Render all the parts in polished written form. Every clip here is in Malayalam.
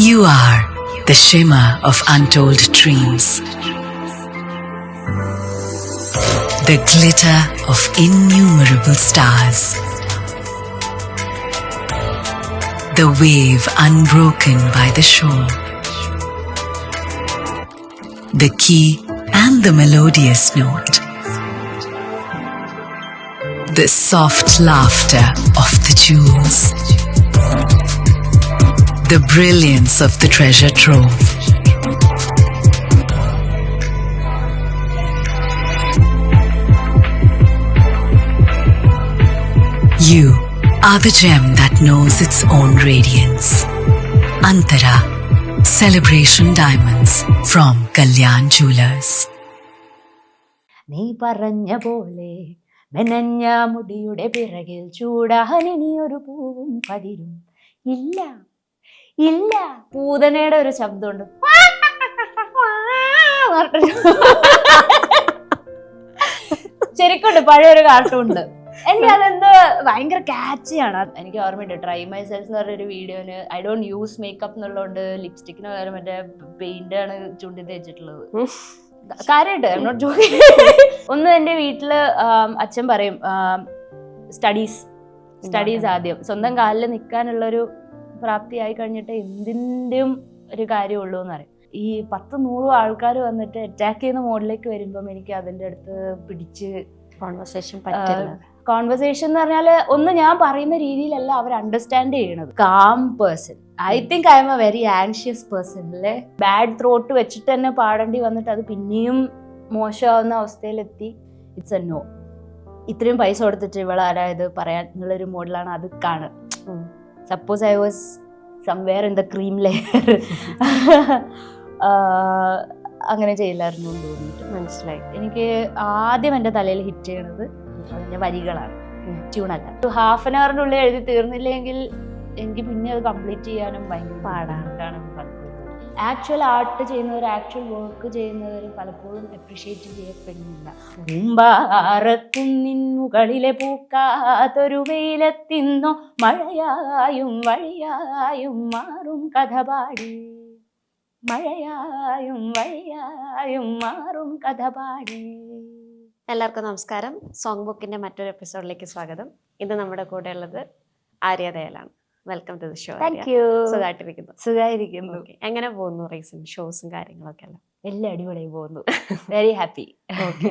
You are the shimmer of untold dreams, the glitter of innumerable stars, the wave unbroken by the shore, the key and the melodious note, the soft laughter of the jewels, the brilliance of the treasure trove. You are the gem that knows its own radiance. Antara Celebration Diamonds from Kalyan Jewelers. നീ പറഞ്ഞ പോലെ മെനഞ്ഞ മുടിയുടെ പിറകിൽ ചൂടാനിനിയൊരു പൂവും പതിരും. ഇല്ല ഇല്ല, പൂതനയുടെ ഒരു ശബ്ദമുണ്ട്. ശരിക്കുണ്ട്, പഴയൊരു കാർട്ടൂണ്ട്. എനിക്ക് അതെന്തോ ഭയങ്കര ക്യാച്ചിയാണ്. എനിക്ക് ഓർമ്മയുണ്ട് ട്രൈ മൈ സെൽഫ് എന്ന് പറഞ്ഞൊരു വീഡിയോന് ഐ ഡോണ്ട് യൂസ് മേക്കപ്പ് എന്നുള്ളതുകൊണ്ട് ലിപ്സ്റ്റിക്കിന് പകരം മറ്റേ പെയിന്റ് ആണ് ചുണ്ടി തേച്ചിട്ടുള്ളത്. കാര്യമായിട്ട് ഐ എം നോട്ട് ജോക്കിങ്. ഒന്ന് എൻ്റെ വീട്ടില് അച്ഛൻ പറയും സ്റ്റഡീസ് ആദ്യം, സ്വന്തം കാലിൽ നിൽക്കാനുള്ളൊരു പ്രാപ്തിയായി കഴിഞ്ഞിട്ട് എന്തിൻ്റെയും ഒരു കാര്യമുള്ളൂ എന്ന് പറയും. ഈ 10-100 ആൾക്കാർ വന്നിട്ട് അറ്റാക്ക് ചെയ്യുന്ന മോഡിലേക്ക് വരുമ്പം എനിക്ക് അതിൻ്റെ അടുത്ത് പിടിച്ച് കോൺവെർസേഷൻ എന്ന് പറഞ്ഞാൽ ഒന്ന് ഞാൻ പറയുന്ന രീതിയിലല്ല അവർ അണ്ടർസ്റ്റാൻഡ് ചെയ്യണത്. Calm person, I think I M a very anxious person അല്ലേ. ബാഡ് ത്രോട്ട് വെച്ചിട്ട് തന്നെ പാടേണ്ടി വന്നിട്ട് അത് പിന്നെയും മോശമാവുന്ന അവസ്ഥയിലെത്തി. It's a no. ഇത്രയും പൈസ കൊടുത്തിട്ട് ഇവളാരായത് പറയാൻ എന്നുള്ളൊരു മോഡിലാണ് അത് കാണുക. Suppose I was somewhere in the cream layer, അങ്ങനെ ചെയ്യില്ലായിരുന്നു എന്ന് തോന്നിയിട്ട് മനസ്സിലായി. എനിക്ക് ആദ്യം എൻ്റെ തലയിൽ ഹിറ്റ് ചെയ്യണത് അതിൻ്റെ വരികളാണ്, ട്യൂണല്ല. ഒരു ഹാഫ് ആൻ അവറിനുള്ളിൽ എഴുതി തീർന്നില്ലെങ്കിൽ എനിക്ക് പിന്നെ അത് കംപ്ലീറ്റ് ചെയ്യാനും ഭയങ്കര പാടാണ്. ആക്ച്വൽ ആർട്ട് ചെയ്യുന്നവർ, ആക്ച്വൽ വർക്ക് ചെയ്യുന്നവർ പലപ്പോഴും അപ്രിഷ്യേറ്റ് ചെയ്യപ്പെടുന്നില്ല. മുമ്പാറക്കുന്നിൻ മുകളിലെ പൂക്കാത്തൊരു വെയിലെത്തിന്നോ മഴയായും വഴിയായും മാറും കഥ പാടി, മഴയായും വഴിയായും മാറും കഥ പാടി. എല്ലാവർക്കും നമസ്കാരം. സോങ് ബുക്കിന്റെ മറ്റൊരു എപ്പിസോഡിലേക്ക് സ്വാഗതം. ഇന്ന് നമ്മുടെ കൂടെ ഉള്ളത് ആര്യ ദയാലാണ്. Welcome to the show. സുഖായിരിക്കുന്നു. എങ്ങനെ പോകുന്നു റീസെന്റ് ഷോസും കാര്യങ്ങളൊക്കെ? എല്ലാം അടിപൊളിയായി പോകുന്നു. Very happy. ഓക്കെ,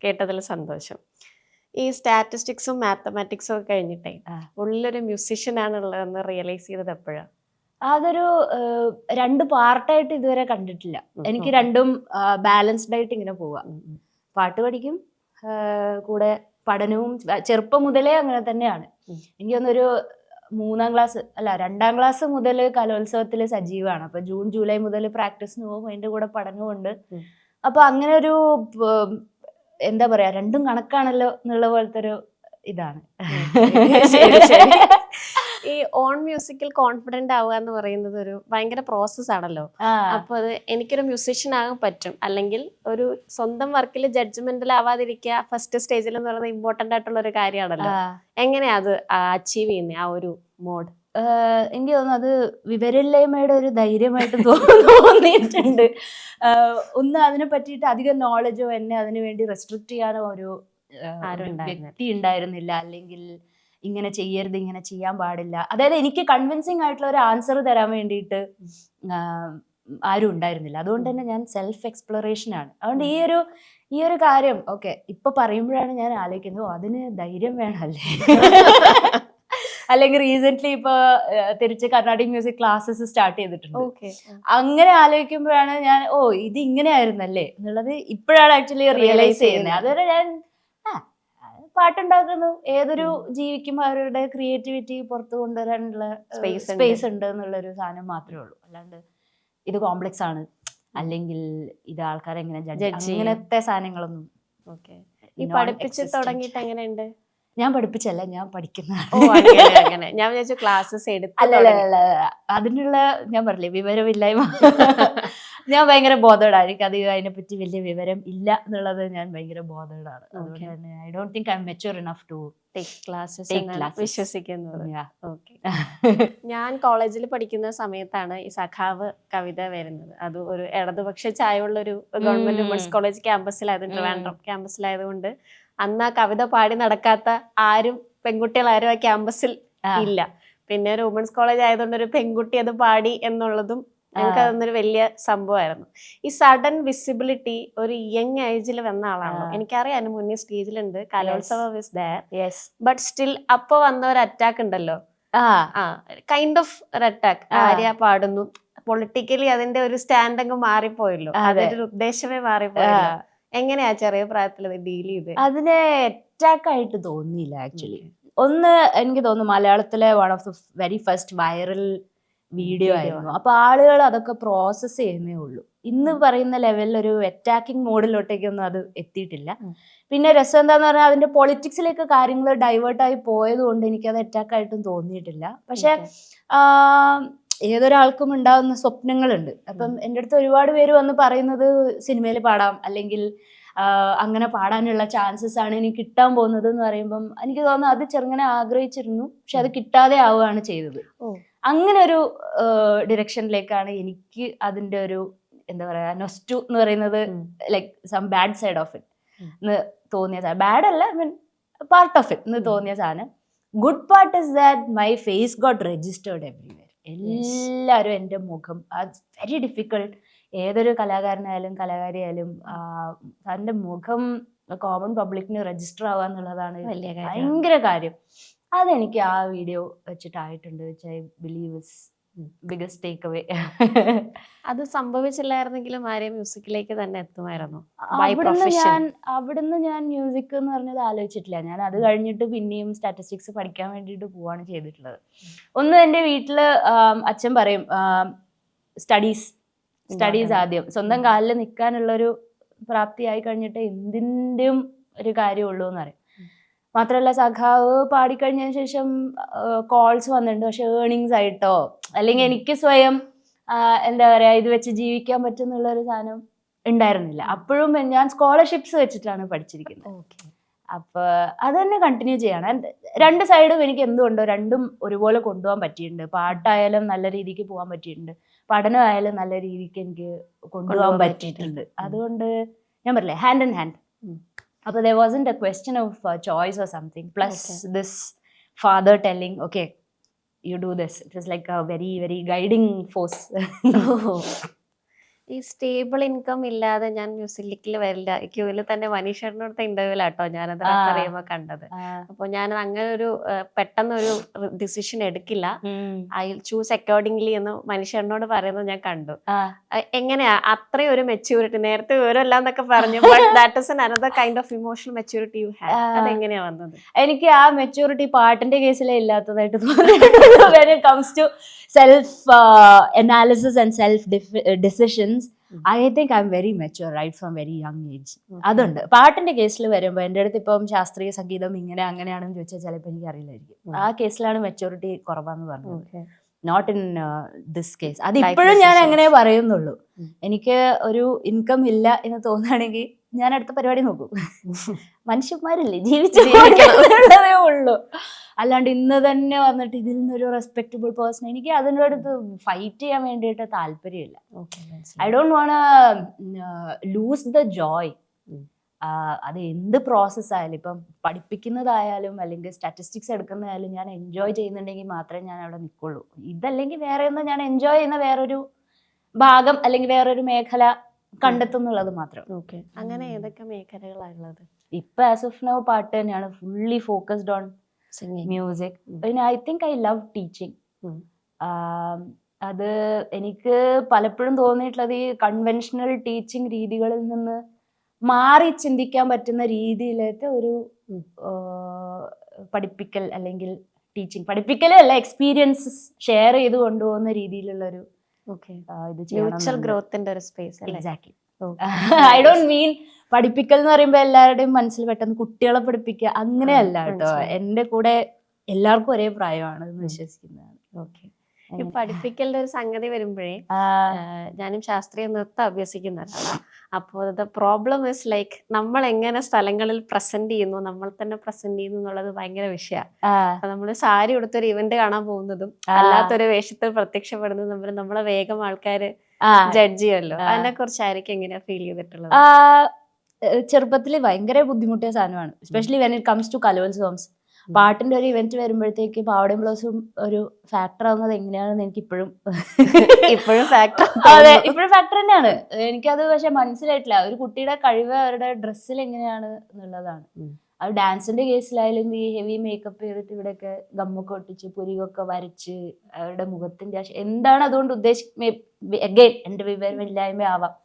കേട്ടതിൽ സന്തോഷം. ഈ സ്റ്റാറ്റിസ്റ്റിക്സും മാത്തമാറ്റിക്സും ഒക്കെ കഴിഞ്ഞിട്ടേ ഉള്ളൊരു മ്യൂസിഷ്യൻ ആണുള്ളതെന്ന് റിയലൈസ് ചെയ്തത് എപ്പോഴാണ്? അതൊരു 2 പാർട്ടായിട്ട് ഇതുവരെ കണ്ടിട്ടില്ല. എനിക്ക് രണ്ടും ബാലൻസ്ഡ് ആയിട്ട് ഇങ്ങനെ പോവാം. പാട്ട് പഠിക്കും, കൂടെ പഠനവും ചെറുപ്പം മുതലേ അങ്ങനെ തന്നെയാണ്. എനിക്ക് തോന്നുന്നൊരു 2ാം ക്ലാസ് മുതൽ കലോത്സവത്തിൽ സജീവമാണ്. അപ്പൊ ജൂൺ ജൂലൈ മുതൽ പ്രാക്ടീസിന് പോകും, അതിന്റെ കൂടെ പഠനമുണ്ട്. അപ്പൊ അങ്ങനെ ഒരു എന്താ പറയാ, രണ്ടും കണക്കാണല്ലോ എന്നുള്ള പോലത്തെ ഒരു ഇതാണ്. ഈ ഓൺ മ്യൂസിക്കിൽ കോൺഫിഡന്റ് ആവുക എന്ന് പറയുന്നത് ഒരു ഭയങ്കര പ്രോസസ് ആണല്ലോ. അപ്പൊ അത് എനിക്കൊരു മ്യൂസിഷ്യൻ ആകാൻ പറ്റും, അല്ലെങ്കിൽ ഒരു സ്വന്തം വർക്കിൽ ജഡ്ജ്മെന്റിലാവാതിരിക്കുക ഫസ്റ്റ് സ്റ്റേജിൽ എന്ന് പറയുന്നത് ഇമ്പോർട്ടന്റ് ആയിട്ടുള്ള ഒരു കാര്യമാണല്ലോ. എങ്ങനെയാ അത് അച്ചീവ് ചെയ്യുന്നത് ആ ഒരു മോഡ്? എനിക്ക് തോന്നുന്നു അത് വിവരമില്ലായ്മയുടെ ഒരു ധൈര്യമായിട്ട് തോന്നിയിട്ടുണ്ട്. ഒന്ന് അതിനെ പറ്റിയിട്ട് അധികം നോളജോ എന്നെ അതിനു വേണ്ടി റെസ്ട്രിക്ട് ചെയ്യാനോ ഒരു വ്യക്തി ഉണ്ടായിരുന്നില്ല. അല്ലെങ്കിൽ ഇങ്ങനെ ചെയ്യരുത്, ഇങ്ങനെ ചെയ്യാൻ പാടില്ല, അതായത് എനിക്ക് കൺവിൻസിങ് ആയിട്ടുള്ള ഒരു ആൻസർ തരാൻ വേണ്ടിയിട്ട് ആരും ഉണ്ടായിരുന്നില്ല. അതുകൊണ്ട് തന്നെ ഞാൻ സെൽഫ് എക്സ്പ്ലോറേഷൻ ആണ്. അതുകൊണ്ട് ഈ ഒരു കാര്യം ഓക്കെ ഇപ്പൊ പറയുമ്പോഴാണ് ഞാൻ ആലോചിക്കുന്നത്, അതിന് ധൈര്യം വേണമല്ലേ. അല്ലെങ്കിൽ റീസെന്റ് ഇപ്പൊ തിരിച്ച് കർണാടിക് മ്യൂസിക് ക്ലാസ്സസ് സ്റ്റാർട്ട് ചെയ്തിട്ടുണ്ട്. അങ്ങനെ ആലോചിക്കുമ്പോഴാണ് ഞാൻ ഇത് ഇങ്ങനെ ആയിരുന്നല്ലേ എന്നുള്ളത് ഇപ്പോഴാണ് ആക്ച്വലി റിയലൈസ് ചെയ്യുന്നത്. അതുവരെ ഞാൻ പാട്ടുണ്ടാക്കുന്നു, ഏതൊരു ജീവിക്കും അവരുടെ ക്രിയേറ്റിവിറ്റി പുറത്തു കൊണ്ടുവരാനുള്ള സ്പേസ് ഉണ്ട് എന്നുള്ളൊരു സാധനം മാത്രമേ ഉള്ളൂ. അല്ലാണ്ട് ഇത് കോംപ്ലക്സ് ആണ് അല്ലെങ്കിൽ ഇത് ആൾക്കാരെ എങ്ങനെ ജഡ്ജ് അങ്ങനത്തെ സാധനങ്ങളൊന്നും. ഓക്കെ, ഈ പഠിപ്പിച്ച് തുടങ്ങിയിട്ട് എങ്ങനെയുണ്ട്? ഞാൻ പഠിപ്പിച്ചല്ല, ഞാൻ പഠിക്കുന്ന. ഞാൻ വിചാരിച്ചു ക്ലാസ്സസ് എടുത്ത്. അല്ല, അതിനുള്ള ഞാൻ പറഞ്ഞില്ലേ വിവരമില്ലായ്മ. ഞാൻ ഭയങ്കര ബോധേഡാണ്. എനിക്ക് അധികം അതിനെപ്പറ്റി വലിയ വിവരം ഇല്ല എന്നുള്ളത് ഞാൻ ഭയങ്കര ബോധേഡാണ്. അതുകൊണ്ട് തന്നെ I don't think I am mature enough to take classes Take classes. വിശ്വസിക്കുന്നത്. ഓക്കെ. ഞാൻ കോളേജിൽ പഠിക്കുന്ന സമയത്താണ് ഈ സഖാവ് കവിത വരുന്നത്. അത് ഒരു ഇടതുപക്ഷ ചായവുള്ള ഒരു ഗവൺമെന്റ് വുമൻസ് കോളേജ് ക്യാമ്പസിലായിരുന്നു, ട്രിവാൻഡ്രം ക്യാമ്പസിലായതുകൊണ്ട് അന്ന് ആ കവിത പാടി നടക്കാത്ത ആരും പെൺകുട്ടികളാരും ആ ക്യാമ്പസിൽ ഇല്ല. പിന്നെ ഒരു വുമൻസ് കോളേജ് ആയതുകൊണ്ട് ഒരു പെൺകുട്ടി അത് പാടി എന്നുള്ളതും ഞങ്ങൾക്ക് അതൊന്നൊരു വലിയ സംഭവമായിരുന്നു. ഈ സഡൻ വിസിബിലിറ്റി ഒരു യങ് ഏജിൽ വന്ന ആളാണല്ലോ. എനിക്കറിയാം അതിന് മുന്നേ സ്റ്റേജിലുണ്ട്, കലോത്സവം ഇസ് ദയർ, ബട്ട് സ്റ്റിൽ അപ്പൊ വന്ന ഒരു അറ്റാക്ക് ഉണ്ടല്ലോ, കൈൻഡ് ഓഫ് ഒരു അറ്റാക്ക്. ആര്യ പാടുന്നു, പൊളിറ്റിക്കലി അതിന്റെ ഒരു സ്റ്റാൻഡ് അങ്ങ് മാറിപ്പോയല്ലോ, അതിന്റെ ഒരു ഉദ്ദേശമേ മാറിപ്പോയല്ലോ. എങ്ങനെയാ ചെറിയ പ്രായത്തിൽ അത് ഡീൽ ചെയ്ത്? അതിനെ അറ്റാക്ക് ആയിട്ട് തോന്നിയില്ല ആക്ച്വലി. ഒന്ന് എനിക്ക് തോന്നുന്നു മലയാളത്തിലെ one of the very first viral video ആയിരുന്നു. അപ്പൊ ആളുകൾ അതൊക്കെ പ്രോസസ് ചെയ്യുന്നേ ഉള്ളൂ. ഇന്ന് പറയുന്ന ലെവലിൽ ഒരു അറ്റാക്കിംഗ് മോഡിലോട്ടേക്കൊന്നും അത് എത്തിയിട്ടില്ല. പിന്നെ രസം എന്താന്ന് പറഞ്ഞാൽ അതിന്റെ പൊളിറ്റിക്സിലേക്ക് കാര്യങ്ങൾ ഡൈവേർട്ടായി പോയത് കൊണ്ട് എനിക്കത് അറ്റാക്കായിട്ടും തോന്നിയിട്ടില്ല. പക്ഷെ ഏതൊരാൾക്കും ഉണ്ടാകുന്ന സ്വപ്നങ്ങളുണ്ട്. അപ്പം എൻ്റെ അടുത്ത് ഒരുപാട് പേര് വന്ന് പറയുന്നത് സിനിമയിൽ പാടാം, അല്ലെങ്കിൽ അങ്ങനെ പാടാനുള്ള ചാൻസസ് ആണ് എനിക്ക് കിട്ടാൻ പോകുന്നത് എന്ന് പറയുമ്പം എനിക്ക് തോന്നുന്നു അത് ചെറുങ്ങനെ ആഗ്രഹിച്ചിരുന്നു, പക്ഷെ അത് കിട്ടാതെ ആവുകയാണ് ചെയ്തത്. അങ്ങനെ ഒരു ഡിറക്ഷനിലേക്കാണ് എനിക്ക് അതിന്റെ ഒരു എന്താ പറയാ നൊസ്റ്റു എന്ന് പറയുന്നത്, like some bad side of it എന്ന് തോന്നിയ സാധനം. ബാഡ് അല്ല, I mean part of it എന്ന് തോന്നിയ സാധനം. Good part is that my face got registered everywhere. എല്ലാവരും എൻ്റെ മുഖം, വെരി ഡിഫിക്കൾട്ട്. ഏതൊരു കലാകാരനായാലും കലാകാരിയായാലും തൻ്റെ മുഖം കോമൺ പബ്ലിക്കിന് രജിസ്റ്റർ ആവുക എന്നുള്ളതാണ് ഭയങ്കര കാര്യം. അതെനിക്ക് ആ വീഡിയോ വെച്ചിട്ടായിട്ടുണ്ട്, which I believe is biggest takeaway. അത് സംഭവിച്ചില്ലായിരുന്നെങ്കിലും ആര്യ മ്യൂസിക്കിലേക്ക് തന്നെ എത്തുമായിരുന്നു. അവിടുന്ന് ഞാൻ മ്യൂസിക് എന്ന് പറഞ്ഞത് ആലോചിച്ചിട്ടില്ല. ഞാൻ അത് കഴിഞ്ഞിട്ട് പിന്നെയും സ്റ്റാറ്റിസ്റ്റിക്സ് പഠിക്കാൻ വേണ്ടിയിട്ട് പോവാണ് ചെയ്തിട്ടുള്ളത്. ഒന്ന് എൻ്റെ വീട്ടില് അച്ഛൻ പറയും സ്റ്റഡീസ് ആദ്യം, സ്വന്തം കാലിൽ നിൽക്കാനുള്ളൊരു പ്രാപ്തിയായി കഴിഞ്ഞിട്ട് എന്തിൻ്റെയും ഒരു കാര്യമുള്ളൂ എന്ന് പറയും. മാത്രമല്ല സഖാവ് പാടിക്കഴിഞ്ഞതിന് ശേഷം കോൾസ് വന്നിട്ടുണ്ട്, പക്ഷെ ഏർണിങ്സ് ആയിട്ടോ അല്ലെങ്കിൽ എനിക്ക് സ്വയം എന്താ പറയാ ഇത് വെച്ച് ജീവിക്കാൻ പറ്റുന്നുള്ളൊരു സാധനം ഉണ്ടായിരുന്നില്ല. അപ്പോഴും ഞാൻ സ്കോളർഷിപ്സ് വെച്ചിട്ടാണ് പഠിച്ചിരിക്കുന്നത്. അപ്പൊ അത് തന്നെ കണ്ടിന്യൂ ചെയ്യണം. രണ്ട് സൈഡും എനിക്ക് എന്തുകൊണ്ടോ രണ്ടും ഒരുപോലെ കൊണ്ടുപോകാൻ പറ്റിയിട്ടുണ്ട്. പാട്ടായാലും നല്ല രീതിക്ക് പോകാൻ പറ്റിയിട്ടുണ്ട്, പഠനമായാലും നല്ല രീതിക്ക് എനിക്ക് കൊണ്ടുപോകാൻ പറ്റിയിട്ടുണ്ട്. അതുകൊണ്ട് ഞാൻ പറയില്ലേ, hand in hand. But there wasn't a question of choice or something. Plus this father telling, okay, you do this. It was like a very, very guiding force. ഈ സ്റ്റേബിൾ ഇൻകം ഇല്ലാതെ ഞാൻ മ്യൂസിക്കിൽ വരില്ല. ക്യൂവിൽ തന്നെ മനീഷേട്ടനോടുത്ത ഇന്റർവ്യൂലാട്ടോ ഞാനത് അറിയുമ്പോ കണ്ടത്. അപ്പൊ ഞാൻ അങ്ങനെ ഒരു പെട്ടെന്നൊരു ഡിസിഷൻ എടുക്കില്ല, ഐ ചൂസ് അക്കോർഡിംഗ്ലി എന്ന് മനീഷേട്ടനോട് പറയുന്നത് ഞാൻ കണ്ടു. എങ്ങനെയാ അത്രയും ഒരു മെച്യൂരിറ്റി? നേരത്തെ വിവരമല്ല എന്നൊക്കെ പറഞ്ഞു, but that is another kind of emotional maturity you have. അതെങ്ങനെയാ വന്നത്? എനിക്ക് ആ മെച്യൂരിറ്റി പാട്ടിന്റെ കേസിലേ ഇല്ലാത്തതായിട്ട് തോന്നിയിട്ടുള്ളൂ. when it comes to self analysis and self decisions, I think I'm very mature right from very young age. അതുണ്ട്. പാട്ടിന്റെ കേസിൽ വരുമ്പോ എൻ്റെ അടുത്ത് ഇപ്പം ശാസ്ത്രീയ സംഗീതം ഇങ്ങനെ അങ്ങനെയാണെന്ന് ചോദിച്ചാൽ ചിലപ്പോൾ എനിക്ക് അറിയില്ലായിരിക്കും. ആ കേസിലാണ് മെച്യൂരിറ്റി കുറവാന്ന് പറഞ്ഞത്. Not in this case. അത് ഇപ്പോഴും ഞാൻ അങ്ങനെ പറയുന്നുള്ളൂ. എനിക്ക് ഒരു ഇൻകം ഇല്ല എന്ന് തോന്നുകയാണെങ്കിൽ ഞാൻ അടുത്ത പരിപാടി നോക്കും. മനുഷ്യന്മാരല്ലേ, ജീവിച്ചതേ ഉള്ളൂ. അല്ലാണ്ട് ഇന്ന് തന്നെ വന്നിട്ട് ഇതിൽ നിന്നൊരു റെസ്പെക്റ്റബിൾ പേഴ്സൺ, എനിക്ക് അതിൻ്റെ അടുത്ത് ഫൈറ്റ് ചെയ്യാൻ വേണ്ടിയിട്ട് താല്പര്യമില്ല. I don't want lose the Joy. അത് എന്ത് പ്രോസസ് ആയാലും, ഇപ്പം പഠിപ്പിക്കുന്നതായാലും അല്ലെങ്കിൽ സ്റ്റാറ്റിസ്റ്റിക്സ് എടുക്കുന്നതായാലും ഞാൻ എൻജോയ് ചെയ്യുന്നുണ്ടെങ്കിൽ മാത്രമേ ഞാൻ അവിടെ നിൽക്കുള്ളൂ. ഇതല്ലെങ്കിൽ വേറെ ഒന്നും ഞാൻ എൻജോയ് ചെയ്യുന്ന വേറൊരു ഭാഗം അല്ലെങ്കിൽ വേറൊരു മേഖല കണ്ടെത്തുന്നുള്ളത് മാത്രം. അങ്ങനെ ഏതൊക്കെ മേഖലകളാണുള്ളത്? ഇപ്പൊ ആസ് ഓഫ് നൗ പാട്ട് തന്നെയാണ്, ഫുള്ളി ഫോക്കസ്ഡ് ഓൺ മ്യൂസിക്. പിന്നെ I think I love teaching. അത് എനിക്ക് പലപ്പോഴും തോന്നിയിട്ടുള്ളത് ഈ കൺവെൻഷണൽ ടീച്ചിങ് രീതികളിൽ നിന്ന് മാറി ചിന്തിക്കാൻ പറ്റുന്ന രീതിയിലത്തെ ഒരു പഠിപ്പിക്കൽ അല്ലെങ്കിൽ ടീച്ചിങ്, പഠിപ്പിക്കലേ അല്ല, എക്സ്പീരിയൻസസ് ഷെയർ ചെയ്ത് കൊണ്ടുപോകുന്ന രീതിയിലുള്ളൊരു ഫ്യൂച്ചർ ഗ്രോത്തിന്റെ ഒരു സ്പേസ്. എക്സാക്ട്ലി. ഐ ഡോണ്ട് മീൻ പഠിപ്പിക്കൽ എന്ന് പറയുമ്പോൾ എല്ലാവരുടെയും മനസ്സിൽ പെട്ടെന്ന് കുട്ടികളെ പഠിപ്പിക്കുക അങ്ങനെയല്ല കേട്ടോ. എൻ്റെ കൂടെ എല്ലാവർക്കും ഒരേ പ്രായമാണ് എന്ന് വിശ്വസിക്കുന്നതാണ്. ഈ പഠിപ്പിക്കലിന്റെ ഒരു സംഗതി വരുമ്പോഴേ ഞാനും ശാസ്ത്രീയ നൃത്തം അഭ്യസിക്കുന്ന ഒരാളാണ്. അപ്പോൾ ദ പ്രോബ്ലം ഇസ് ലൈക്ക് നമ്മൾ എങ്ങനെ സ്ഥലങ്ങളിൽ പ്രസന്റ് ചെയ്യുന്നു, നമ്മൾ തന്നെ പ്രസന്റ് ചെയ്യുന്നു എന്നുള്ളത് ഭയങ്കര വിഷയമാണ്. അപ്പൊ നമ്മള് സാരി ഉടുത്തൊരു ഇവന്റ് കാണാൻ പോകുന്നതും അല്ലാത്തൊരു വേഷത്തിൽ പ്രത്യക്ഷപ്പെടുന്നതും തമ്മിൽ നമ്മളെ വേഗം ആൾക്കാര് ജഡ്ജ് ചെയ്യുമല്ലോ. അതിനെ കുറിച്ചായിരിക്കും എങ്ങനെയാ ഫീൽ ചെയ്തിട്ടുള്ളത്? ചെറുപ്പത്തിൽ ഭയങ്കര ബുദ്ധിമുട്ടിയ സാധനമാണ്, especially when it comes to കലോത്സവംസ്. പാട്ടിന്റെ ഒരു ഇവന്റ് വരുമ്പോഴത്തേക്ക് പാവടയും ബ്ലൗസും ഒരു ഫാക്ടർ ആവുന്നത് എങ്ങനെയാണെന്ന് എനിക്ക് ഇപ്പോഴും ഫാക്ടർ തന്നെയാണ് എനിക്കത്. പക്ഷെ മനസ്സിലായിട്ടില്ല ഒരു കുട്ടിയുടെ കഴിവ് അവരുടെ ഡ്രസ്സിൽ എങ്ങനെയാണ് എന്നുള്ളതാണ്. അത് ഡാൻസിന്റെ കേസിലായാലും ഈ ഹെവി മേക്കപ്പ് ചെയ്തിട്ട് ഇവിടെയൊക്കെ ഗമ്മൊക്കെ ഒട്ടിച്ച് പുരികൊക്കെ വരച്ച് അവരുടെ മുഖത്തിന്റെ എന്താണ് അതുകൊണ്ട് അഗൈൻ എന്റെ വിവരമില്ലായ്മ ആവാം,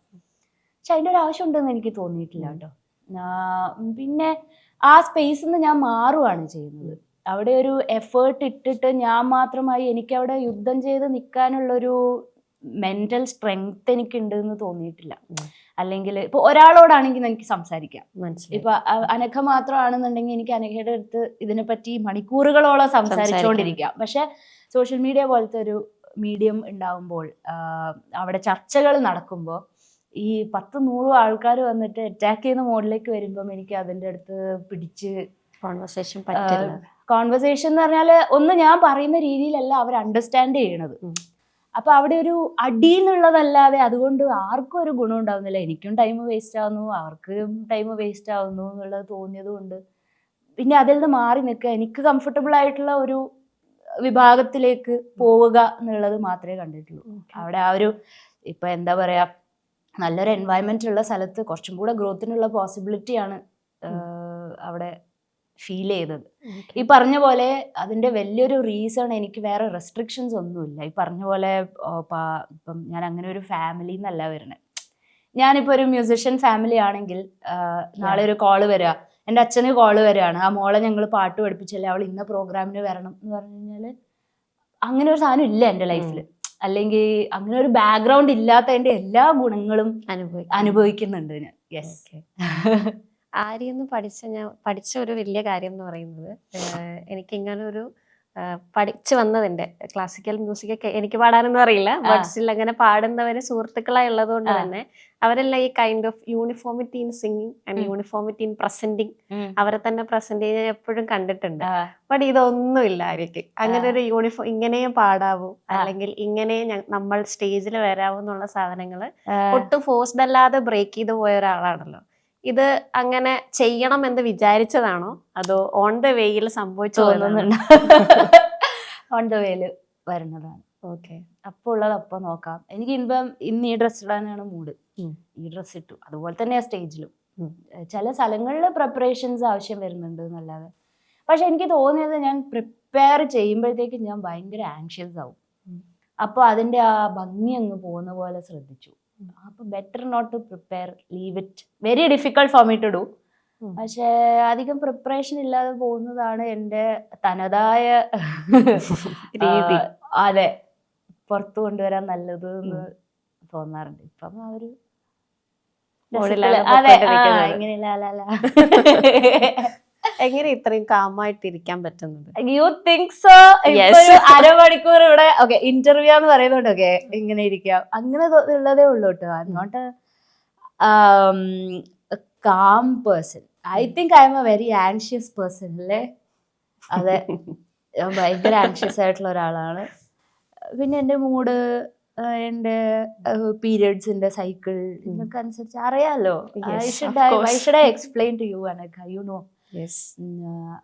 പക്ഷെ അതിന്റെ ഒരു ആവശ്യം ഉണ്ടെന്ന് എനിക്ക് തോന്നിയിട്ടില്ല കേട്ടോ. പിന്നെ ആ സ്പേസിൽ നിന്ന് ഞാൻ മാറുകയാണ് ചെയ്യുന്നത്. അവിടെ ഒരു എഫേർട്ട് ഇട്ടിട്ട് ഞാൻ മാത്രമായി എനിക്ക് അവിടെ യുദ്ധം ചെയ്ത് നിൽക്കാനുള്ളൊരു മെന്റൽ സ്ട്രെങ്ത് എനിക്കുണ്ട് എന്ന് തോന്നിയിട്ടില്ല. അല്ലെങ്കിൽ ഇപ്പൊ ഒരാളോടാണെങ്കിൽ എനിക്ക് സംസാരിക്കാം, ഇപ്പൊ അനഘ മാത്രമാണെന്നുണ്ടെങ്കിൽ എനിക്ക് അനഘയുടെ അടുത്ത് ഇതിനെപ്പറ്റി മണിക്കൂറുകളോളം സംസാരിച്ചുകൊണ്ടിരിക്കാം. പക്ഷെ സോഷ്യൽ മീഡിയ പോലത്തെ ഒരു മീഡിയം ഉണ്ടാവുമ്പോൾ അവിടെ ചർച്ചകൾ നടക്കുമ്പോൾ ഈ 10-100 ആൾക്കാർ വന്നിട്ട് അറ്റാക്ക് ചെയ്യുന്ന മോഡിലേക്ക് വരുമ്പം എനിക്ക് അതിൻ്റെ അടുത്ത് പിടിച്ച് കോൺവെർസേഷൻ എന്ന് പറഞ്ഞാൽ ഒന്ന് ഞാൻ പറയുന്ന രീതിയിലല്ല അവർ അണ്ടർസ്റ്റാൻഡ് ചെയ്യണത്. അപ്പൊ അവിടെ ഒരു അടി എന്നുള്ളതല്ലാതെ അതുകൊണ്ട് ആർക്കും ഒരു ഗുണം ഉണ്ടാവുന്നില്ല. എനിക്കും ടൈം വേസ്റ്റ് ആവുന്നു, അവർക്കും ടൈം വേസ്റ്റ് ആവുന്നു എന്നുള്ളത് തോന്നിയത് കൊണ്ട് പിന്നെ അതിൽ നിന്ന് മാറി നിൽക്കുക, എനിക്ക് കംഫർട്ടബിൾ ആയിട്ടുള്ള ഒരു വിഭാഗത്തിലേക്ക് പോവുക എന്നുള്ളത് മാത്രമേ കണ്ടിട്ടുള്ളൂ. അവിടെ ആ ഒരു ഇപ്പൊ എന്താ പറയാ നല്ലൊരു എൻവയൺമെന്റ് ഉള്ള സ്ഥലത്ത് കുറച്ചും കൂടെ ഗ്രോത്തിനുള്ള പോസിബിലിറ്റിയാണ് അവിടെ ഫീൽ ചെയ്തത്. ഈ പറഞ്ഞ പോലെ അതിന്റെ വലിയൊരു റീസൺ എനിക്ക് വേറെ റെസ്ട്രിക്ഷൻസ് ഒന്നുമില്ല. ഈ പറഞ്ഞ പോലെ ഇപ്പം ഞാൻ അങ്ങനെ ഒരു ഫാമിലി എന്നല്ല വരുന്നത്. ഞാനിപ്പോൾ ഒരു മ്യൂസിഷ്യൻ ഫാമിലി ആണെങ്കിൽ നാളെ ഒരു കോള് വരിക, എൻ്റെ അച്ഛന് കോള് വരികയാണ്, ആ മോളെ ഞങ്ങൾ പാട്ട് പഠിപ്പിച്ചല്ലേ അവൾ ഇന്ന പ്രോഗ്രാമിന് വരണം എന്ന് പറഞ്ഞു കഴിഞ്ഞാൽ അങ്ങനെ ഒരു സാധനം ഇല്ല എൻ്റെ ലൈഫിൽ. അല്ലെങ്കിൽ അങ്ങനെ ഒരു ബാക്ക്ഗ്രൗണ്ട് ഇല്ലാത്തതിന്റെ എല്ലാ ഗുണങ്ങളും അനുഭവിക്കുന്നുണ്ട് ഞാൻ. യെസ്. ആര്യന്ന് പഠിച്ച ഒരു വലിയ കാര്യം എന്ന് പറയുന്നത് എനിക്കിങ്ങനെ ഒരു പഠിച്ചു വന്നതിന്റെ ക്ലാസിക്കൽ മ്യൂസിക് ഒക്കെ എനിക്ക് പാടാനൊന്നും അറിയില്ല, ബട്ട് സ്റ്റിൽ അങ്ങനെ പാടുന്നവര് സുഹൃത്തുക്കളായി ഉള്ളത് കൊണ്ട് തന്നെ അവരെല്ലാം ഈ kind of uniformity in singing and uniformity in presenting അവരെ തന്നെ പ്രസന്റ് ചെയ്യാൻ എപ്പോഴും കണ്ടിട്ടുണ്ട്. ബട്ട് ഇതൊന്നും ഇല്ല ആര്യക്ക്. അങ്ങനെ ഒരു ഇങ്ങനെയും പാടാവൂ അല്ലെങ്കിൽ ഇങ്ങനെ നമ്മൾ സ്റ്റേജിൽ വരാവൂ എന്നുള്ള സാധനങ്ങള് ഒട്ടും ഫോഴ്സ്ഡ് അല്ലാതെ ബ്രേക്ക് ചെയ്ത് പോയ ഒരാളാണല്ലോ. ഇത് അങ്ങനെ ചെയ്യണം എന്ന് വിചാരിച്ചതാണോ അതോ ഓൺ ദ വേയിൽ സംഭവിച്ചു? ഓൺ ദ വേയിൽ വരുന്നതാണ്. ഓക്കെ, അപ്പോൾ ഉള്ളത് അപ്പോൾ നോക്കാം. എനിക്ക് ഇന്ന് ഈ ഡ്രസ് ഇടാനാണ് മൂഡ്, ഈ ഡ്രസ് ഇട്ടു. അതുപോലെ തന്നെയാ സ്റ്റേജിലും. ചില സ്ഥലങ്ങളിൽ പ്രിപ്പറേഷൻസ് ആവശ്യം വരുന്നുണ്ട് എന്നല്ലാതെ. പക്ഷെ എനിക്ക് തോന്നിയത് ഞാൻ പ്രിപ്പയർ ചെയ്യുമ്പോഴത്തേക്കും ഞാൻ ഭയങ്കര ആൻഷ്യസ് ആവും. അപ്പോൾ അതിൻ്റെ ആ ഭംഗി അങ്ങ് പോകുന്ന പോലെ ശ്രദ്ധിച്ചു. അപ്പൊ better not to prepare, leave it. Very difficult for me to do. പക്ഷെ അധികം പ്രിപ്പറേഷൻ ഇല്ലാതെ പോകുന്നതാണ് എൻ്റെ തനതായ രീതി. അതെ, പുറത്തു കൊണ്ടുവരാൻ നല്ലത് എന്ന് തോന്നാറുണ്ട്. ഇപ്പം ആ ഒരു അതെ ഇങ്ങനെയല്ല. എങ്ങനെ ഇത്രയും കാമായിട്ടിരിക്കാൻ പറ്റുന്നത്? You think so? അരമണിക്കൂർ ഇവിടെ ഓക്കെ ഇന്റർവ്യൂ എന്ന് പറയുന്നുണ്ട്, ഓക്കെ ഇങ്ങനെ ഇരിക്കാം, അങ്ങനെ ഉള്ളതേ ഉള്ളൂ കേട്ടോ. I M not a calm person. I think I M a very anxious person അല്ലേ? അതെ, ഭയങ്കര ആൻഷ്യസ് ആയിട്ടുള്ള ഒരാളാണ്. പിന്നെ എൻ്റെ മൂഡ്, എൻ്റെ പീരിയഡ്സിന്റെ സൈക്കിൾ ഇതൊക്കെ അനുസരിച്ച് അറിയാലോ. I should explain to you Anagha, you know.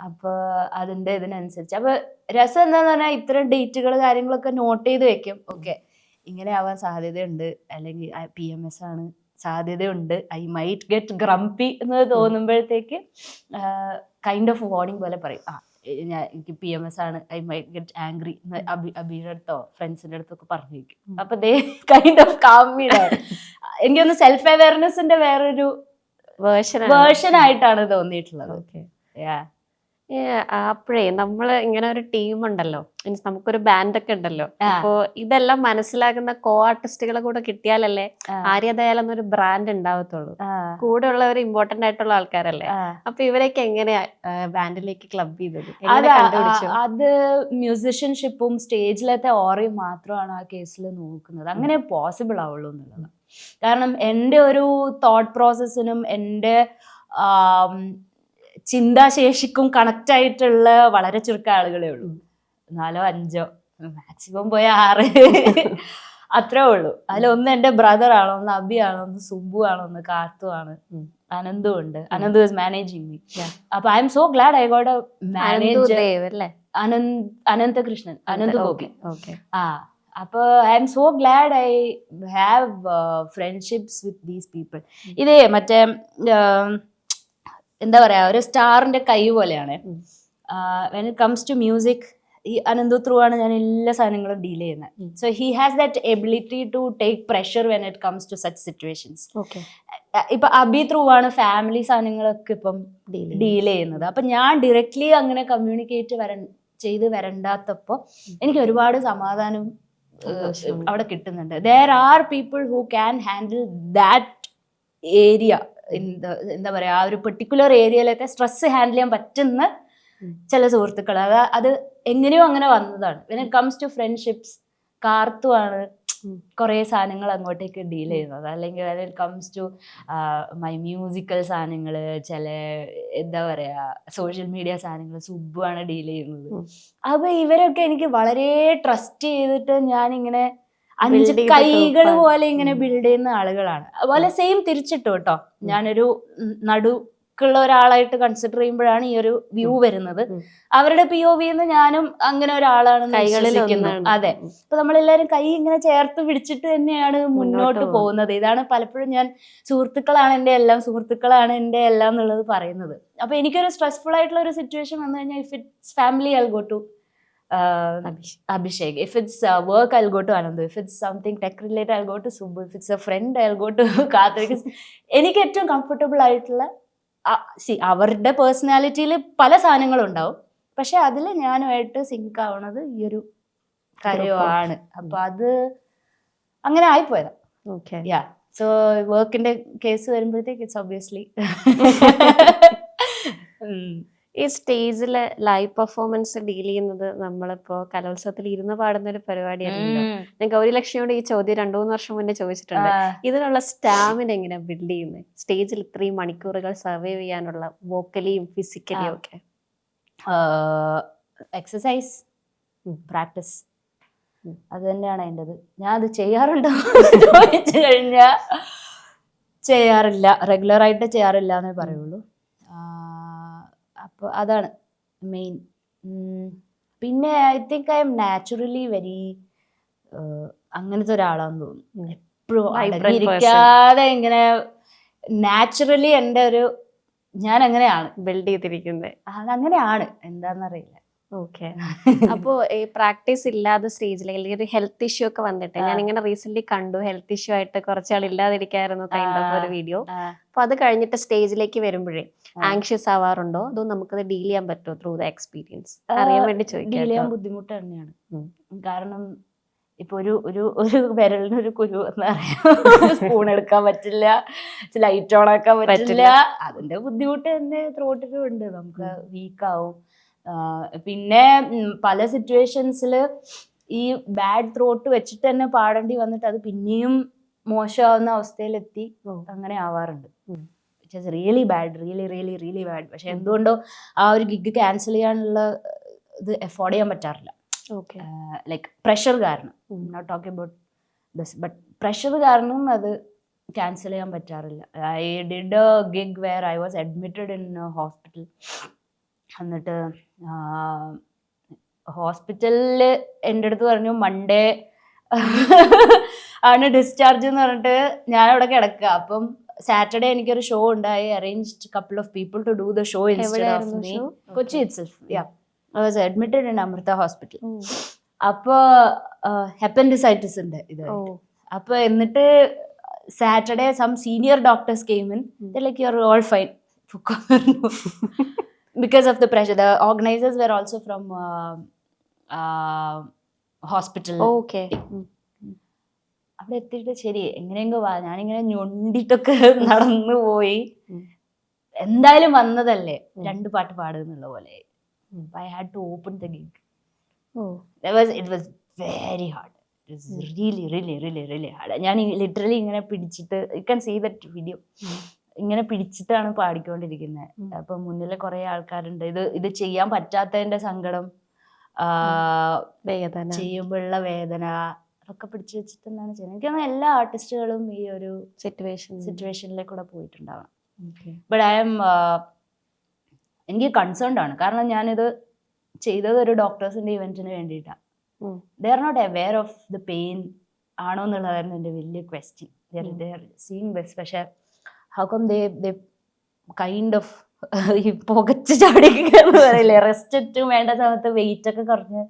അപ്പൊ അതിന്റെ ഇതിനനുസരിച്ച് അപ്പൊ രസം എന്താന്ന് പറഞ്ഞാൽ ഇത്തരം ഡേറ്റുകൾ കാര്യങ്ങളൊക്കെ നോട്ട് ചെയ്ത് വെക്കും. ഓക്കെ ഇങ്ങനെ ആവാൻ സാധ്യതയുണ്ട്, അല്ലെങ്കിൽ PMS ആണ് സാധ്യതയുണ്ട്, ഐ മൈറ്റ് ഗെറ്റ് ഗ്രംപി എന്ന് തോന്നുമ്പോഴത്തേക്ക് കൈൻഡ് ഓഫ് വാർണിംഗ് പോലെ പറയും, എനിക്ക് PMS ആണ്, ഐ മൈറ്റ് ഗെറ്റ് ആംഗ്രി എന്ന് അബിയുടെ അടുത്തോ ഫ്രണ്ട്സിന്റെ അടുത്തൊക്കെ പറഞ്ഞു വെക്കും. അപ്പൊ they kind of calm me down. എനിക്കൊന്ന് സെൽഫ് അവയർനെസിന്റെ വേറൊരു വേർഷൻ ആയിട്ടാണ് തോന്നിയിട്ടുള്ളത്. അപ്പോഴേ നമ്മള് ഇങ്ങനെ ഒരു ടീം ഉണ്ടല്ലോ, മീൻസ് നമുക്കൊരു ബാൻഡ് ഒക്കെ ഉണ്ടല്ലോ, അപ്പോ ഇതെല്ലാം മനസ്സിലാക്കുന്ന കോ ആർട്ടിസ്റ്റുകളെ കൂടെ കിട്ടിയാലല്ലേ ആര്യദയാൽ എന്നൊരു ബ്രാൻഡ് ഉണ്ടാവത്തുള്ളൂ. കൂടെ ഉള്ളവർ ഇമ്പോർട്ടന്റ് ആയിട്ടുള്ള ആൾക്കാരല്ലേ. അപ്പൊ ഇവരൊക്കെ എങ്ങനെയാ ബാൻഡിലേക്ക് ക്ലബ് ചെയ്തത്, എങ്ങനെ കണ്ടുപിടിച്ചു? അത് മ്യൂസിഷ്യൻഷിപ്പും സ്റ്റേജിലത്തെ ഓറയും മാത്രമാണ് ആ കേസിൽ നോക്കുന്നത്. അങ്ങനെ പോസിബിൾ ആവുള്ളൂ എന്നുള്ളത്. കാരണം എൻ്റെ ഒരു തോട്ട് പ്രോസസ്സിനും എൻ്റെ ചിന്താശേഷിക്കും കണക്റ്റ് ആയിട്ടുള്ള വളരെ ചുരുക്കം ആളുകളേ ഉള്ളൂ. 4 5 മാക്സിമം പോയ 6 അത്രേ ഉള്ളൂ. അതിലൊന്ന് എൻ്റെ ബ്രദർ ആണ്, ഒന്ന് അബി ആണ്, ഒന്ന് സുബു ആണ്, ഒന്ന് കാർത്തു ആണ്, അനന്തു ഉണ്ട്. Ananthu is managing me. അപ്പൊ I am so glad I got a manager. Ananthakrishnan, Ananthu Gopi. അപ്പൊ I am so glad I have friendships with these people. ഇതേ മറ്റേ എന്താ പറയാ, ഒരു സ്റ്റാറിന്റെ കൈ പോലെയാണ്. When it comes to music, ഈ അനന്തു ത്രൂ ആണ് ഞാൻ എല്ലാ സാധനങ്ങളും ഡീൽ ചെയ്യുന്നത്. So he has that ability to take pressure when it comes to such situations. ഇപ്പൊ അബി ത്രൂ ആണ് ഫാമിലി സാധനങ്ങളൊക്കെ ഇപ്പം ഡീൽ ചെയ്യുന്നത്. അപ്പൊ ഞാൻ ഡയറക്ട്ലി അങ്ങനെ കമ്മ്യൂണിക്കേറ്റ് ചെയ്ത് വരണ്ടാത്തപ്പോ എനിക്ക് ഒരുപാട് സമാധാനം അവിടെ കിട്ടുന്നുണ്ട്. There are people who can handle that area. എന്താ പറയാ, ആ ഒരു പെർട്ടിക്കുലർ ഏരിയയിലത്തെ സ്ട്രെസ് ഹാൻഡിൽ ചെയ്യാൻ പറ്റുന്ന ചില സുഹൃത്തുക്കൾ. അത് എങ്ങനെയോ അങ്ങനെ വന്നതാണ്. When it comes to friendships, കാർത്തുമാണ് കുറെ സാധനങ്ങൾ അങ്ങോട്ടേക്ക് ഡീൽ ചെയ്യുന്നത്. അല്ലെങ്കിൽ when it comes to my musical സാധനങ്ങൾ, ചില എന്താ പറയാ സോഷ്യൽ മീഡിയ സാധനങ്ങൾ സുബു ആണ് ഡീൽ ചെയ്യുന്നത്. അപ്പൊ ഇവരൊക്കെ എനിക്ക് വളരെ ട്രസ്റ്റ് ചെയ്തിട്ട് ഞാനിങ്ങനെ 5 കൈകൾ പോലെ ഇങ്ങനെ ബിൽഡ് ചെയ്യുന്ന ആളുകളാണ്. അതുപോലെ സെയിം തിരിച്ചിട്ടു കേട്ടോ. ഞാനൊരു നടുക്കുള്ള ഒരാളായിട്ട് കൺസിഡർ ചെയ്യുമ്പോഴാണ് ഈ ഒരു വ്യൂ വരുന്നത്. അവരുടെ POV ഞാനും അങ്ങനെ ഒരാളാണെന്ന് വിശ്വസിക്കുന്നു. അതെ. അപ്പൊ നമ്മളെല്ലാരും കൈ ഇങ്ങനെ ചേർത്ത് പിടിച്ചിട്ട് തന്നെയാണ് മുന്നോട്ട് പോകുന്നത്. ഇതാണ് പലപ്പോഴും ഞാൻ സുഹൃത്തുക്കളാണ് എൻ്റെ എല്ലാം, സുഹൃത്തുക്കളാണ് എൻ്റെ എല്ലാം എന്നുള്ളത് പറയുന്നത്. അപ്പൊ എനിക്കൊരു സ്ട്രെസ്ഫുൾ ആയിട്ടുള്ള ഒരു സിറ്റുവേഷൻ വന്നു കഴിഞ്ഞാൽ, if it's family I'll go to Abhishek. If it's work, I'll go to Anandu. If it's something tech related, I'll go to Subbu. If it's a friend, I'll go to Karthik. എനിക്ക് ഏറ്റവും കംഫർട്ടബിൾ ആയിട്ടുള്ള, അവരുടെ പേഴ്സണാലിറ്റിയിൽ പല സാധനങ്ങളും ഉണ്ടാവും, പക്ഷെ അതിൽ ഞാനുമായിട്ട് സിങ്ക് ആവണത് ഈ ഒരു കാര്യമാണ്. അപ്പൊ അത് അങ്ങനെ ആയിപ്പോയതാ. യാ. സോ വർക്കിന്റെ കേസ് വരുമ്പോഴത്തേക്ക് ഇറ്റ്സ് ഒബ്വിയസ്ലി ഈ സ്റ്റേജില് ലൈവ് പെർഫോമൻസ് ഡീൽ ചെയ്യുന്നത് നമ്മളിപ്പോ കലോത്സവത്തിൽ ഇരുന്ന് പാടുന്ന ഒരു പരിപാടിയാണല്ലോ. ഞാൻ ഗൗരിലക്ഷ്മിയോട് ഈ ചോദ്യം 2-3 വർഷം മുന്നേ ചോദിച്ചിട്ടുണ്ട്. ഇതിനുള്ള സ്റ്റാമിന എങ്ങനെ ബിൽഡ് ചെയ്യുന്നത്, സ്റ്റേജിൽ ഇത്രയും മണിക്കൂറുകൾ സർവൈവ് ചെയ്യാനുള്ള വോക്കലിയും ഫിസിക്കലിയും ഒക്കെ? എക്സസൈസ്, പ്രാക്ടീസ്, അത് തന്നെയാണ് അതിൻ്റെത്. ഞാൻ അത് ചെയ്യാറുണ്ടോ ചോദിച്ചു കഴിഞ്ഞാൽ ചെയ്യാറില്ല, റെഗുലറായിട്ട് ചെയ്യാറില്ല എന്നേ പറയുള്ളൂ. അപ്പോൾ അതാണ് മെയിൻ. പിന്നെ I think I M naturally very അങ്ങനത്തെ ഒരാളാന്ന് തോന്നുന്നു. എപ്പോഴും അടങ്ങിയിരിക്കാതെ ഇങ്ങനെ നാച്ചുറലി എൻ്റെ ഒരു, ഞാൻ അങ്ങനെയാണ് ബിൽഡ് ചെയ്തിരിക്കുന്നത്. അതങ്ങനെയാണ്, എന്താണെന്നറിയില്ല. ഓക്കെ. അപ്പോ ഈ പ്രാക്ടീസ് ഇല്ലാതെ സ്റ്റേജിൽ അല്ലെങ്കിൽ ഒരു ഹെൽത്ത് ഇഷ്യൂ ഒക്കെ വന്നിട്ട്, ഞാൻ ഇങ്ങനെ റീസെന്റ് കണ്ടു, ഹെൽത്ത് ഇഷ്യൂ ആയിട്ട് കുറച്ചാൾ ഇല്ലാതിരിക്കായിരുന്നു കൈൻഡ് ഓഫ് ഒരു വീഡിയോ. അപ്പൊ അത് കഴിഞ്ഞിട്ട് സ്റ്റേജിലേക്ക് വരുമ്പോഴേ ആങ്ഷ്യസ് ആവാറുണ്ടോ, അതോ നമുക്കത് ഡീൽ ചെയ്യാൻ പറ്റുമോ ത്രൂ ദ എക്സ്പീരിയൻസ്? അറിയാൻ വേണ്ടി ചോദിക്കാം. ഡീൽ ചെയ്യാൻ ബുദ്ധിമുട്ട് തന്നെയാണ്. കാരണം ഇപ്പൊ ഒരു വിരലിന് ഒരു കുരു എന്ന് പറയാം, സ്പൂൺ എടുക്കാൻ പറ്റില്ല, ലൈറ്റ് ഓൺ ആക്കാൻ പറ്റില്ല. അതിന്റെ ബുദ്ധിമുട്ട് തന്നെ ത്രോട്ടിലും ഉണ്ട്. നമുക്ക് വീക്കാവും. പിന്നെ പല സിറ്റുവേഷൻസിൽ ഈ ബാഡ് ത്രോട്ട് വെച്ചിട്ട് തന്നെ പാടേണ്ടി വന്നിട്ട് അത് പിന്നെയും മോശമാവുന്ന അവസ്ഥയിലെത്തി അങ്ങനെ ആവാറുണ്ട്. Which is really bad, really bad. പക്ഷെ എന്തുകൊണ്ടോ ആ ഒരു ഗിഗ് ക്യാൻസൽ ചെയ്യാനുള്ള ഇത് എഫോർഡ് ചെയ്യാൻ പറ്റാറില്ല. ലൈക്ക് പ്രഷർ കാരണം, not talking about this, but pressure കാരണം അത് ക്യാൻസൽ ചെയ്യാൻ പറ്റാറില്ല. I did a gig where I was admitted in hospital. എന്നിട്ട് ഹോസ്പിറ്റലിൽ എൻ്റെ അടുത്ത് പറഞ്ഞു മൺഡേ ആണ് ഡിസ്ചാർജ് എന്ന് പറഞ്ഞിട്ട് ഞാൻ അവിടെ കിടക്കുക. അപ്പം സാറ്റർഡേ എനിക്കൊരു ഷോ ഉണ്ടായി. Arranged couple of people to do the show instead of me. Kochi itself. I was admitted in Amrita hospital. അപ്പോൾ ഹെപ്പൻഡിസൈറ്റിസ് ഉണ്ട് ഇത്. അപ്പോൾ എന്നിട്ട് Saturday some senior doctors came in, like you are all fine. because of the pressure. The organizers were also from hospital. Okay. അവിടെ എത്തിയിട്ട് ശരി എങ്ങനെയെങ്കിലും ഞാനിങ്ങനെ ഞൊണ്ടിട്ടൊക്കെ നടന്നു പോയി. എന്തായാലും വന്നതല്ലേ, 2 പാട്ട് പാടുന്നുള്ള പോലെ. I had to open the gig. It was very hard. It was really hard. ഞാൻ ലിറ്ററലി ഇങ്ങനെ പിടിച്ചിട്ട്, you can see that video, ഇങ്ങനെ പിടിച്ചിട്ടാണ് പാടിക്കൊണ്ടിരിക്കുന്നത്. അപ്പൊ മുന്നിലെ കുറെ ആൾക്കാരുണ്ട്. ഇത് ചെയ്യാൻ പറ്റാത്തതിന്റെ സങ്കടം, വേദന, ചെയ്യുമ്പോഴുള്ള വേദന അതൊക്കെ പിടിച്ചു വെച്ചിട്ട് എന്താണ് ചെയ്യുന്നത്. എനിക്ക് തോന്നുന്നു എല്ലാ ആർട്ടിസ്റ്റുകളും ഈ ഒരു സിറ്റുവേഷനിലേക്കൂടെ പോയിട്ടുണ്ടാവണം. ബട്ട് എനിക്ക് കൺസേൺഡ് ആണ്. കാരണം ഞാനിത് ചെയ്തത് ഒരു ഡോക്ടേഴ്സിന്റെ ഇവന്റിന് വേണ്ടിയിട്ടാണ്. They are not aware of the pain ആണോ എന്നുള്ളതായിരുന്നു എൻ്റെ വലിയ question. They are seeing this, പക്ഷെ how come they kind of ഈ പുകച്ച് ചാടിയെന്ന് പറയില്ലേ, റെസ്റ്റ് ഏറ്റവും വേണ്ട സമയത്ത് വെയിറ്റ് ഒക്കെ കുറഞ്ഞ്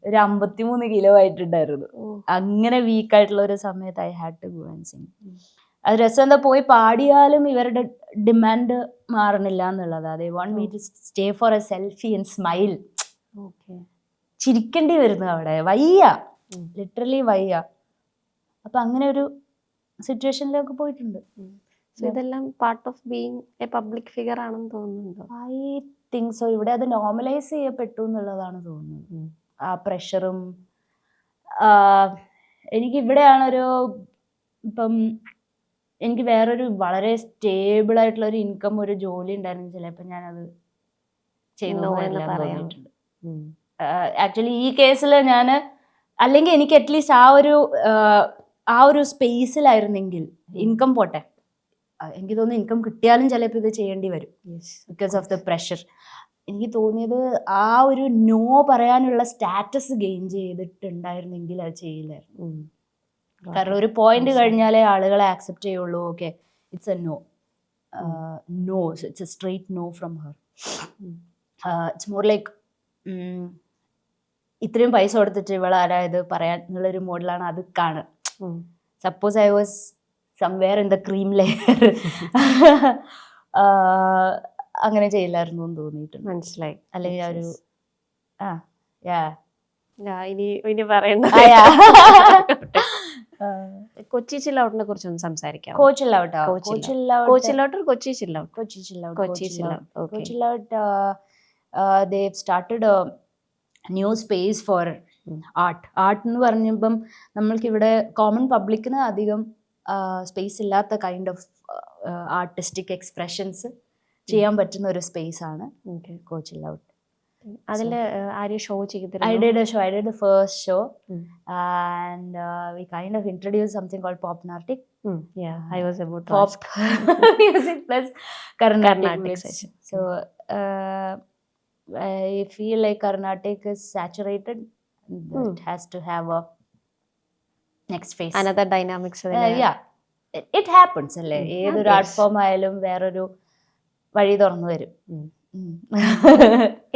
ഒരു 53 കിലോ ആയിട്ടുണ്ടായിരുന്നു. അങ്ങനെ വീക്കായിട്ടുള്ള ഒരു സമയത്ത് I had to go and sing. അത് രസം എന്താ, പോയി പാടിയാലും ഇവരുടെ ഡിമാൻഡ് മാറണില്ല എന്നുള്ളതാ. They want me to stay for a selfie and smile. ചിരിക്കേണ്ടി വരുന്നു അവിടെ, വയ്യ, ലിറ്ററലി വയ്യ. അപ്പൊ അങ്ങനെ ഒരു സിറ്റുവേഷനിലൊക്കെ പോയിട്ടുണ്ട്. ഇതെല്ലാം part of being A public figure ആണെന്ന് തോന്നുന്നുണ്ടോ? I think so. ഇവിടെ അത് നോർമലൈസ് ചെയ്യപ്പെട്ടു എന്നുള്ളതാണ് തോന്നുന്നത്. ആ പ്രഷറും എനിക്ക് ഇവിടെയാണൊരു, ഇപ്പം എനിക്ക് വേറൊരു വളരെ സ്റ്റേബിൾ ആയിട്ടുള്ള ഒരു ഇൻകം, ഒരു ജോലി ഉണ്ടായിരുന്നു, ചിലപ്പോൾ ഞാനത് ചെയ്തു. ആക്ച്വലി ഈ കേസിൽ ഞാൻ, അല്ലെങ്കിൽ എനിക്ക് അറ്റ്ലീസ്റ്റ് ആ ഒരു സ്പേസിലായിരുന്നെങ്കിൽ, ഇൻകം പോട്ടെ, എനിക്ക് തോന്നുന്നു ഇൻകം കിട്ടിയാലും ചിലപ്പോൾ ഇത് ചെയ്യേണ്ടി വരും ബിക്കോസ് ഓഫ് ദ പ്രഷർ. എനിക്ക് തോന്നിയത് ആ ഒരു നോ പറയാനുള്ള സ്റ്റാറ്റസ് ഗെയിൻ ചെയ്തിട്ടുണ്ടായിരുന്നെങ്കിൽ അത് ചെയ്യില്ലായിരുന്നു. കാരണം ഒരു പോയിന്റ് കഴിഞ്ഞാലേ ആളുകളെ ആക്സെപ്റ്റ് ചെയ്യുള്ളൂ. Okay, it's a no, it's a straight no from her. It's more like ഇത്രയും പൈസ കൊടുത്തിട്ട് ഇവളാരാ ഇത് പറയാൻ എന്നുള്ളൊരു മോഡലാണ് അത് കാണുക. Suppose I was somewhere in the cream layer, അങ്ങനെ ചെയ്യില്ലായിരുന്നു എന്ന് തോന്നിയിട്ടുണ്ട്. മനസ്സിലായി. അല്ലെങ്കിൽ ഒരു ഇനി പറയണ്ട. കൊച്ചി ചില്ലൗട്ടിനെ കുറിച്ചൊന്ന് സംസാരിക്കാം. Kochi chill-out they've started a new space for art എന്ന് പറഞ്ഞപ്പം നമ്മൾക്കിവിടെ കോമൺ പബ്ലിക്കിന് അധികം സ്പേസ് ഇല്ലാത്ത കൈൻഡ് ഓഫ് ആർട്ടിസ്റ്റിക് എക്സ്പ്രഷൻസ് ചെയ്യാൻ പറ്റുന്ന ഒരു സ്പേസ് ആണ് കൊച്ചി ചില്ലൗട്ട്. അതില് ആര്യ ഷോ ചെയ്തിരുന്നു? I did the first show and we kind of introduced something called Popnartic. I was about to pop music plus Carnatic session. So I feel like Carnatic is saturated. It has to have a next phase, another dynamics. It happens അല്ലേ, ഏതൊരു ആർട്ട് ഫോം ആയാലും വേറൊരു വഴി തുറന്നു വരും.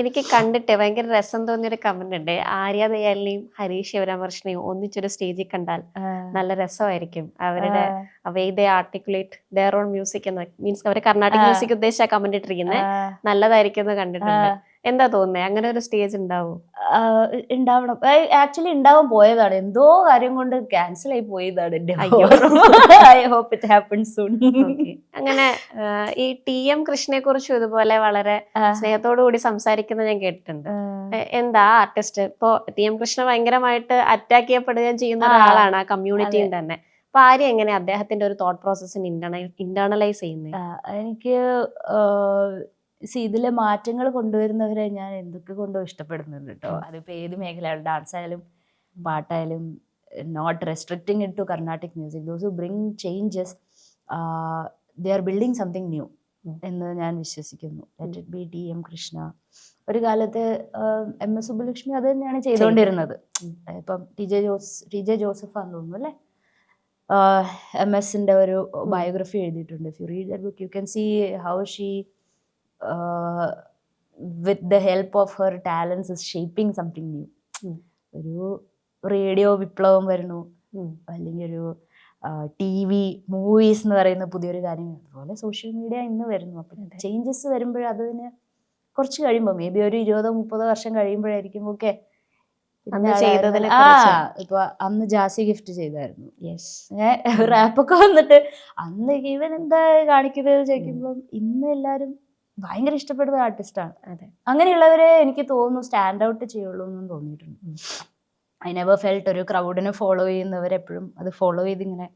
എനിക്ക് കണ്ടിട്ട് ഭയങ്കര രസം തോന്നിയൊരു കമന്റ് ഉണ്ട്. ആര്യ ദയാലിനെയും ഹരീഷ് ശിവരാമകൃഷ്ണനെയും ഒന്നിച്ചൊരു സ്റ്റേജിൽ കണ്ടാൽ നല്ല രസമായിരിക്കും. അവരുടെ വേ ദേ ആർട്ടിക്കുലേറ്റ് ദെയർ ഓൺ മ്യൂസിക് എന്ന് മീൻസ് അവർ കർണാട്ടിക് മ്യൂസിക് ഉദ്ദേശിച്ച കമന്റ് ഇട്ടിരിക്കുന്നത് നല്ലതായിരിക്കും എന്ന് കണ്ടിട്ടുണ്ട്. എന്താ തോന്നുന്നത്, അങ്ങനെ ഒരു സ്റ്റേജ് ഉണ്ടാവും? ഉണ്ടാവണം. ആക്ച്വലി ഉണ്ടാവാൻ പോയതാണ്, എന്തോ കാര്യം കൊണ്ട് ക്യാൻസൽ ആയി പോയതാണ്. I hope it happens soon. അങ്ങനെ ഈ TM കൃഷ്ണനെ കുറിച്ചും ഇതുപോലെ വളരെ സ്നേഹത്തോടു കൂടി സംസാരിക്കുന്നത് ഞാൻ കേട്ടിട്ടുണ്ട്. എന്താ ആർട്ടിസ്റ്റ് ഇപ്പോ TM കൃഷ്ണ ഭയങ്കരമായിട്ട് അറ്റാക്ക് ചെയ്യപ്പെടുകയും ചെയ്യുന്ന ഒരാളാണ് ആ കമ്മ്യൂണിറ്റിയിൽ തന്നെ. അപ്പൊ ആര്യ എങ്ങനെ അദ്ദേഹത്തിന്റെ ഒരു തോട്ട് പ്രോസസ്സിന് ഇന്റേണലൈസ് ചെയ്യുന്നത്? എനിക്ക് ഇതിലെ മാറ്റങ്ങൾ കൊണ്ടുവരുന്നവരെ ഞാൻ എന്തൊക്കെ കൊണ്ടോ ഇഷ്ടപ്പെടുന്നുണ്ട് കേട്ടോ. അതിപ്പോ ഏത് മേഖലയായാലും, ഡാൻസ് ആയാലും പാട്ടായാലും, not restricting it to Carnatic music. Those who bring changes, they are building something new എന്ന് ഞാൻ വിശ്വസിക്കുന്നു. Let it be TM Krishna. ഒരു കാലത്ത് MS സുബ്ബലക്ഷ്മി അത് തന്നെയാണ് ചെയ്തുകൊണ്ടിരുന്നത്. ഇപ്പം TJ ജോസഫ് ആണെന്ന് തോന്നുന്നു അല്ലേ, MS-ന്റെ ഒരു ബയോഗ്രഫി എഴുതിയിട്ടുണ്ട്. If you read that book you can see how she with the help of her talents is shaping something new. ഒരു റേഡിയോ വിപ്ലവം വരുന്നു, അല്ലെങ്കിൽ ഒരു TV മൂവീസ് എന്ന് പറയുന്ന പുതിയൊരു കാര്യം, അതുപോലെ സോഷ്യൽ മീഡിയ ഇന്ന് വരുന്നു. അപ്പം ചേഞ്ചസ് വരുമ്പോൾ അതിന് കുറച്ച് കഴിയുമ്പോൾ മേ ബി ഒരു 20-30 വർഷം കഴിയുമ്പോഴായിരിക്കും ഓക്കെ ഇപ്പൊ അന്ന് ജാസി ഗിഫ്റ്റ് ചെയ്തായിരുന്നു റാപ്പൊക്കെ വന്നിട്ട് അന്ന് ഇവൻ എന്താ കാണിക്കുന്നത് ചോദിക്കുമ്പോൾ ഇന്ന് എല്ലാരും ഭയങ്കര ഇഷ്ടപ്പെടുന്ന ആർട്ടിസ്റ്റാണ്. അതെ, അങ്ങനെയുള്ളവരെ എനിക്ക് തോന്നുന്നു സ്റ്റാൻഡ് ഔട്ട് ചെയ്യുള്ളൂ എന്നും തോന്നിയിട്ടുണ്ട്. ഐ നെവർ ഫെൽറ്റ് ഒരു ക്രൗഡിനെ ഫോളോ ചെയ്യുന്നവരെപ്പോഴും അത് ഫോളോ ചെയ്ത് ഇങ്ങനെ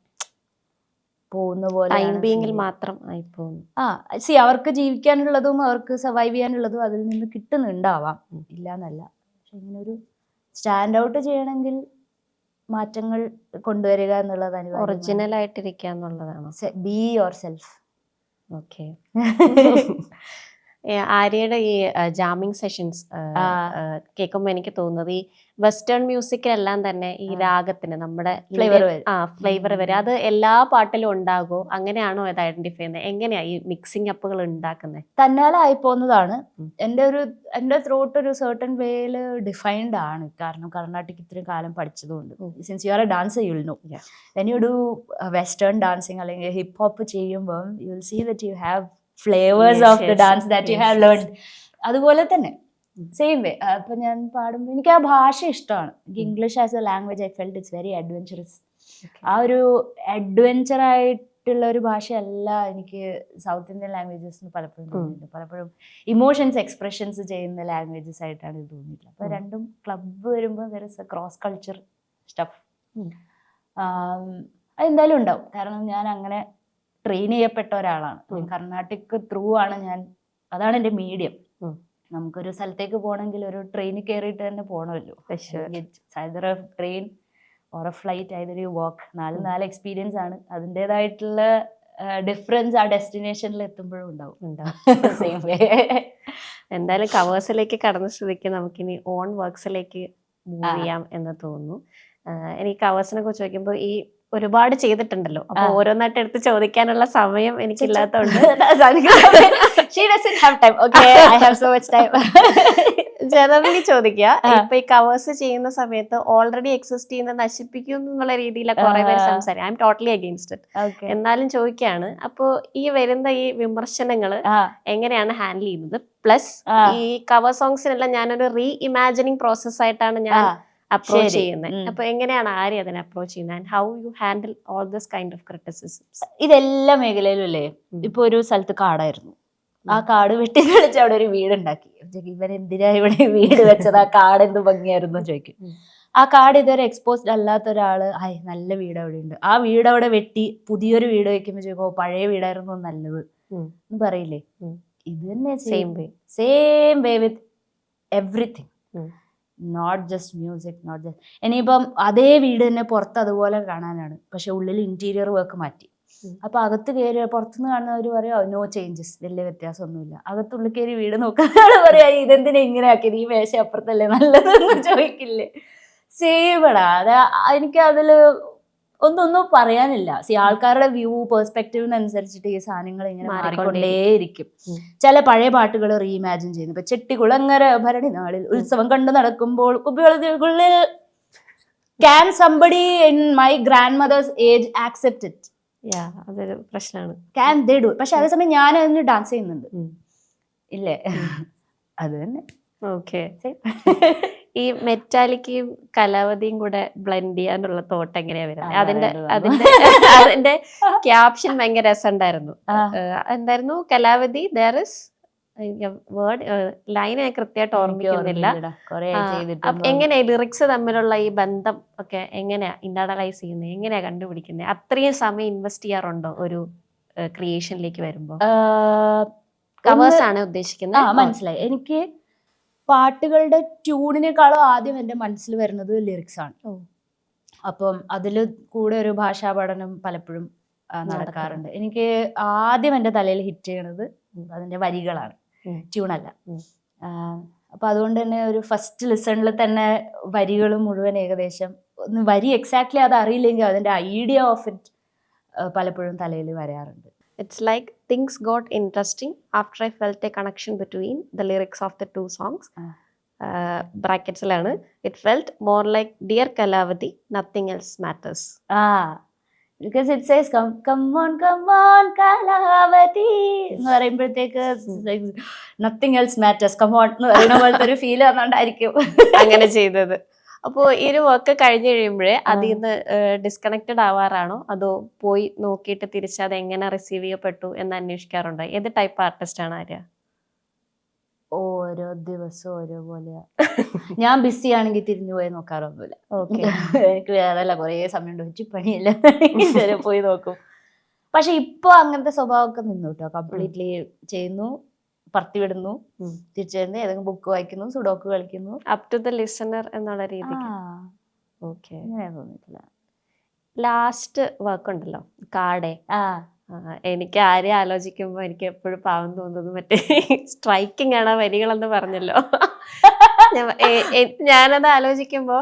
പോകുന്ന പോലെ മാത്രം ആയി പോകുന്നു. അവർക്ക് ജീവിക്കാനുള്ളതും അവർക്ക് സർവൈവ് ചെയ്യാനുള്ളതും അതിൽ നിന്ന് കിട്ടുന്നുണ്ടാവാം, ഇല്ലാന്നല്ല. പക്ഷെ ഇങ്ങനെ ഒരു സ്റ്റാൻഡ് ഔട്ട് ചെയ്യണമെങ്കിൽ മാറ്റങ്ങൾ കൊണ്ടുവരിക എന്നുള്ളത് ഒറിജിനൽ ആയിട്ടിരിക്കുക എന്നുള്ളതാണ്. Be your self. ഓക്കെ. ആര്യയുടെ ഈ ജാമിങ് സെഷൻസ് കേൾക്കുമ്പോൾ എനിക്ക് തോന്നുന്നത് ഈ വെസ്റ്റേൺ മ്യൂസിക്കിലെല്ലാം തന്നെ ഈ രാഗത്തിന് നമ്മുടെ ഫ്ലേവർ വരും. അത് എല്ലാ പാട്ടിലും ഉണ്ടാകുമോ? അങ്ങനെയാണോ അത് ഐഡന്റിഫൈ ചെയ്യുന്നത്? എങ്ങനെയാ ഈ മിക്സിംഗ് അപ്പുകൾ ഉണ്ടാക്കുന്നത്? തന്നാലെ ആയിപ്പോകുന്നതാണ്. എൻ്റെ ത്രോട്ട് ഒരു സർട്ടൺ വേയിൽ ഡിഫൈൻഡ് ആണ്. കാരണം കർണാട്ടിക് ഇത്രയും കാലം പഠിച്ചതുകൊണ്ട്. Since you are a dancer you will know. When you do western dancing അല്ലെങ്കിൽ ഹിപ്പ് ഹോപ്പ് ചെയ്യുമ്പോൾ you will see that you have flavours of the dance that you have learned. അതുപോലെ തന്നെ സെയിം വേ അപ്പൊ ഞാൻ പാടുമ്പോൾ എനിക്ക് ആ ഭാഷ ഇഷ്ടമാണ്. എനിക്ക് English as a language I felt it's very adventurous. ആ ഒരു അഡ്വെഞ്ചർ ആയിട്ടുള്ള ഒരു ഭാഷയല്ല എനിക്ക് സൗത്ത് ഇന്ത്യൻ ലാംഗ്വേജസ് പലപ്പോഴും തോന്നിയിട്ടുണ്ട്. പലപ്പോഴും ഇമോഷൻസ് എക്സ്പ്രഷൻസ് ചെയ്യുന്ന ലാംഗ്വേജസ് ആയിട്ടാണ് ഇത് തോന്നിയിട്ടുള്ളത്. അപ്പൊ രണ്ടും ക്ലബ്ബ് വരുമ്പോൾ there is A cross culture stuff. അതെന്തായാലും ഉണ്ടാവും. കാരണം ഞാൻ അങ്ങനെ ട്രെയിൻ ചെയ്യപ്പെട്ട ഒരാളാണ്. കർണാട്ടിക് ത്രൂ ആണ് ഞാൻ, അതാണ് എൻ്റെ മീഡിയം. നമുക്കൊരു സ്ഥലത്തേക്ക് പോകണമെങ്കിൽ ഒരു ട്രെയിനിൽ കയറിയിട്ട് തന്നെ പോകണമല്ലോ. either a train or a flight, either you walk. 4 experience ആണ്. അതിൻ്റെതായിട്ടുള്ള ഡിഫറൻസ് ആ ഡെസ്റ്റിനേഷനിൽ എത്തുമ്പോഴും ഉണ്ടാവും. Same way. എന്തായാലും കവേഴ്സിലേക്ക് കടന്ന സ്ഥിതിക്ക് നമുക്കിനി ഓൺ വർക്ക്സിലേക്ക് മൂവ് ചെയ്യാം എന്ന് തോന്നുന്നു. എനിക്ക് കവേഴ്സിനെ കുറിച്ച് ചോദിക്കുമ്പോൾ ഈ ഒരുപാട് ചെയ്തിട്ടുണ്ടല്ലോ, അപ്പൊ ഓരോന്നായിട്ട് എടുത്ത് ചോദിക്കാനുള്ള സമയം എനിക്കില്ലാത്തതുകൊണ്ട് ജനറലി ചോദിക്കുക. ഇപ്പൊ ഈ കവേഴ്സ് ചെയ്യുന്ന സമയത്ത് ഓൾറെഡി എക്സിസ്റ്റ് ചെയ്യുന്ന നശിപ്പിക്കും എന്നുള്ള രീതിയിലാണ് കുറെ പേര് സംസാരിക്കും. I am totally against it. എന്നാലും ചോദിക്കുകയാണ്, അപ്പൊ ഈ വരുന്ന ഈ വിമർശനങ്ങള് എങ്ങനെയാണ് ഹാൻഡിൽ ചെയ്യുന്നത്? പ്ലസ് ഈ കവർ സോങ്സിനെല്ലാം ഞാനൊരു റീ ഇമാജിനിങ് പ്രോസസ് ആയിട്ടാണ് ഞാൻ അപ്രോച്ച് ചെയ്യുന്നത്. അപ്പൊ എങ്ങനെയാണ് ആര്യ അതിനെ അപ്രോച്ച് ചെയ്യുന്നത്? And how you handle all this kind of criticisms? ഇതെല്ലാ മേഖലയിലും അല്ലേ. ഇപ്പൊ ഒരു സ്ഥലത്ത് കാടായിരുന്നു, ആ കാട് വെട്ടി തെളിച്ച് അവിടെ ഒരു വീടുണ്ടാക്കി. ഇവൻ എന്തിനാ ഇവിടെ വീട് വെച്ചത്? ആ കാട് എന്ത് ഭംഗിയായിരുന്നു ചോദിക്കും. ആ കാട് ഇതുവരെ എക്സ്പോസ്ഡ് അല്ലാത്ത ഒരാള് നല്ല വീട് അവിടെ ഉണ്ട്, ആ വീട് അവിടെ വെട്ടി പുതിയൊരു വീട് വെക്കുമ്പോ ചോദിക്കോ പഴയ വീടായിരുന്നു നല്ലത് എന്ന് പറയില്ലേ? ഇത് തന്നെ same way with everything. Not just music, not just. ഇനിയിപ്പം അതേ വീട് തന്നെ പുറത്ത് അതുപോലെ കാണാനാണ്, പക്ഷെ ഉള്ളിൽ ഇന്റീരിയർ വർക്ക് മാറ്റി. അപ്പൊ അകത്ത് കയറി പുറത്തുനിന്ന് കാണുന്നവർ പറയാ നോ ചേഞ്ചസ്, വലിയ വ്യത്യാസമൊന്നുമില്ല. അകത്തുള്ളിൽ കയറി വീട് നോക്കാൻ പറയാ ഇതെന്തിനാ ഇങ്ങനെ ആക്കിയത്, ഈ മേശ അപ്പുറത്തല്ലേ നല്ലതെന്ന് ചോദിക്കില്ലേ? സേവടാ. എനിക്ക് അതില് ഒന്നും പറയാനില്ല. ആൾക്കാരുടെ വ്യൂ പെർസ്പെക്റ്റീവിനനുസരിച്ചിട്ട് ഈ സാധനങ്ങൾ ഇങ്ങനെ മാറിക്കൊണ്ടേയിരിക്കും. ചില പഴയ പാട്ടുകൾ റീഇമാജിൻ ചെയ്യുന്നു. ഇപ്പൊ ചെട്ടികുളങ്ങര ഭരണി നാളിൽ ഉത്സവം കണ്ടു നടക്കുമ്പോൾ കുപ്പികളുള്ളിൽ can somebody in my grandmother's age accept it? അതൊരു പ്രശ്നമാണ്. Can they do? പക്ഷെ അതേസമയം ഞാൻ അതിന് ഡാൻസ് ചെയ്യുന്നുണ്ട് ഇല്ലേ? അത് തന്നെ. ഓക്കെ. ഈ മെറ്റാലിക്കയും കലാവതിയും കൂടെ ബ്ലെൻഡ് ചെയ്യാനുള്ള തോട്ട് എങ്ങനെയാ വരുന്നത്? അതിന്റെ ക്യാപ്ഷൻ ഭയങ്കര രസമുണ്ടായിരുന്നു. എന്തായിരുന്നു? Kalavathi there is word line കൃത്യമായിട്ട് ഓർമ്മിക്കുന്നില്ല. എങ്ങനെയാ ലിറിക്സ് തമ്മിലുള്ള ഈ ബന്ധം ഒക്കെ എങ്ങനെയാ ഇന്റർണലൈസ് ചെയ്യുന്നത്? എങ്ങനെയാ കണ്ടുപിടിക്കുന്നത്? അത്രയും സമയം ഇൻവെസ്റ്റ് ചെയ്യാറുണ്ടോ ഒരു ക്രിയേഷനിലേക്ക് വരുമ്പോ? കവേഴ്സ് ആണ് ഉദ്ദേശിക്കുന്നത്. മനസ്സിലായി. എനിക്ക് പാട്ടുകളുടെ ട്യൂണിനേക്കാളും ആദ്യം എൻ്റെ മനസ്സിൽ വരുന്നത് ലിറിക്സ് ആണ്. അപ്പം അതിൽ കൂടെ ഒരു ഭാഷാ പഠനം പലപ്പോഴും നടക്കാറുണ്ട്. എനിക്ക് ആദ്യം എൻ്റെ തലയിൽ ഹിറ്റ് ചെയ്യണത് അതിൻ്റെ വരികളാണ്, ട്യൂണല്ല. അപ്പൊ അതുകൊണ്ട് തന്നെ ഒരു ഫസ്റ്റ് ലിസണിൽ തന്നെ വരികൾ മുഴുവൻ ഏകദേശം വരി എക്സാക്ട്ലി അത് അറിയില്ലെങ്കിൽ അതിൻ്റെ ഐഡിയ ഓഫ് ഇറ്റ് പലപ്പോഴും തലയിൽ വരാറുണ്ട്. It's like things got interesting after I felt a connection between the lyrics of the two songs. Brackets-ലാണ്. It felt more like Dear Kalavati, nothing else matters. Because it says come on Kalavati എന്ന് പറയുമ്പോഴത്തേക്ക് nothing else matters come on എന്ന് പറയുന്ന പോലത്തെ ഒരു ഫീൽ വന്നോണ്ടായിരിക്കും അങ്ങനെ ചെയ്തത്. അപ്പോ ഈ ഒരു വർക്ക് കഴിഞ്ഞു കഴിയുമ്പോഴേ അതിൽ നിന്ന് ഡിസ്കണക്റ്റഡ് ആവാറാണോ, അതോ പോയി നോക്കിയിട്ട് തിരിച്ച് അത് എങ്ങനെ റിസീവ് ചെയ്യപ്പെട്ടു എന്ന് അന്വേഷിക്കാറുണ്ടോ? ഏത് ടൈപ്പ് ആർട്ടിസ്റ്റ് ആണ് ആര്യ? ഓരോ ദിവസവും ഓരോ പോലെയാ. ഞാൻ ബിസി ആണെങ്കിൽ തിരിഞ്ഞു പോയി നോക്കാറൊന്നുമില്ല. എനിക്ക് വേറെല്ല കുറേ സമയം ഉണ്ട്, വെച്ച് പണിയല്ല പോയി നോക്കും. പക്ഷെ ഇപ്പൊ അങ്ങനത്തെ സ്വഭാവമൊക്കെ നിന്നു കേട്ടോ. കംപ്ലീറ്റ്ലി ചെയ്യുന്നു, പറത്തി വിടുന്നു, തിരിച്ചു വരുന്നു, ഏതെങ്കിലും ബുക്ക് വായിക്കുന്നു, സുഡോക്ക് കളിക്കുന്നു. അപ് ടു ദ ലിസണർ എന്നുള്ള രീതിക്ക്. ഓക്കെ, അങ്ങനെ തോന്നിയിട്ടില്ല. ലാസ്റ്റ് വർക്ക് ഉണ്ടല്ലോ കാടെ, എനിക്ക് ആരെ ആലോചിക്കുമ്പോ എനിക്ക് എപ്പോഴും പാവം തോന്നുന്നത് മറ്റേ സ്ട്രൈക്കിംഗ് ആണ് വരികളെന്ന് പറഞ്ഞല്ലോ. ഞാനത് ആലോചിക്കുമ്പോ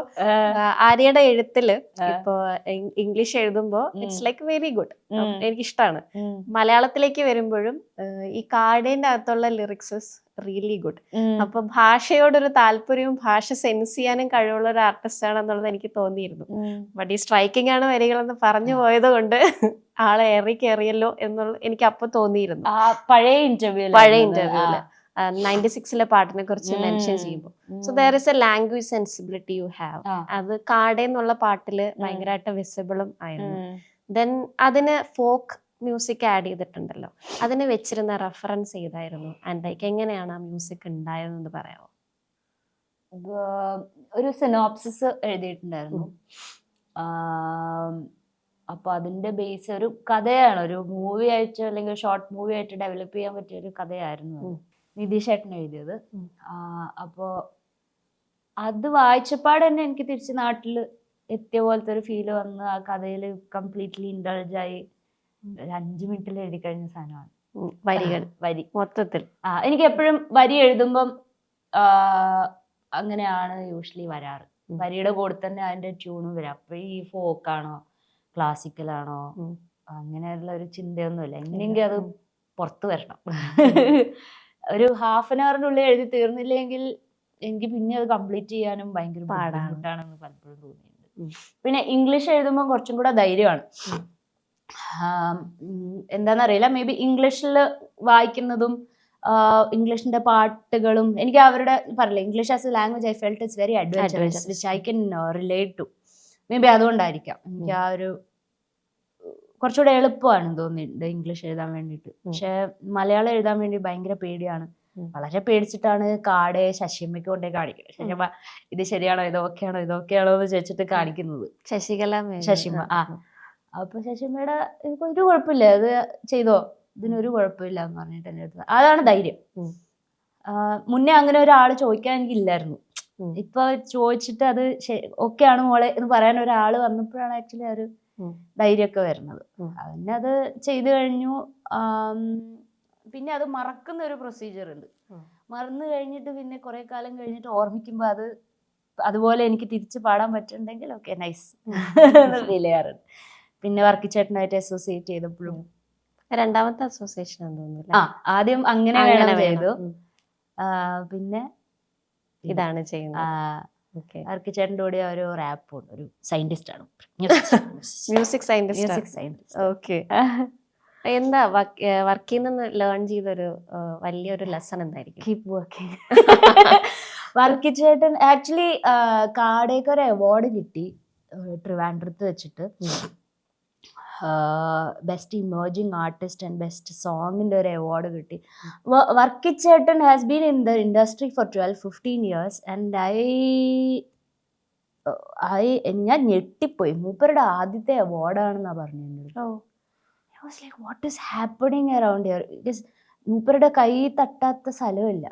ആര്യയുടെ എഴുത്തില് ഇപ്പൊ ഇംഗ്ലീഷ് എഴുതുമ്പോ ഇറ്റ്സ് ലൈക്ക് വെരി ഗുഡ്, എനിക്കിഷ്ടമാണ്. മലയാളത്തിലേക്ക് വരുമ്പോഴും ഈ കാടേന്റെ അകത്തുള്ള ലിറിക്സ് റിയലി ഗുഡ്. അപ്പൊ ഭാഷയോടൊരു താല്പര്യവും ഭാഷ സെൻസ് ചെയ്യാനും കഴിവുള്ള ഒരു ആർട്ടിസ്റ്റ് ആണെന്നുള്ളത് എനിക്ക് തോന്നിയിരുന്നു. ബട്ട് ഈ സ്ട്രൈക്കിംഗ് ആണ് വരികളെന്ന് പറഞ്ഞു പോയത് കൊണ്ട് ആളെ ഏറി കയറിയല്ലോ എന്നുള്ള എനിക്ക് അപ്പൊ തോന്നിയിരുന്നു. പഴയ ഇന്റർവ്യൂല് 96 പാട്ടിനെ കുറിച്ച് മെൻഷൻ ചെയ്യുമ്പോൾ. So there is A language sensibility you have. അത് കാടെ എന്നുള്ള പാട്ടില് ഭയങ്കരമായിട്ട് വിസിബിളും ആയിരുന്നു. ദെൻ അതിന് ഫോക്ക് മ്യൂസിക് ആഡ് ചെയ്തിട്ടുണ്ടല്ലോ, അതിന് വെച്ചിരുന്ന റെഫറൻസ് ചെയ്തായിരുന്നു ആൻഡ് ലൈക്ക് എങ്ങനെയാണ് ആ മ്യൂസിക് ഉണ്ടായതെന്ന് പറയാമോ? ഒരു സിനോപ്സിസ് എഴുതിയിട്ടുണ്ടായിരുന്നു. അപ്പൊ അതിന്റെ ബേസ് ഒരു കഥയാണ്, ഒരു മൂവി ആയിട്ട് അല്ലെങ്കിൽ ഷോർട്ട് മൂവി ആയിട്ട് ഡെവലപ്പ് ചെയ്യാൻ പറ്റിയ ഒരു കഥയായിരുന്നു. നിതീഷ് ഏട്ടൻ എഴുതിയത്. അപ്പോ അത് വായിച്ചപ്പാട് തന്നെ എനിക്ക് തിരിച്ച് നാട്ടിൽ എത്തിയ പോലത്തെ ഒരു ഫീല് വന്ന് ആ കഥയിൽ കംപ്ലീറ്റ്ലി ഇൻഡൾജായി. 5 മിനിറ്റിൽ എഴുതി കഴിഞ്ഞ സാധനമാണ് വരി മൊത്തത്തിൽ. എനിക്ക് എപ്പോഴും വരി എഴുതുമ്പം അങ്ങനെയാണ് യൂഷ്വലി വരാറ്. വരിയുടെ കൂടെ തന്നെ അതിന്റെ ട്യൂണും വരാം. അപ്പൊ ഈ ഫോക്കാണോ ക്ലാസിക്കലാണോ അങ്ങനെയുള്ള ഒരു ചിന്തയൊന്നുമില്ല. എങ്ങനെയെങ്കിൽ അത് പുറത്തു വരണം. ഒരു ഹാഫ് ആൻ അവറിനുള്ളിൽ എഴുതി തീർന്നില്ലെങ്കിൽ എനിക്ക് പിന്നെ അത് കംപ്ലീറ്റ് ചെയ്യാനും ഭയങ്കര ബുദ്ധിമുട്ടാണെന്ന് പലപ്പോഴും തോന്നിയിട്ടുണ്ട്. പിന്നെ ഇംഗ്ലീഷ് എഴുതുമ്പോൾ കുറച്ചും കൂടെ ധൈര്യമാണ്. എന്താണെന്നറിയില്ല, മേ ബി ഇംഗ്ലീഷിൽ വായിക്കുന്നതും ഇംഗ്ലീഷിന്റെ പാട്ടുകളും എനിക്ക് അവരുടെ പറയില്ല, English as a language I felt it's very adventurous which I can relate to. Maybe അതുകൊണ്ടായിരിക്കാം എനിക്ക് ആ ഒരു കുറച്ചുകൂടെ എളുപ്പമാണ് തോന്നിയിട്ടുണ്ട് ഇംഗ്ലീഷ് എഴുതാൻ വേണ്ടിയിട്ട്. പക്ഷെ മലയാളം എഴുതാൻ വേണ്ടി ഭയങ്കര പേടിയാണ്. വളരെ പേടിച്ചിട്ടാണ് കാടെ ശശിയമ്മയ്ക്ക് കൊണ്ടേ കാണിക്കുന്നത്. ശശിയമ്മ ഇത് ശരിയാണോ, ഇതൊക്കെയാണോ എന്ന് ചോദിച്ചിട്ട് കാണിക്കുന്നത് ശശിയമ്മ. അപ്പൊ ശശിയമ്മയുടെ ഒരു കുഴപ്പമില്ല, അത് ചെയ്തോ, ഇതിനൊരു കുഴപ്പമില്ല എന്ന് പറഞ്ഞിട്ട് എന്റെ അടുത്ത്. അതാണ് ധൈര്യം. മുന്നേ അങ്ങനെ ഒരാൾ ചോദിക്കാൻ എനിക്കില്ലായിരുന്നു. ഇപ്പൊ ചോദിച്ചിട്ട് അത് ഓക്കെയാണ് മോളെ എന്ന് പറയാൻ ഒരാള് വന്നപ്പോഴാണ് ആക്ച്വലി ഒരു ധൈര്യമൊക്കെ വരുന്നത്. പിന്നെ അത് ചെയ്തു കഴിഞ്ഞു. പിന്നെ അത് മറക്കുന്ന ഒരു പ്രൊസീജിയർ ഉണ്ട്. മറന്നു കഴിഞ്ഞിട്ട് പിന്നെ കുറെ കാലം കഴിഞ്ഞിട്ട് ഓർമ്മിക്കുമ്പോ അത് അതുപോലെ എനിക്ക് തിരിച്ചു പാടാൻ പറ്റുന്നുണ്ടെങ്കിൽ ഓക്കെ നൈസ് ഫീൽ ചെയ്യാറുണ്ട്. പിന്നെ വർക്കിച്ചേട്ടനായിട്ട് അസോസിയേറ്റ് ചെയ്തപ്പോഴും രണ്ടാമത്തെ അസോസിയേഷൻ തോന്നുന്നു. ആദ്യം അങ്ങനെ ചെയ്തു, പിന്നെ ഇതാണ് ചെയ്യുന്നത്. വർക്കിച്ചേട്ടൻ്റെ കൂടെ ഒരു റാപ്പ് ഉണ്ട്, ഒരു സയന്റിസ്റ്റ് ആണ്, മ്യൂസിക് സയന്റിസ്റ്റ്. ഓക്കെ, എന്താ വർക്കിൽ നിന്ന് ലേൺ ചെയ്തൊരു വലിയൊരു ലെസൺ എന്തായിരിക്കും? Keep working. വർക്കിച്ചേട്ടൻ ആക്ച്വലി കാടേക്ക് ഒരു അവാർഡ് കിട്ടി ട്രിവാൻഡ്രത്ത് വെച്ചിട്ട്. Best emerging artist and best സോങ്ങിന്റെ ഒരു അവാർഡ് കിട്ടി. വർക്കിച്ചേട്ടൻ has been in the industry for 12-15 years and ഞാൻ ഞെട്ടിപ്പോയി. മൂപ്പരുടെ ആദ്യത്തെ അവാർഡാണെന്നാ പറഞ്ഞത്. I was like, what is happening around here? Because മൂപ്പരുടെ കൈ തട്ടാത്ത സ്ഥലമില്ല,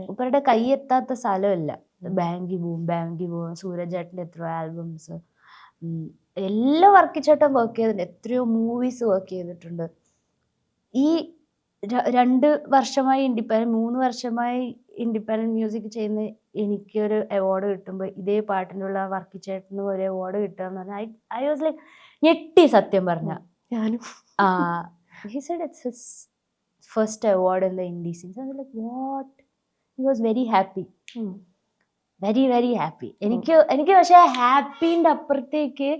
മൂപ്പരുടെ കൈ എത്താത്ത സ്ഥലമില്ല. ബാങ്കി ബൂം, സൂരജേട്ടൻ്റെ എത്രയോ ആൽബംസ്, എല്ലാ വർക്കിച്ചേട്ടൻ വർക്ക് ചെയ്തിട്ടുണ്ട്, എത്രയോ മൂവീസ് വർക്ക് ചെയ്തിട്ടുണ്ട്. ഈ 2 വർഷമായി 3 വർഷമായി ഇൻഡിപെൻഡന്റ് മ്യൂസിക് ചെയ്യുന്ന എനിക്കൊരു അവാർഡ് കിട്ടുമ്പോൾ ഇതേ പാട്ടിനുള്ള വർക്കിച്ചേട്ടനും ഒരു അവാർഡ് കിട്ടുക എന്ന് പറഞ്ഞാൽ ഐ വാസ് ലൈക്ക് ഞെട്ടി സത്യം പറഞ്ഞ. He said it's his first award in the indie scene. So I was like, what? He was very happy. Very, very happy. എനിക്ക് പക്ഷേ ഹാപ്പിന്റെ അപ്പുറത്തേക്ക്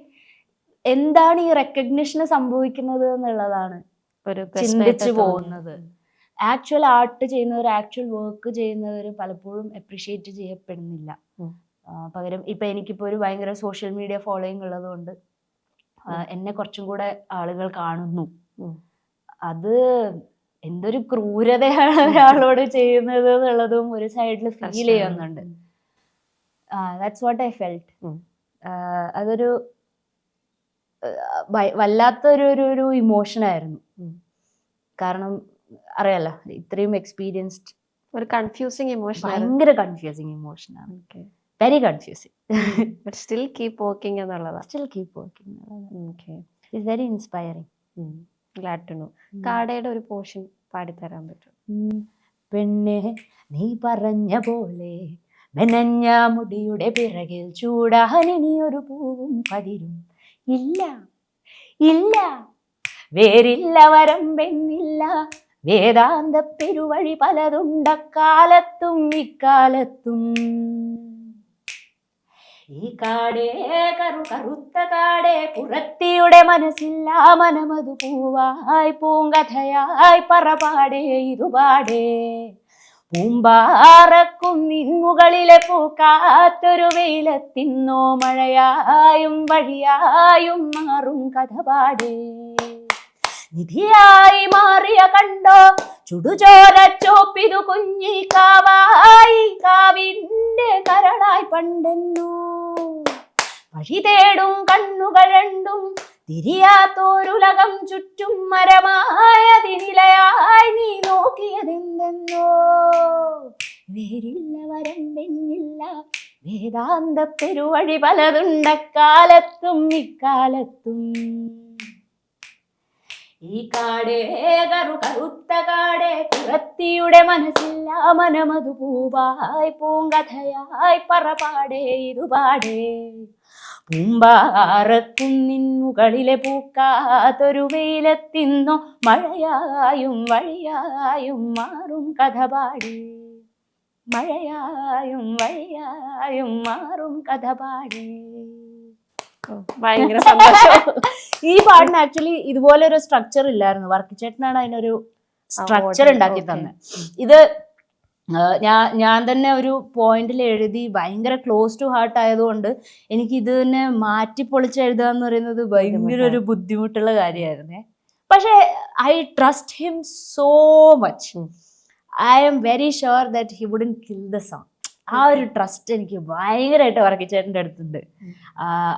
എന്താണ് ഈ റെക്കഗ്നിഷന് സംഭവിക്കുന്നത് എന്നുള്ളതാണ് ഒരു ചിന്തിച്ചു പോകുന്നത്. ആക്ച്വൽ ആർട്ട് ചെയ്യുന്നവർ, ആക്ച്വൽ വർക്ക് ചെയ്യുന്നവർ പലപ്പോഴും അപ്രിഷിയേറ്റ് ചെയ്യപ്പെടുന്നില്ല. പകരം ഇപ്പൊ എനിക്കിപ്പോ ഒരു ഭയങ്കര സോഷ്യൽ മീഡിയ ഫോളോയിങ് ഉള്ളത് കൊണ്ട് എന്നെ കുറച്ചും കൂടെ ആളുകൾ കാണുന്നു. അത് എന്തൊരു ക്രൂരതയാണ് ഒരാളോട് ചെയ്യുന്നത് എന്നുള്ളതും ഒരു സൈഡിൽ ഫീൽ ചെയ്യുന്നുണ്ട്. That's what I felt. അതൊരു വല്ലാത്തൊരു ഇമോഷൻ ആയിരുന്നു. കാരണം അറിയാലോ, ഇത്രയും എക്സ്പീരിയൻസ്ഡ് ഒരു കൺഫ്യൂസിങ് ഇമോഷൻ, ഭയങ്കര കൺഫ്യൂസിങ് ഇമോഷനാണ്. Very confusing. But still keep working എന്നുള്ളതാണ്. സ്റ്റിൽ കീപ് വർക്കിംഗ് എന്നുള്ളത് it's very inspiring. Glad to know. കാടയുടെ ഒരു പോർഷൻ പാടിത്തരാൻ പറ്റും? പെണ്ണെ നീ പറഞ്ഞ പോലെ മെനഞ്ഞ മുടിയുടെ പിറകിൽ ചൂടാൻ ഇനിയൊരു പൂവും പതിരും ഇല്ല ഇല്ല, വേരില്ല വരമ്പെന്നില്ല, വേദാന്ത പെരുവഴി പലതുണ്ടക്കാലത്തും ഇക്കാലത്തും. ഈ കാടേ കറുത്ത കാടേ പുറത്തിയുടെ മനസ്സില്ല, മനമതു പൂവായി പൂങ്കഥയായി പറപാടേ ഇതുപാടേ. പൂമ്പാറക്കുന്നിൻ മുകളിലെ പൂക്കാത്തൊരു വെയിലത്തിന്നോ മഴയായും വഴിയായും മാറും കഥപാടേ. നിധിയായി മാറിയ കണ്ടോ ചുടുചോര ചോപ്പിതു കുഞ്ഞി കാവായി, കാവിന്റെ കരളായി പണ്ടെന്നു. വഴി തേടും കണ്ണുകൾ രണ്ടും തിരിയാത്തോരുലകം ചുറ്റും മരമായതിനിലയായി നീ നോക്കിയതെന്തെന്നോ. വേരില്ല വരമ്പെന്നില്ല, വേദാന്ത പെരുവഴി പലതുണ്ടക്കാലത്തും ഇക്കാലത്തും. ഈ കാടേ കറുത്ത കാടേ പുറത്തിയുടെ മനസ്സില്ല, മനമതു പൂവായി പൂങ്കഥയായി പറപാടേ ഇതുപാടേ. പൂമ്പാറക്കുന്നിൻ മുകളിലെ പൂക്കാത്തൊരു വെയിലത്തിന്നോ മഴയായും വഴിയായും മാറും കഥപാടേ. മഴയായും വഴിയായും മാറും കഥപാടേ. ഭയങ്കര സന്തോഷം. ഈ പാട്ടിന് ആക്ച്വലി ഇതുപോലെ ഒരു സ്ട്രക്ചർ ഇല്ലായിരുന്നു. വർക്കിച്ചേട്ടനാണ് അതിനൊരു സ്ട്രക്ചർ ഉണ്ടാക്കി തന്നെ. ഇത് ഞാൻ തന്നെ ഒരു പോയിന്റിൽ എഴുതി, ഭയങ്കര ക്ലോസ് ടു ഹാർട്ട് ആയതുകൊണ്ട് എനിക്ക് ഇത് തന്നെ മാറ്റിപ്പൊളിച്ച് എഴുതുക എന്ന് പറയുന്നത് ഭയങ്കര ഒരു ബുദ്ധിമുട്ടുള്ള കാര്യമായിരുന്നേ. പക്ഷെ I trust him so much. I am very sure that he wouldn't kill the song. ആ ഒരു ട്രസ്റ്റ് എനിക്ക് ഭയങ്കരമായിട്ട് വർക്കിച്ചേട്ടൻ്റെ അടുത്തുണ്ട്.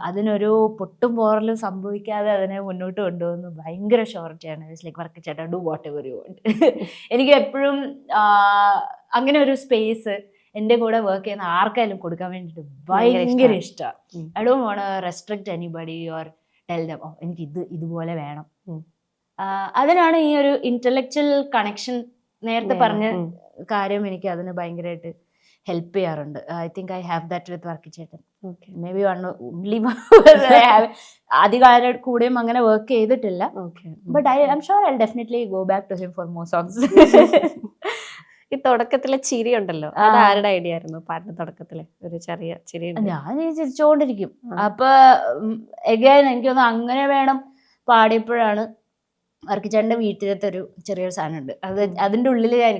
അതിനൊരു പൊട്ടും പോറലും സംഭവിക്കാതെ അതിനെ മുന്നോട്ട് കൊണ്ടുപോകുന്നു ഭയങ്കര ഷുവറിറ്റിയാണ്. ഇറ്റ്സ് ലൈക്ക് വർക്കിച്ചേട്ടൻ do whatever you want. എനിക്ക് എപ്പോഴും അങ്ങനെ ഒരു സ്പേസ് എൻ്റെ കൂടെ വർക്ക് ചെയ്യുന്ന ആർക്കായാലും കൊടുക്കാൻ വേണ്ടിയിട്ട് ഭയങ്കര ഇഷ്ടമാണ്. I don't want to restrict anybody or tell them oh എനിക്ക് ഇതുപോലെ വേണം. അതിനാണ് ഈ ഒരു ഇന്റലക്ച്വൽ കണക്ഷൻ നേരത്തെ പറഞ്ഞ കാര്യം എനിക്ക് അതിന് ഭയങ്കരമായിട്ട് ഹെൽപ്പ് ചെയ്യാറുണ്ട്. I think I have that with വർക്കിച്ചേട്ടൻ. മേ ബി ഓൺലി അധികാരം കൂടെയും അങ്ങനെ വർക്ക് ചെയ്തിട്ടില്ല. But I am sure I will definitely go back to him for more songs. ഈ തുടക്കത്തിലെ ചിരി ഉണ്ടല്ലോ, അത് ആരുടെ ഐഡിയ ആയിരുന്നു? പാട്ടിന്റെ തുടക്കത്തിലെ ഒരു ചെറിയ ചിരി. ഞാൻ ചിരിച്ചുകൊണ്ടിരിക്കും. അപ്പൊ എഗൈൻ എനിക്കൊന്ന് അങ്ങനെ വേണം പാടിയപ്പോഴാണ് വർക്കിച്ചേട്ടൻ്റെ വീട്ടിലത്തെ ഒരു ചെറിയൊരു സാധനം ഉണ്ട്. അതിൻ്റെ ഉള്ളിൽ ഞാൻ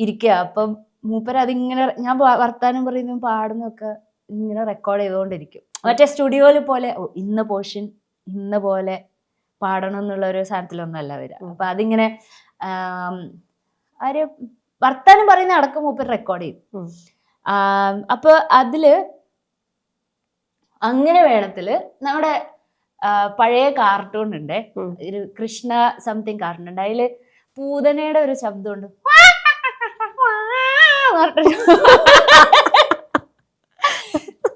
ഇരിക്കുക. അപ്പം മൂപ്പര് അതിങ്ങനെ ഞാൻ വർത്താനം പറയുന്നതും പാടുന്നതൊക്കെ ഇങ്ങനെ റെക്കോർഡ് ചെയ്തുകൊണ്ടിരിക്കും. മറ്റേ സ്റ്റുഡിയോയിൽ പോലെ ഇന്ന പോർഷൻ ഇന്ന പോലെ പാടണം എന്നുള്ള ഒരു സാധനത്തിലൊന്നല്ല വരിക. അപ്പൊ അതിങ്ങനെ ആര് വർത്താനം പറയുന്ന അടക്കം മൂപ്പര് റെക്കോർഡ് ചെയ്യും. അപ്പൊ അതില് അങ്ങനെ വേണത്തില് നമ്മുടെ പഴയ കാർട്ടൂൺ ഉണ്ട്, ഒരു കൃഷ്ണ സംതിങ് കാർട്ടൂൺ ഉണ്ട്. അതില് പൂതനയുടെ ഒരു ശബ്ദമുണ്ട്.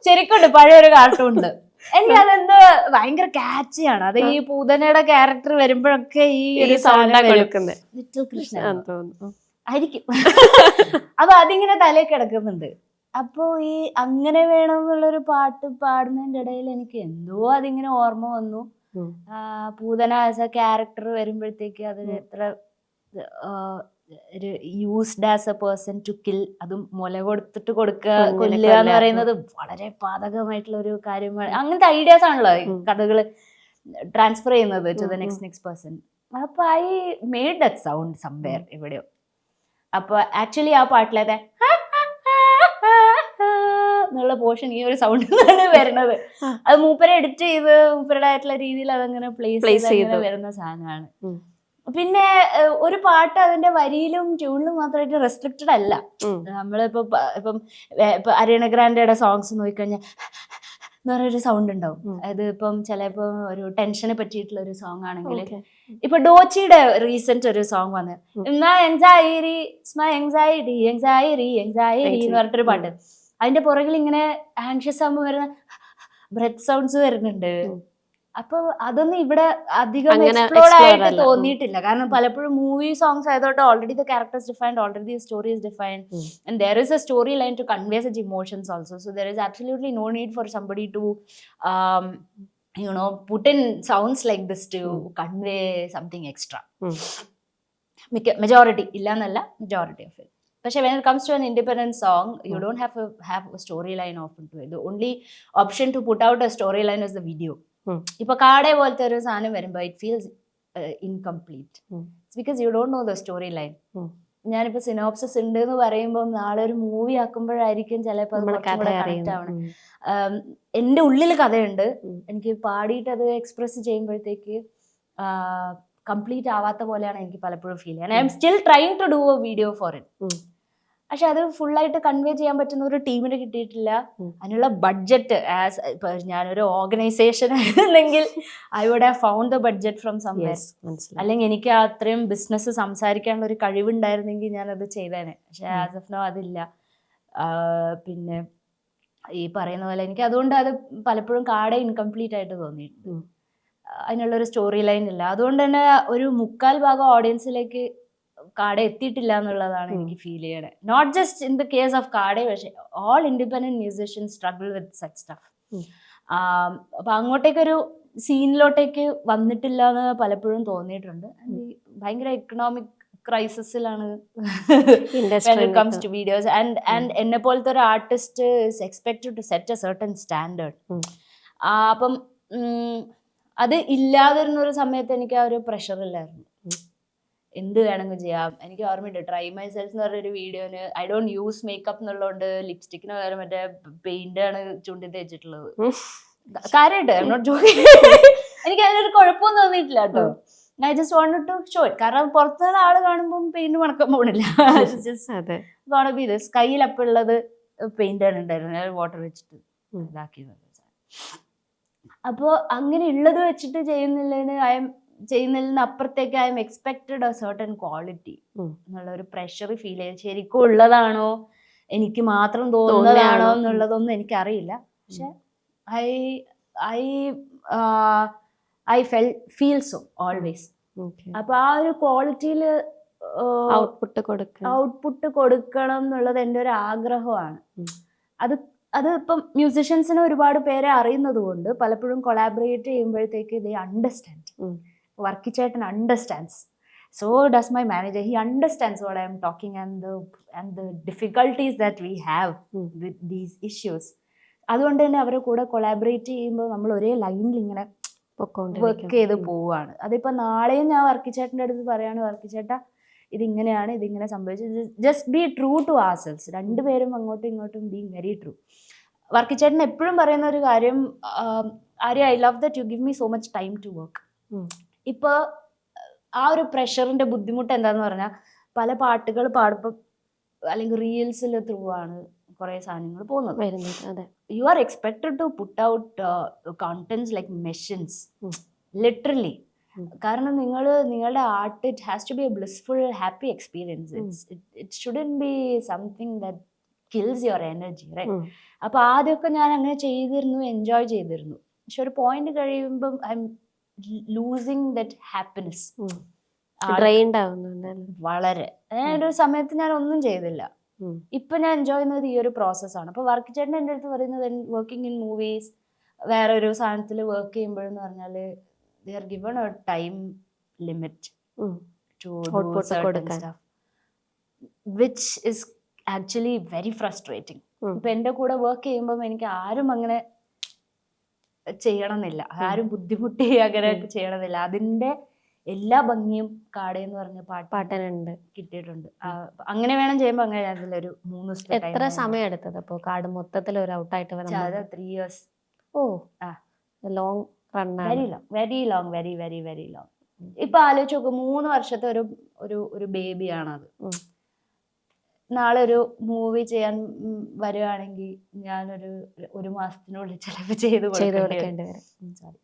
ശരിക്കുണ്ട് പഴയൊരു കാർട്ടൂൺ ഉണ്ട്. എനിക്ക് അതെന്തോ ഭയങ്കര ക്യാച്ചിയാണ്. അത് ഈ പൂതനയുടെ ക്യാരക്ടർ വരുമ്പോഴൊക്കെ ഈ ഒരു ലിറ്റിൽ കൃഷ്ണ ആയിരിക്കും. അപ്പൊ അതിങ്ങനെ തലയിൽ കിടക്കുന്നുണ്ട്. അപ്പൊ ഈ അങ്ങനെ വേണം എന്നുള്ളൊരു പാട്ട് പാടുന്നതിന്റെ ഇടയിൽ എനിക്ക് എന്തോ അതിങ്ങനെ ഓർമ്മ വന്നു. പൂതന ആസ് എ ക്യാരക്ടർ വരുമ്പോഴത്തേക്ക് അതിന് എത്ര used as a person to kill, അതും മുല കൊടുത്തിട്ട് കൊല്ലുക എന്ന് പറയുന്നത് വളരെ പാതകമായിട്ടുള്ള ഒരു കാര്യമാണ്. അങ്ങനത്തെ ഐഡിയാസ് ആണല്ലോ കഥകള് ട്രാൻസ്ഫർ ചെയ്യുന്നത് ടു ദ നെക്സ്റ്റ് പേഴ്സൺ. അപ്പൊ I made that sound somewhere എവിടെയോ. അപ്പൊ ആക്ച്വലി ആ പാട്ടിലത്തെ എന്നുള്ള പോർഷൻ ഈ ഒരു സൗണ്ടിലാണ് വരുന്നത്. അത് മൂപ്പരെ എഡിറ്റ് ചെയ്ത് മൂപ്പരുടേതായിട്ടുള്ള രീതിയിൽ അതങ്ങനെ പ്ലേസ് ചെയ്ത് വരുന്ന സാധനമാണ്. പിന്നെ ഒരു പാട്ട് അതിന്റെ വരിയിലും ട്യൂണിലും മാത്രമായിട്ട് റെസ്ട്രിക്റ്റഡ് അല്ല. നമ്മളിപ്പോ ഇപ്പൊ അരിയണ ഗ്രാൻഡയുടെ സോങ്സ് നോക്കിക്കഴിഞ്ഞാൽ എന്ന് പറഞ്ഞൊരു സൗണ്ട് ഉണ്ടാവും. അത് ഇപ്പം ചിലപ്പോ ഒരു ടെൻഷനെ പറ്റിയിട്ടുള്ള ഒരു സോങ് ആണെങ്കിൽ, ഇപ്പൊ ഡോച്ചിയുടെ റീസെന്റ് ഒരു സോങ് വന്ന് എൻസൈറ്റി എന്ന് പറഞ്ഞിട്ടൊരു പാട്ട്, അതിന്റെ പുറകിൽ ഇങ്ങനെ ആൻഷ്യസ് ആകുമ്പോൾ വരുന്ന ബ്രെത്ത് സൗണ്ട്സ് വരുന്നുണ്ട്. അപ്പൊ അതൊന്നും ഇവിടെ അധികം എക്സ്പ്ലോർ ആയിട്ട് തോന്നിയിട്ടില്ല. കാരണം പലപ്പോഴും മൂവി സോങ്സ് ആയതോട്ട് already the characters defined, already the story is defined, and there is a storyline to convey such emotions also. So there is absolutely no need for somebody to put in sounds like this to convey something extra. Majority illa nalla, majority of it. പക്ഷെ when it comes to an independent song, you don't have to have a storyline often to it. The only option to put out a storyline is the video. ഇപ്പൊ കാടേ പോലത്തെ ഒരു സാധനം വരുമ്പോ it feels incomplete. It's because you don't know the story line. ഞാനിപ്പോ സിനോപ്സിസ് ഉണ്ട് എന്ന് പറയുമ്പോൾ നാളെ ഒരു മൂവി ആക്കുമ്പോഴായിരിക്കും ചിലപ്പോൾ കണക്ട് ആവണം. എന്റെ ഉള്ളിൽ കഥയുണ്ട്, എനിക്ക് പാടിയിട്ട് അത് എക്സ്പ്രസ് ചെയ്യുമ്പോഴത്തേക്ക് കംപ്ലീറ്റ് ആവാത്ത പോലെയാണ് എനിക്ക് പലപ്പോഴും ഫീൽ ചെയ്യാൻ. I M still trying to do a video for it. പക്ഷെ അത് ഫുള്ളായിട്ട് കൺവേ ചെയ്യാൻ പറ്റുന്ന ഒരു ടീമിന് കിട്ടിയിട്ടില്ല. അതിനുള്ള ബഡ്ജറ്റ് ഇപ്പൊ ഞാനൊരു ഓർഗനൈസേഷൻ ആയിരുന്നെങ്കിൽ I would have found the budget from somewhere. അല്ലെങ്കിൽ എനിക്ക് അത്രയും ബിസിനസ് സംസാരിക്കാനുള്ള ഒരു കഴിവുണ്ടായിരുന്നെങ്കിൽ ഞാനത് ചെയ്തേനെ. പക്ഷെ ആസ് ഓഫ് നോ അതില്ല. പിന്നെ ഈ പറയുന്ന പോലെ എനിക്ക് അതുകൊണ്ട് അത് പലപ്പോഴും കാട ഇൻകംപ്ലീറ്റ് ആയിട്ട് തോന്നിയിട്ടുണ്ട്. അതിനുള്ളൊരു സ്റ്റോറി ലൈൻ ഇല്ല. അതുകൊണ്ട് തന്നെ ഒരു 3/4 ഓഡിയൻസിലേക്ക് കാട എത്തിയിട്ടില്ല എന്നുള്ളതാണ് എനിക്ക് ഫീൽ ചെയ്യണേ. Not just in the case of Kaada, പക്ഷെ all independent musicians struggle with such stuff. അപ്പൊ അങ്ങോട്ടേക്കൊരു സീനിലോട്ടേക്ക് വന്നിട്ടില്ല എന്ന് പലപ്പോഴും തോന്നിയിട്ടുണ്ട്. ഭയങ്കര എക്കണോമിക് ക്രൈസിസിലാണ് when it comes to videos, and എന്നെ പോലത്തെ ഒരു artist is expected to set a certain standard. അപ്പം അത് ഇല്ലാതിരുന്നൊരു സമയത്ത് എനിക്ക് ആ ഒരു പ്രഷർ ഇല്ലായിരുന്നു. എന്ത് വേണമെങ്കിൽ ചെയ്യാം. എനിക്ക് ഓർമ്മയുണ്ട് ട്രൈ മൈ സെൽഫ് എന്ന് പറഞ്ഞൊരു വീഡിയോന് ഐ ഡോണ്ട് യൂസ് മേക്കപ്പ് എന്നുള്ളതുകൊണ്ട് ലിപ്സ്റ്റിക്കിന് പകരം മറ്റേ പെയിന്റ് ആണ് ചുണ്ടി തേച്ചിട്ടുള്ളത്. കാര്യമായിട്ട് ഐ എം നോട്ട് ജോക്കിങ്. എനിക്ക് അതിനൊരു കുഴപ്പമൊന്നും തോന്നിയിട്ടില്ല കേട്ടോ. I just wanted to show it. കാരണം പുറത്തുനിന്ന് ആള് കാണുമ്പോൾ പെയിന്റ് മണക്കാൻ പോണില്ല. കയ്യിൽ അപ്പുള്ളത് പെയിന്റ് ആണ് ഉണ്ടായിരുന്നത്, വാട്ടർ വെച്ചിട്ട് ഇതാക്കിയത്. അപ്പോ അങ്ങനെ ഉള്ളത് വെച്ചിട്ട് ചെയ്യുന്നതിന് അപ്പുറത്തേക്ക് I M expected A certain quality എന്നുള്ള ഒരു പ്രഷർ ഫീൽ ചെയ്ത് ശരിക്കും ഉള്ളതാണോ എനിക്ക് മാത്രം തോന്നുന്നതാണോ എന്നുള്ളതൊന്നും എനിക്കറിയില്ല. പക്ഷെ ഐ ഫീൽ സോ ഓൾവേസ്. അപ്പൊ ആ ഒരു ക്വാളിറ്റിയിൽ ഔട്ട്പുട്ട് കൊടുക്കണം എന്നുള്ളത് എൻ്റെ ഒരു ആഗ്രഹമാണ്. അത് ഇപ്പം മ്യൂസിഷ്യൻസിനെ ഒരുപാട് പേരെ അറിയുന്നത് കൊണ്ട് പലപ്പോഴും കൊളാബറേറ്റ് ചെയ്യുമ്പോഴത്തേക്ക് ദേ അണ്ടർസ്റ്റാൻഡ്. വർക്കിച്ചേട്ടൻ understands, so does my manager. He understands what I am talking and the difficulties that we have with these issues. അതുകൊണ്ട് തന്നെ അവരെ കൂടെ കൊളാബറേറ്റ് ചെയ്യുമ്പോൾ നമ്മൾ ഒരേ ലൈനിൽ ഇങ്ങനെ വർക്ക് ചെയ്ത് പോവുകയാണ്. അതിപ്പോൾ നാളെയും ഞാൻ വർക്കിച്ചേട്ടൻ്റെ അടുത്ത് പറയാണ്, വർക്കിച്ചേട്ടാ ഇതിങ്ങനെയാണ്, ഇതിങ്ങനെ സംഭവിച്ചത്. Just be true to ourselves. രണ്ടുപേരും അങ്ങോട്ടും ഇങ്ങോട്ടും ബീങ് വെരി ട്രൂ. വർക്കിച്ചേട്ടൻ എപ്പോഴും പറയുന്ന ഒരു കാര്യം, Arya I love that you give me so much time to work. ഇപ്പൊ ആ ഒരു പ്രഷറിന്റെ ബുദ്ധിമുട്ട് എന്താന്ന് പറഞ്ഞാൽ പല പാട്ടുകൾ പാടുമ്പോൾ അല്ലെങ്കിൽ റീൽസിൽ ത്രൂ ആണ് കുറെ സാധനങ്ങൾ പോകുന്നത്. You are expected to put out contents like machines literally. കാരണം നിങ്ങളുടെ art it has to be a blissful happy experience. It shouldn't be something that kills your energy, right? അപ്പൊ ആദ്യമൊക്കെ ഞാൻ അങ്ങനെ ചെയ്തിരുന്നു, എൻജോയ് ചെയ്തിരുന്നു. പക്ഷെ ഒരു പോയിന്റ് കഴിയുമ്പം I am losing that happiness. വളരെ ഒരു സമയത്ത് ഞാൻ ഒന്നും ചെയ്തില്ല. ഇപ്പൊ ഞാൻ എൻജോയ് ചെയ്യുന്നത് ഈ ഒരു പ്രോസസ്സാണ്. അപ്പൊ വർക്കിച്ചേട്ടൻ എൻ്റെ അടുത്ത് പറയുന്നത് വർക്കിംഗ് ഇൻ മൂവീസ് വേറൊരു സാധനത്തിൽ വർക്ക് ചെയ്യുമ്പോഴെന്ന് പറഞ്ഞാല് they are given a time limit to do certain stuff, which is actually very frustrating. ഇപ്പൊ എൻ്റെ കൂടെ വർക്ക് ചെയ്യുമ്പോൾ എനിക്ക് ആരും അങ്ങനെ ചെയ്യണമെന്നില്ല, ആരും ബുദ്ധിമുട്ടി അങ്ങനെ ചെയ്യണമെന്നില്ല. അതിന്റെ എല്ലാ ഭംഗിയും കാടേ എന്ന് പറഞ്ഞ പാട്ടിനുണ്ട്, കിട്ടിയിട്ടുണ്ട്. അങ്ങനെ വേണം ചെയ്യുമ്പോ അങ്ങനെ അതിലൊരു 3 ദിവസത്തെ എത്ര സമയം എടുത്തത് അപ്പൊ കാട് മൊത്തത്തിൽ ഒരു ഔട്ടായിട്ട് വരാൻ? 3 years. ഓ ലോങ് റൺ, വെരി ലോങ്. ഇപ്പൊ ആലോചിച്ച് നോക്കും, 3 വർഷത്തെ ഒരു ബേബിയാണത്. നാളെ ഒരു മൂവി ചെയ്യാൻ വരുവാണെങ്കിൽ ഞാനൊരു മാസത്തിനുള്ളിൽ ചിലപ്പോൾ ചെയ്ത് കൊടുക്കേണ്ടി വരും.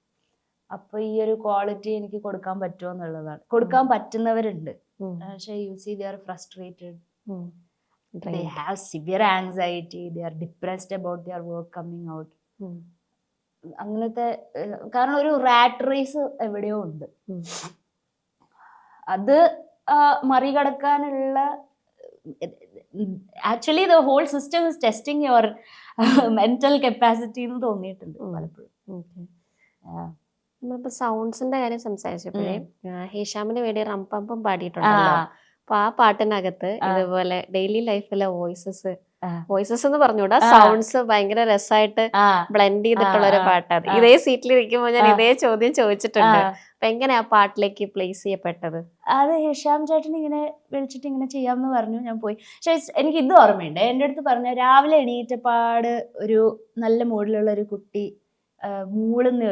അപ്പൊ ഈ ഒരു ക്വാളിറ്റി എനിക്ക് കൊടുക്കാൻ പറ്റുമോ എന്നുള്ളതാണ്. കൊടുക്കാൻ പറ്റുന്നവരുണ്ട്, പക്ഷെ you see they are frustrated, they have severe anxiety, they are depressed about their work coming out. അങ്ങനത്തെ, കാരണം ഒരു റാറ്റ് റേസ് എവിടെയോ ഉണ്ട്. അത് മറികടക്കാനുള്ള, actually the whole system is testing your mental capacity എന്ന് തോന്നിയിട്ടുണ്ട് പലപ്പോഴും. നമ്മളിപ്പോ സൗണ്ട്സിന്റെ കാര്യം സംസാരിച്ചപ്പോഴേ ഹിഷാമിന് വേണ്ടി റംപം പാടിയിട്ടുണ്ടല്ലോ. അപ്പൊ ആ പാട്ടിനകത്ത് ഇതുപോലെ ഡെയിലി ലൈഫിലെ വോയിസസ് എന്ന് പറഞ്ഞൂടാ, സൗണ്ട്സ് ഭയങ്കര രസമായിട്ട് ബ്ലെൻഡ് ചെയ്തിട്ടുള്ള ഒരു പാട്ടാണ്. ഇതേ സീറ്റിൽ ഇരിക്കുമ്പോൾ ഞാൻ ഇതേ ചോദ്യം ചോദിച്ചിട്ടുണ്ട്. അപ്പൊ എങ്ങനെയാ ആ പാട്ടിലേക്ക് പ്ലേസ് ചെയ്യപ്പെട്ടത്? അത് ഹിഷാം ചേട്ടൻ ഇങ്ങനെ വിളിച്ചിട്ട് ഇങ്ങനെ ചെയ്യാമെന്ന് പറഞ്ഞു, ഞാൻ പോയി. പക്ഷെ എനിക്ക് ഇത് ഓർമ്മയുണ്ട്, എൻ്റെ അടുത്ത് പറഞ്ഞ രാവിലെ എണീറ്റപ്പാട് ഒരു നല്ല മൂഡിലുള്ള ഒരു കുട്ടി മൂളുന്ന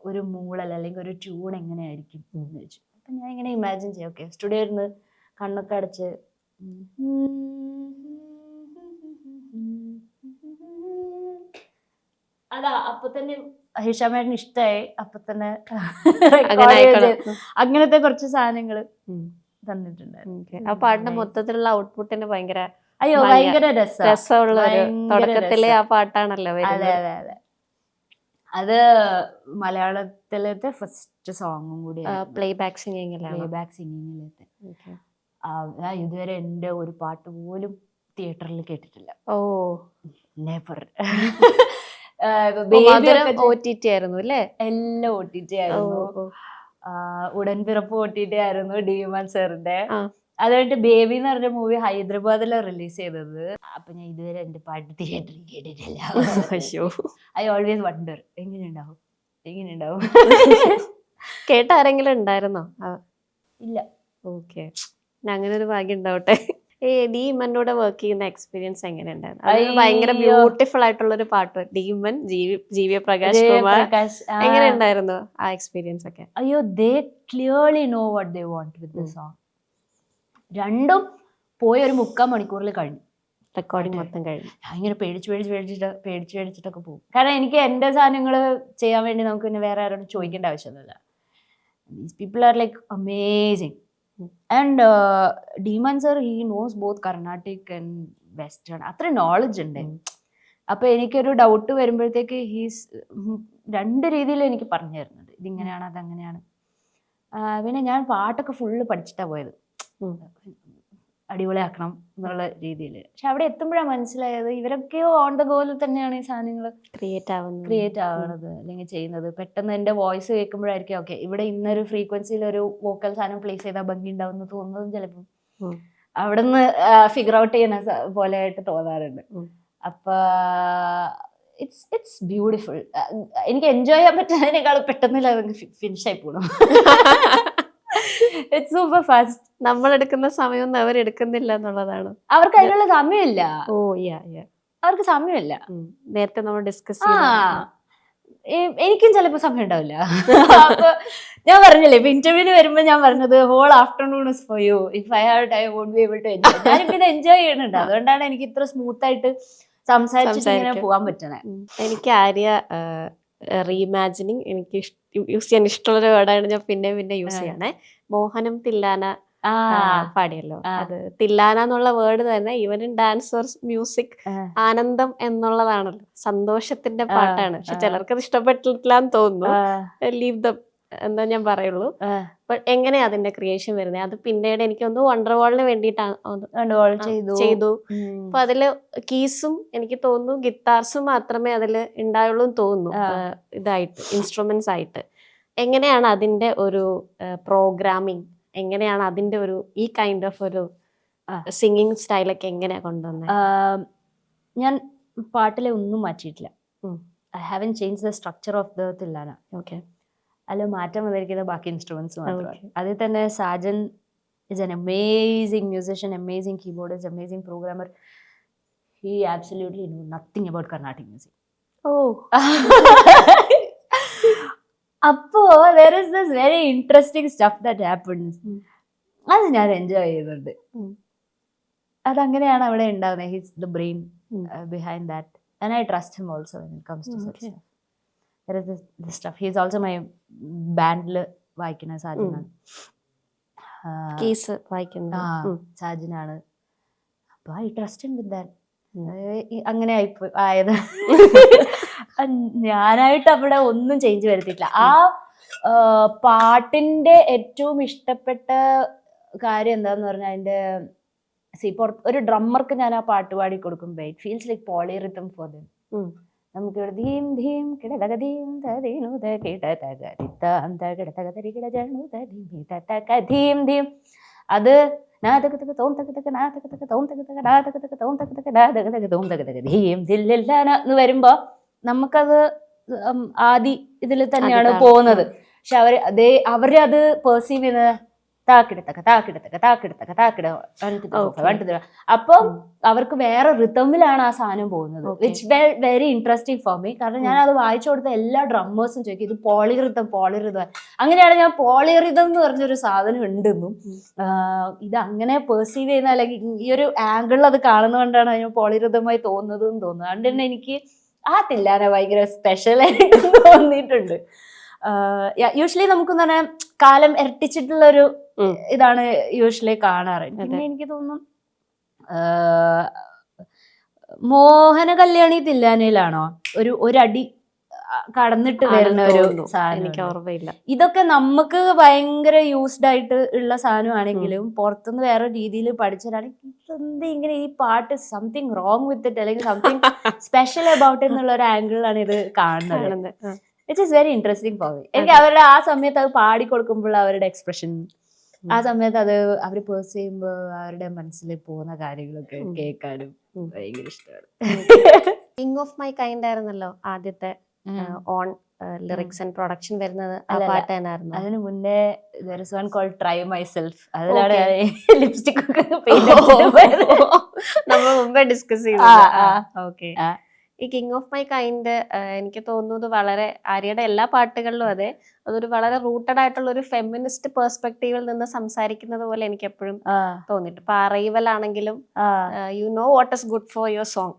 ഒരു മൂളൽ അല്ലെങ്കിൽ ഒരു ട്യൂൺ എങ്ങനെയായിരിക്കും എന്ന് ചോദിച്ചു. അപ്പൊ ഞാൻ ഇങ്ങനെ ഇമാജിൻ ചെയ്യാം, ഓക്കെ സ്റ്റുഡിയോ ഇരുന്ന് കണ്ണൊക്കെ അടച്ച് അതാ, അപ്പൊ തന്നെ ഹിഷാമേട്ടന് ഇഷ്ടമായി. അപ്പൊ തന്നെ അങ്ങനത്തെ കുറച്ച് സാധനങ്ങള് തന്നിട്ടുണ്ടായിരുന്നു. ആ പാട്ടിന്റെ മൊത്തത്തിലുള്ള ഔട്ട്പുട്ടിന് ഭയങ്കര രസമുള്ള തുടക്കത്തിലെ ആ പാട്ടാണല്ലോ. അതെ അതെ അതെ, അത് മലയാളത്തിലത്തെ ഫസ്റ്റ് സോങ്ങും കൂടി, പ്ലേബാക്ക് സിംഗിങ്ങിലത്തെ. ഞാൻ ഇതുവരെ എൻ്റെ ഒരു പാട്ട് പോലും തിയേറ്ററിൽ കേട്ടിട്ടില്ല. ഓ, നെവർ. OTT ആയിരുന്നു അല്ലേ? എല്ലാം OTT ആയിരുന്നു. ഉടൻപിറപ്പ് OTT ആയിരുന്നു, ഡിമാൻ സാറിന്റെ. അതുകൊണ്ട് ബേബി എന്ന് പറഞ്ഞ മൂവി ഹൈദരാബാദിലെ റിലീസ് ചെയ്തത്. അപ്പൊ ഞാൻ ഇതുവരെ എന്റെ പാട്ട് തിയേറ്ററിൽ കേട്ടിട്ടില്ല. ഐ ഓൾവേസ് വണ്ടർ എങ്ങനെയുണ്ടാവും. കേട്ട ആരെങ്കിലും ഉണ്ടായിരുന്നോ? ഇല്ല. ഓക്കെ, അങ്ങനെ ഒരു ഭാഗ്യം ഉണ്ടാവട്ടെ. ഡീമനോട് വർക്ക് ചെയ്യുന്ന എക്സ്പീരിയൻസ് എങ്ങനെ ഉണ്ടായിരുന്നു? ഭയങ്കര ബ്യൂട്ടിഫുൾ ആയിട്ടുള്ള ഒരു പാട്ട്, ഡീമൻ, ജീവി പ്രകാശ് കുമാർ. എങ്ങനെ ഉണ്ടായിരുന്നു ആ എക്സ്പീരിയൻസ് ഒക്കെ? അയ്യോ, they clearly know what they want with the song. രണ്ടും പോയി ഒരു 3/4 മണിക്കൂറിൽ കഴിഞ്ഞു, റെക്കോർഡിംഗ് മൊത്തം കഴിഞ്ഞു. ഇങ്ങനെ പേടിച്ചിട്ടൊക്കെ പോകും. കാരണം എനിക്ക് എൻ്റെ സാധനങ്ങൾ ചെയ്യാൻ വേണ്ടി നമുക്ക് പിന്നെ വേറെ ആരോടും ചോദിക്കേണ്ട ആവശ്യമൊന്നുമില്ല. These people are like amazing. And ഡിമാൻ sir, he knows both Carnatic and western, അത്ര നോളജ് ഉണ്ട്. അപ്പൊ എനിക്കൊരു ഡൗട്ട് വരുമ്പോഴത്തേക്ക് ഹീസ് 2 രീതിയിൽ എനിക്ക് പറഞ്ഞു തരുന്നുണ്ട്, ഇതിങ്ങനെയാണ് അതങ്ങനെയാണ്. പിന്നെ ഞാൻ പാട്ടൊക്കെ ഫുള്ള് പഠിച്ചിട്ടാ പോയത്, അടിപൊളിയാക്കണം എന്നുള്ള രീതിയിൽ. പക്ഷെ അവിടെ എത്തുമ്പോഴാണ് മനസ്സിലായത് ഇവരൊക്കെയോ ഓൺ ദ ഗോയിൽ തന്നെയാണ് ഈ സാധനങ്ങൾ ക്രിയേറ്റ് ആവണത് അല്ലെങ്കിൽ ചെയ്യുന്നത്. പെട്ടെന്ന് എൻ്റെ വോയിസ് കേൾക്കുമ്പോഴായിരിക്കും ഓക്കെ ഇവിടെ ഇന്നൊരു ഫ്രീക്വൻസിയിൽ ഒരു വോക്കൽ സാധനം പ്ലേസ് ചെയ്താൽ ഭംഗി ഉണ്ടാവും എന്ന് തോന്നുന്നതും ചിലപ്പം അവിടെ നിന്ന് ഫിഗർ ഔട്ട് ചെയ്യുന്ന പോലെ ആയിട്ട് തോന്നാറുണ്ട്. അപ്പൊ ഇറ്റ്സ് ബ്യൂട്ടിഫുൾ. എനിക്ക് എൻജോയ് ചെയ്യാൻ പറ്റുന്നതിനേക്കാൾ പെട്ടെന്നില്ല ഫിനിഷ് ആയി പോകണം. It's super fast. നമ്മൾ എടുക്കുന്ന സമയമൊന്നും അവരെടുക്കുന്നില്ല എന്നുള്ളതാണ്. അവർക്ക് അതിനുള്ള സമയമില്ല. ഓ അവർക്ക് സമയമില്ല. നേരത്തെ നമ്മൾ ഡിസ്കസ് എനിക്കും ചിലപ്പോ സമയം ഉണ്ടാവില്ല. അപ്പൊ ഞാൻ പറഞ്ഞില്ലേ, ഇപ്പൊ ഇന്റർവ്യൂവിന് വരുമ്പോ ഞാൻ പറഞ്ഞത് whole afternoon is for you, if I have time won't be able to enjoy. ഞാനിപ്പോ ഇത് എൻജോയ് ചെയ്യുന്നുണ്ട്, അതുകൊണ്ടാണ് എനിക്ക് ഇത്ര സ്മൂത്ത് ആയിട്ട് സംസാരിച്ചിട്ട് പോകാൻ പറ്റണേ. എനിക്ക് ആര്യ റീഇമാജിനിങ് എനിക്ക് യൂസ് ചെയ്യാൻ ഇഷ്ടമുള്ളൊരു വേർഡാണ്. ഞാൻ പിന്നെ യൂസ് ചെയ്യണേ. മോഹനം തില്ലാന പാടിയല്ലോ, അത് തില്ലാന എന്നുള്ള വേർഡ് തന്നെ ഈവൻ ഡാൻസ് ഓർ മ്യൂസിക് ആനന്ദം എന്നുള്ളതാണല്ലോ, സന്തോഷത്തിന്റെ പാട്ടാണ്. പക്ഷെ ചിലർക്ക് അത് ഇഷ്ടപ്പെട്ടിട്ടില്ല എന്ന് തോന്നുന്നു. ലീവ് ദ എന്താ ഞാൻ പറയുള്ളൂ. എങ്ങനെയാ അതിന്റെ ക്രിയേഷൻ വരുന്നത്? അത് പിന്നീട് എനിക്കൊന്ന് വണ്ടർവാളിന് വേണ്ടിയിട്ടാണ് ചെയ്തു. അപ്പൊ അതില് കീസും എനിക്ക് തോന്നുന്നു ഗിത്താർസും മാത്രമേ അതില് ഉണ്ടായുള്ളൂ എന്ന് തോന്നുന്നു, ഇതായിട്ട് ഇൻസ്ട്രുമെന്റ്സ് ആയിട്ട്. എങ്ങനെയാണ് അതിന്റെ ഒരു പ്രോഗ്രാമിങ്, എങ്ങനെയാണ് അതിന്റെ ഒരു ഈ കൈൻഡ് ഓഫ് ഒരു സിംഗിങ് സ്റ്റൈലൊക്കെ എങ്ങനെയാ കൊണ്ടുവന്നത്? ഞാൻ പാട്ടിലെ ഒന്നും മാറ്റിയിട്ടില്ല. I haven't change the structure of the Thillana. Okay. അതിൽ മാറ്റം വന്നിരിക്കുന്നത് ബാക്കി ഇൻസ്ട്രുമെന്റ്സ് മാത്രമാണ്. അതിൽ തന്നെ Sajan is an amazing musician, amazing keyboardist, amazing programmer. He absolutely knew nothing about Carnatic music. Oh. Appo there is this very interesting stuff that happens. അത് ഞാൻ എൻജോയ് ചെയ്യുന്നുണ്ട്. അതങ്ങനെയാണ് അവിടെ ഉണ്ടാവുന്നത്. He's the brain behind that and I trust him also when it comes to such stuff. There is this stuff. He is also my ബാൻഡിൽ വായിക്കുന്ന സാജനാണ്. കേസ് വായിക്കുന്നത് സാജനാണ്. അപ്പൊ I trust him with that. അങ്ങനെ ആയത്. ഞാനായിട്ട് അവിടെ ഒന്നും ചേഞ്ച് വരുത്തിയിട്ടില്ല. ആ പാട്ടിന്റെ ഏറ്റവും ഇഷ്ടപ്പെട്ട കാര്യം എന്താന്ന് പറഞ്ഞാൽ അതിന്റെ ഒരു ഡ്രമ്മർക്ക് ഞാൻ ആ പാട്ട് പാടി കൊടുക്കുമ്പോ it feels like polyrhythm for them. നമുക്ക് ഇവിടെ ധീം ധീം കിടതകധീം തരീനുത കിടതകധീം ധീം അത് എന്ന് വരുമ്പോ നമുക്കത് ആദി ഇതിൽ തന്നെയാണ് പോകുന്നത്. പക്ഷെ അവരത് പെർസീവ് ചെയ്യുന്നത് അപ്പം അവർക്ക് വേറെ റിതമിലാണ് ആ സാധനം പോകുന്നത്. Which very interesting for me. കാരണം ഞാൻ അത് വായിച്ചു കൊടുത്ത എല്ലാ ഡ്രമ്മേഴ്സും ചോദിക്കും ഇത് പോളിറിതം. അങ്ങനെയാണ് ഞാൻ പോളിറിതം എന്ന് പറഞ്ഞൊരു സാധനം ഉണ്ടെന്നും ഇത് അങ്ങനെ പെർസീവ് ചെയ്യുന്ന അല്ലെങ്കിൽ ഈ ഒരു ആംഗിളിൽ അത് കാണുന്നതുകൊണ്ടാണ് അതിന് പോളിറിതമായി തോന്നുന്നതെന്ന് തോന്നുന്നു. അതുകൊണ്ട് തന്നെ എനിക്ക് ആ തില്ലാന ഭയങ്കര സ്പെഷ്യലായിട്ട് തോന്നിയിട്ടുണ്ട്. യൂഷ്വലി നമുക്കെന്ന് പറഞ്ഞാൽ കാലം ഇരട്ടിച്ചിട്ടുള്ളൊരു ഇതാണ് യൂഷ്വലി കാണാറ്. പിന്നെ എനിക്ക് തോന്നുന്നു മോഹന കല്യാണി തില്ലാനയിലാണോ ഒരടി കടന്നിട്ട് വരുന്ന ഒരു സാധനം. എനിക്ക് ഓർമ്മയില്ല. ഇതൊക്കെ നമുക്ക് ഭയങ്കര യൂസ്ഡ് ആയിട്ട് ഉള്ള സാധനമാണെങ്കിലും പുറത്തുനിന്ന് വേറെ രീതിയിൽ പഠിച്ചവരാണെങ്കിൽ ഇങ്ങനെ ഈ പാട്ട് സംതിങ് റോങ് വിത്ത് ഇറ്റ് അല്ലെങ്കിൽ സംതിങ് സ്പെഷ്യൽ അബൌട്ട് എന്നുള്ള ഒരു ആംഗിളിലാണ് ഇത് കാണുന്നത്. It is very interesting for me. എനിക്ക് അവരുടെ ആ സമയത്ത് അത് പാടി കൊടുക്കുമ്പോൾ അവരുടെ എക്സ്പ്രഷൻ, ആ സമയത്ത് അത് അവർ പേഴ്സ് ചെയ്യുമ്പോൾ അവരുടെ മനസ്സിൽ പോകുന്ന കാര്യങ്ങളൊക്കെ കേൾക്കാനും ഭയങ്കര ഇഷ്ടമാണ്. കിങ് ഓഫ് മൈ കൈൻഡ് ആയിരുന്നല്ലോ ആദ്യത്തെ ഓൺ ലിറിക്സ് ആൻഡ് പ്രൊഡക്ഷൻ വരുന്നത്. ആ പാട്ട് തന്നെയായിരുന്നു. അതിന് മുന്നേ there is one called Try Myself. അതിലാണ് ലിപ്സ്റ്റിക് ഒക്കെ നമ്മൾ മുമ്പേ ഡിസ്കസ് ചെയ്തു. ഓക്കെ. ഈ കിങ് ഓഫ് മൈ കൈൻഡ് എനിക്ക് തോന്നുന്നത് വളരെ ആര്യയുടെ എല്ലാ പാട്ടുകളിലും അതൊരു വളരെ റൂട്ടഡ് ആയിട്ടുള്ള ഒരു ഫെമിനിസ്റ്റ് പെർസ്പെക്റ്റീവിൽ നിന്ന് സംസാരിക്കുന്നത് പോലെ എനിക്ക് എപ്പോഴും തോന്നിയിട്ട്. ഇപ്പൊ അറൈവൽ ആണെങ്കിലും you know what is good for your song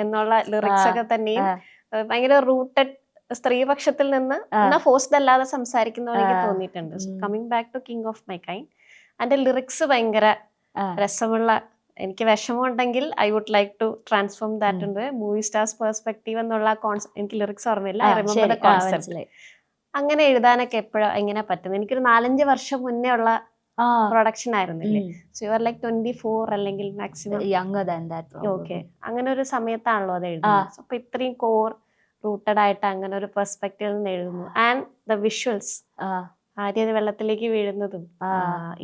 എന്നുള്ള ലിറിക്സ് ഒക്കെ തന്നെയും ഭയങ്കര റൂട്ടഡ് സ്ത്രീപക്ഷത്തിൽ നിന്ന് എന്നാൽ ഫോഴ്സ്ഡ് അല്ലാതെ സംസാരിക്കുന്ന എനിക്ക് തോന്നിയിട്ടുണ്ട്. Coming back to king of my kind, അതിന്റെ ലിറിക്സ് ഭയങ്കര രസമുള്ള, എനിക്ക് വിഷമമുണ്ടെങ്കിൽ I would like to transform that ഉണ്ട് മൂവി സ്റ്റാർസ് പെർസ്പെക്റ്റീവ് എന്നുള്ള കോൺസെപ്റ്റ്. എനിക്ക് ലിറിക്സ് ഓർമ്മയില്ല, ഐ റിമെമ്പർ ദ കോൺസെപ്റ്റ്. അങ്ങനെ എഴുതാനൊക്കെ എപ്പോഴും എങ്ങനെ പറ്റുന്നത്? എനിക്കൊരു 4-5 വർഷം മുന്നേ ഉള്ള പ്രൊഡക്ഷൻ ആയിരുന്നില്ലേ? സോ യു ആർ ലൈക്ക് 24 അല്ലെങ്കിൽ maximum younger than that. Okay, അങ്ങനെ ഒരു സമയത്താണല്ലോ അത് എഴുതുന്നത്. അപ്പൊ ഇത്രയും കോർ റൂട്ടഡ് ആയിട്ട് അങ്ങനെ ഒരു പെർസ്പെക്റ്റീവിൽ നിന്ന് എഴുതുന്നു. ആൻഡ് ദ വിഷ്വൽസ്, ആദ്യം വെള്ളത്തിലേക്ക് വീഴുന്നതും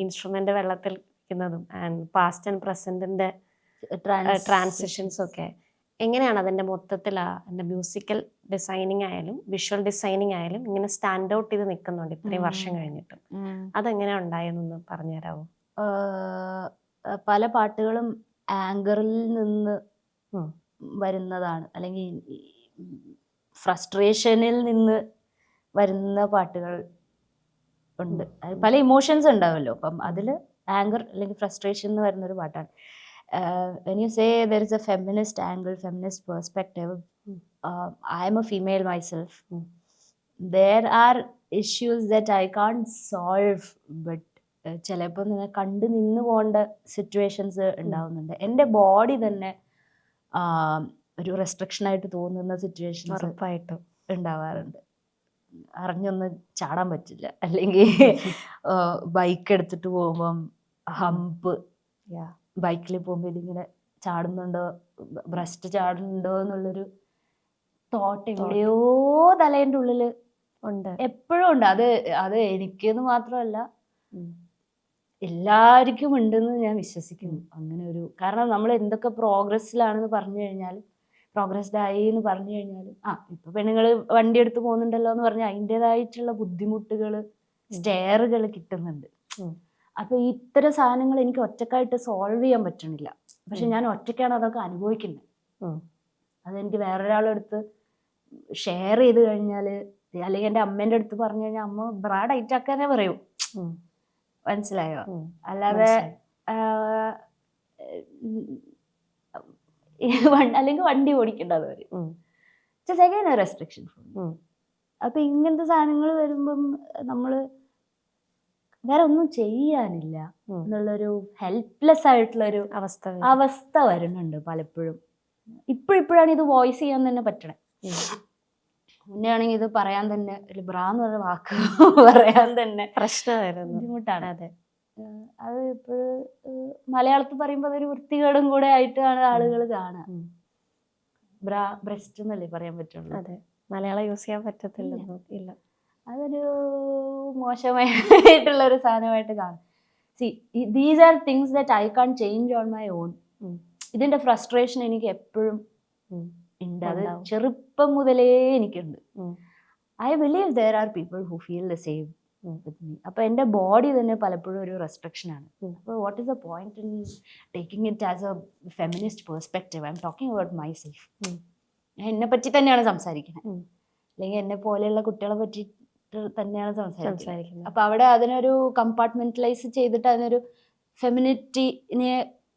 ഇൻസ്ട്രുമെന്റ് വെള്ളത്തിൽ ആൻഡ് പാസ്റ്റ് ആൻഡ് പ്രസന്റിന്റെ ട്രാൻസിഷൻസ് ഒക്കെ എങ്ങനെയാണ് അതിന്റെ മൊത്തത്തിൽ അതിന്റെ മ്യൂസിക്കൽ ഡിസൈനിങ് ആയാലും വിഷ്വൽ ഡിസൈനിങ് ആയാലും ഇങ്ങനെ സ്റ്റാൻഡ് ഔട്ട് ചെയ്ത് നിൽക്കുന്നുണ്ട് ഇത്രയും വർഷം കഴിഞ്ഞിട്ട്? അതെങ്ങനെയാ ഉണ്ടായെന്നൊന്ന് പറഞ്ഞുതരാമോ? പല പാട്ടുകളും ആങ്കറിൽ നിന്ന് വരുന്നതാണ്, അല്ലെങ്കിൽ ഫ്രസ്ട്രേഷനിൽ നിന്ന് വരുന്ന പാട്ടുകൾ ഉണ്ട്. പല ഇമോഷൻസ് ഉണ്ടാവല്ലോ. അപ്പം അതില് ആങ്കർ അല്ലെങ്കിൽ ഫ്രസ്ട്രേഷൻ എന്ന് വരുന്ന ഒരു പാട്ടാണ്. when you say there is a feminist angle, feminist perspective, I am a female myself. There are issues that I can't solve, but ചിലപ്പോൾ കണ്ടു നിന്ന് പോകേണ്ട സിറ്റുവേഷൻസ് ഉണ്ടാവുന്നുണ്ട്. എൻ്റെ ബോഡി തന്നെ ഒരു റെസ്ട്രിക്ഷൻ ആയിട്ട് തോന്നുന്ന സിറ്റുവേഷൻസ് ഉറപ്പായിട്ടും ഉണ്ടാവാറുണ്ട്. അറിഞ്ഞൊന്നും ചാടാൻ പറ്റില്ല, അല്ലെങ്കിൽ ബൈക്ക് എടുത്തിട്ട് പോകുമ്പം ഹമ്പ്, ബൈക്കിൽ പോകുമ്പോൾ ഇതിങ്ങനെ ചാടുന്നുണ്ടോ, ബ്രസ്റ്റ് ചാടുന്നുണ്ടോ എന്നുള്ളൊരു തോട്ട് എവിടെയോ തലേൻ്റെ ഉള്ളിൽ ഉണ്ട്, എപ്പോഴും ഉണ്ട്. അത് എനിക്കെന്ന് മാത്രമല്ല എല്ലാവർക്കും ഉണ്ടെന്ന് ഞാൻ വിശ്വസിക്കുന്നു. അങ്ങനെ ഒരു, കാരണം നമ്മൾ എന്തൊക്കെ പ്രോഗ്രസ്സിലാണെന്ന് പറഞ്ഞു കഴിഞ്ഞാൽ പ്രോഗ്രസ്ഡ് ആയി എന്ന് പറഞ്ഞു കഴിഞ്ഞാലും ഇപ്പൊ പെണ്ണുങ്ങൾ വണ്ടി എടുത്ത് പോകുന്നുണ്ടല്ലോ എന്ന് പറഞ്ഞാൽ അതിൻ്റെതായിട്ടുള്ള ബുദ്ധിമുട്ടുകൾ, സ്റ്റെയറുകൾ കിട്ടുന്നുണ്ട്. അപ്പൊ ഇത്തരം സാധനങ്ങൾ എനിക്ക് ഒറ്റക്കായിട്ട് സോൾവ് ചെയ്യാൻ പറ്റണില്ല. പക്ഷെ ഞാൻ ഒറ്റയ്ക്കാണ് അതൊക്കെ അനുഭവിക്കുന്നത്. അതെനിക്ക് വേറൊരാളെടുത്ത് ഷെയർ ചെയ്ത് കഴിഞ്ഞാല്, അല്ലെങ്കിൽ എൻ്റെ അമ്മേന്റെ അടുത്ത് പറഞ്ഞു കഴിഞ്ഞാൽ അമ്മ ബ്രാ ഡൈറ്റ് ആക്കാനേ പറയൂ. മനസ്സിലായോ? അല്ലാതെ അല്ലെങ്കിൽ വണ്ടി ഓടിക്കേണ്ടത് വരും. റെസ്ട്രിക്ഷൻ. അപ്പൊ ഇങ്ങനത്തെ സാധനങ്ങൾ വരുമ്പം നമ്മള് വേറെ ഒന്നും ചെയ്യാനില്ല എന്നുള്ളൊരു ഹെൽപ്ലെസ് ആയിട്ടുള്ളൊരു അവസ്ഥ വരുന്നുണ്ട് പലപ്പോഴും. ഇപ്പോഴാണ് ഇത് വോയിസ് ചെയ്യാൻ തന്നെ പറ്റണേ. മുന്നേ ആണെങ്കിൽ ഇത് പറയാൻ തന്നെ, ഒരു ബ്രാ എന്ന് പറഞ്ഞ വാക്ക് പറയാൻ തന്നെ പ്രശ്നമായിരുന്നു, ബുദ്ധിമുട്ടാണ്. അതെ, അത് ഇപ്പോഴും മലയാളത്തിൽ പറയുമ്പോൾ അതൊരു വൃത്തികേടും കൂടെ ആയിട്ടാണ് ആളുകൾ കാണുക. ബ്രാ ബ്രസ്റ്റ് എന്നല്ലേ പറയാൻ പറ്റുള്ളൂ. അതെ, മലയാളം യൂസ് ചെയ്യാൻ പറ്റത്തില്ല. ഇല്ല, അതൊരു മോശമായിട്ടുള്ള ഒരു സാധനമായിട്ട് കാണും. These are things that I can change on my own. ഇതിന്റെ ഫ്രസ്ട്രേഷൻ എനിക്ക് എപ്പോഴും ഉണ്ട്. അത് ചെറുപ്പം മുതലേ എനിക്കുണ്ട്. I believe there are people who feel the same with me. അപ്പൊ എന്റെ ബോഡി തന്നെ പലപ്പോഴും ഒരു റെസ്ട്രിക്ഷൻ ആണ്. അപ്പോൾ what is the point in taking it as a feminist perspective? I M talking about myself. ഞാൻ എന്നെ പറ്റി തന്നെയാണ് സംസാരിക്കുന്നത്, അല്ലെങ്കിൽ എന്നെ പോലെയുള്ള കുട്ടികളെ പറ്റി തന്നെയാണ് സംസാരിക്കുന്നത്. അപ്പൊ അവിടെ അതിനൊരു കമ്പാർട്ട്മെന്റലൈസ് ചെയ്തിട്ട് അതിനൊരു ഫെമിനിറ്റിനെ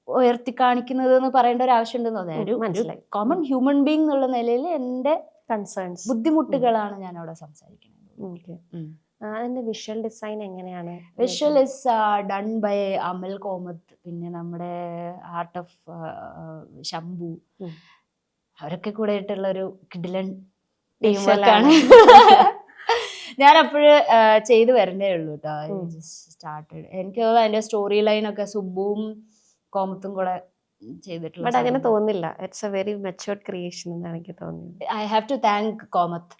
ഉയർത്തി കാണിക്കുന്നത് എന്ന് പറയേണ്ട ഒരു ആവശ്യം ഉണ്ടെന്ന് തോന്നുന്നു. കോമൺ ഹ്യൂമൻ ബീങ് എന്നുള്ള നിലയിൽ എന്റെ കൺസേൺസ്, ബുദ്ധിമുട്ടുകളാണ് ഞാൻ അവിടെ സംസാരിക്കുന്നത്. അതിന്റെ വിഷ്വൽ ഡിസൈൻ എങ്ങനെയാണ്? വിഷ്വൽ ഇസ് ഡൺ ബൈ അമൽ കോമത്ത്, പിന്നെ നമ്മുടെ ആർട്ട് ഓഫ് ശംഭു, അവരൊക്കെ കൂടെ ആയിട്ടുള്ള ഒരു കിഡിലൻ ടീം വർക്കാണ്. ഞാൻ അപ്പോഴ് ചെയ്തു വരണ്ടേ ഉള്ളൂ കേട്ടോ. സ്റ്റാർട്ടഡ്. എനിക്ക് തോന്നുന്നു അതിന്റെ സ്റ്റോറി ലൈൻ ഒക്കെ സുബുവും കോമത്തും കൂടെ ചെയ്തിട്ടുള്ള. ബട്ട് അങ്ങനെ തോന്നില്ല, it's a very matured creation എന്നാണ് എനിക്ക് തോന്നുന്നത്. I have to thank Komath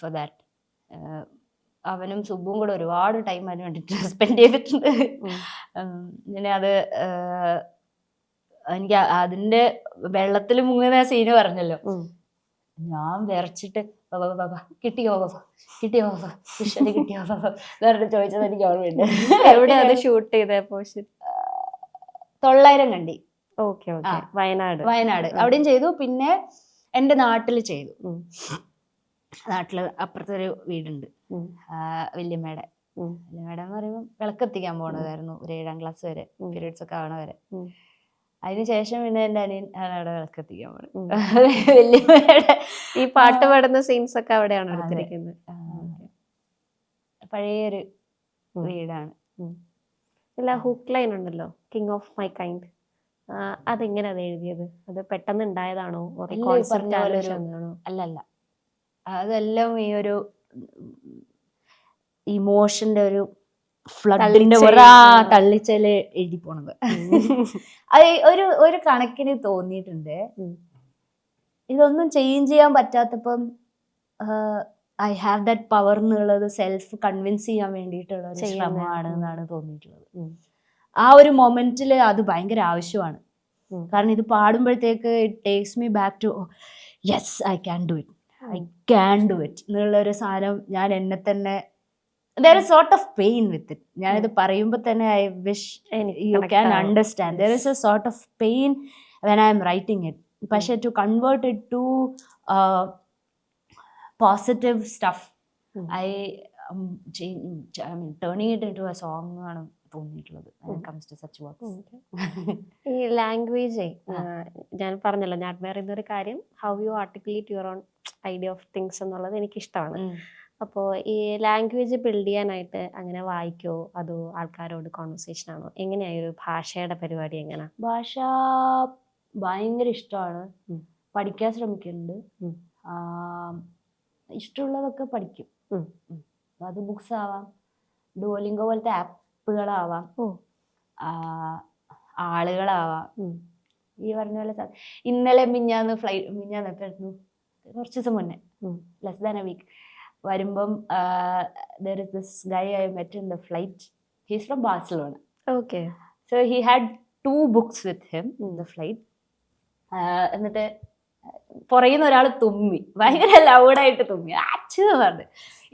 for that. അവനും സുബുവും കൂടെ ഒരുപാട് ടൈം അതിന് വേണ്ടിട്ട് സ്പെൻഡ് ചെയ്തിട്ടുണ്ട്. പിന്നെ അത് എനിക്ക് അതിന്റെ വെള്ളത്തിൽ മുങ്ങുന്ന സീന് പറഞ്ഞല്ലോ, ഞാൻ വിറച്ചിട്ട് കിട്ടിയോ കിട്ടിയോ കിട്ടിയോ കിട്ടിയോ ചോദിച്ചത് എനിക്ക് ഓർമ്മയുണ്ട്. എവിടെയാണ് ഷൂട്ട് ചെയ്ത പോർഷൻ? 900 കണ്ടി. ഓക്കെ, വയനാട്. അവിടെയും ചെയ്തു. പിന്നെ എന്റെ നാട്ടിൽ ചെയ്തു. നാട്ടില് അപ്പുറത്തൊരു വീടുണ്ട്, വല്യമ്മയുടെ. വല്യമ്മയുടെ എന്ന് പറയുമ്പോൾ വിളക്കെത്തിക്കാൻ പോണതായിരുന്നു ഒരു 7ാം ക്ലാസ് വരെ, പീരീഡ്സ് ഒക്കെ ആവണ വരെ. അതിനുശേഷം പിന്നെ എന്റെ അനിയൻ അവിടെ വിളക്കെത്തിക്കാൻ പോണത്. വല്യമ്മയുടെ ഈ പാട്ട് പാടുന്ന സീൻസ് ഒക്കെ അവിടെയാണ് എടുത്തിരിക്കുന്നത്. പഴയൊരു വീടാണ്. ഇല്ല, ഹുക്ക് ലൈൻ ഉണ്ടല്ലോ, കിങ് ഓഫ് മൈ കൈൻഡ്, അതെങ്ങനെ അത് എഴുതിയത്? അത് പെട്ടെന്ന് ഉണ്ടായതാണോ? അല്ലല്ല, അതെല്ലാം ഈ ഒരു ഇമോഷന്റെ ഒരു ഫ്ലഡിന്റെ തള്ളിച്ചല് എഴുതി പോണത്. അത് ഒരു കണക്കിന് തോന്നിയിട്ടുണ്ട്. ഇതൊന്നും ചേഞ്ച് ചെയ്യാൻ പറ്റാത്തപ്പം ഐ ഹാവ് ദാറ്റ് പവർ എന്നുള്ളത് സെൽഫ് കൺവിൻസ് ചെയ്യാൻ വേണ്ടിയിട്ടുള്ള ഒരു ശ്രമമാണ് എന്നാണ് തോന്നിയിട്ടുള്ളത്. ആ ഒരു മൊമെന്റിൽ അത് ഭയങ്കര ആവശ്യമാണ്. കാരണം ഇത് പാടുമ്പോഴത്തേക്ക് it takes me back to yes I can do it എന്നുള്ള ഒരു സാധനം ഞാൻ എന്നെ തന്നെ, there is sort of pain with it. ഞാനിത് പറയുമ്പോൾ തന്നെ I wish you can understand. There is a sort of pain when I am writing it. പക്ഷെ to convert it to positive stuff, I am turning it into a song ആണ് തോന്നിയിട്ടുള്ളത്. when it comes to such works. ഈ ലാംഗ്വേജ് ഞാൻ പറഞ്ഞല്ലോ, ഞാൻ അഡ്മയർ ചെയ്യുന്ന ഒരു കാര്യം, how you articulate your own idea of things എന്നുള്ളത് എനിക്കിഷ്ടമാണ്. അപ്പോൾ ഈ ലാംഗ്വേജ് ബിൽഡ് ചെയ്യാനായിട്ട് അങ്ങനെ വായിക്കോ അതോ ആൾക്കാരോട് കോൺവെർസേഷൻ ആണോ? എങ്ങനെയാ ഒരു ഭാഷയുടെ പരിപാടി? എങ്ങനെ? ഭാഷ ഭയങ്കര ഇഷ്ടമാണ്, പഠിക്കാൻ ശ്രമിക്കുന്നുണ്ട്. ഇഷ്ടമുള്ളതൊക്കെ പഠിക്കും. അത് ബുക്സ് ആവാം, ഡുവോലിംഗോ പോലത്തെ ആപ്പുകളാവാം, ആളുകളാവാം. ഈ പറഞ്ഞ പോലെ ഇന്നലെ മിഞ്ഞാന്ന് എപ്പോഴായിരുന്നു, കുറച്ച് ദിവസം മുന്നേ, ലെസ് ദാൻ എ വീക്ക് വരുമ്പം there is this guy I met in the flight. He's from Barcelona. Okay. So he had 2 books with him in the flight. എന്നിട്ട് പുറയുന്ന ഒരാൾ തുമ്മി, ഭയങ്കര ലൗഡായിട്ട് തുമ്മി, അച്ഛ പറഞ്ഞു.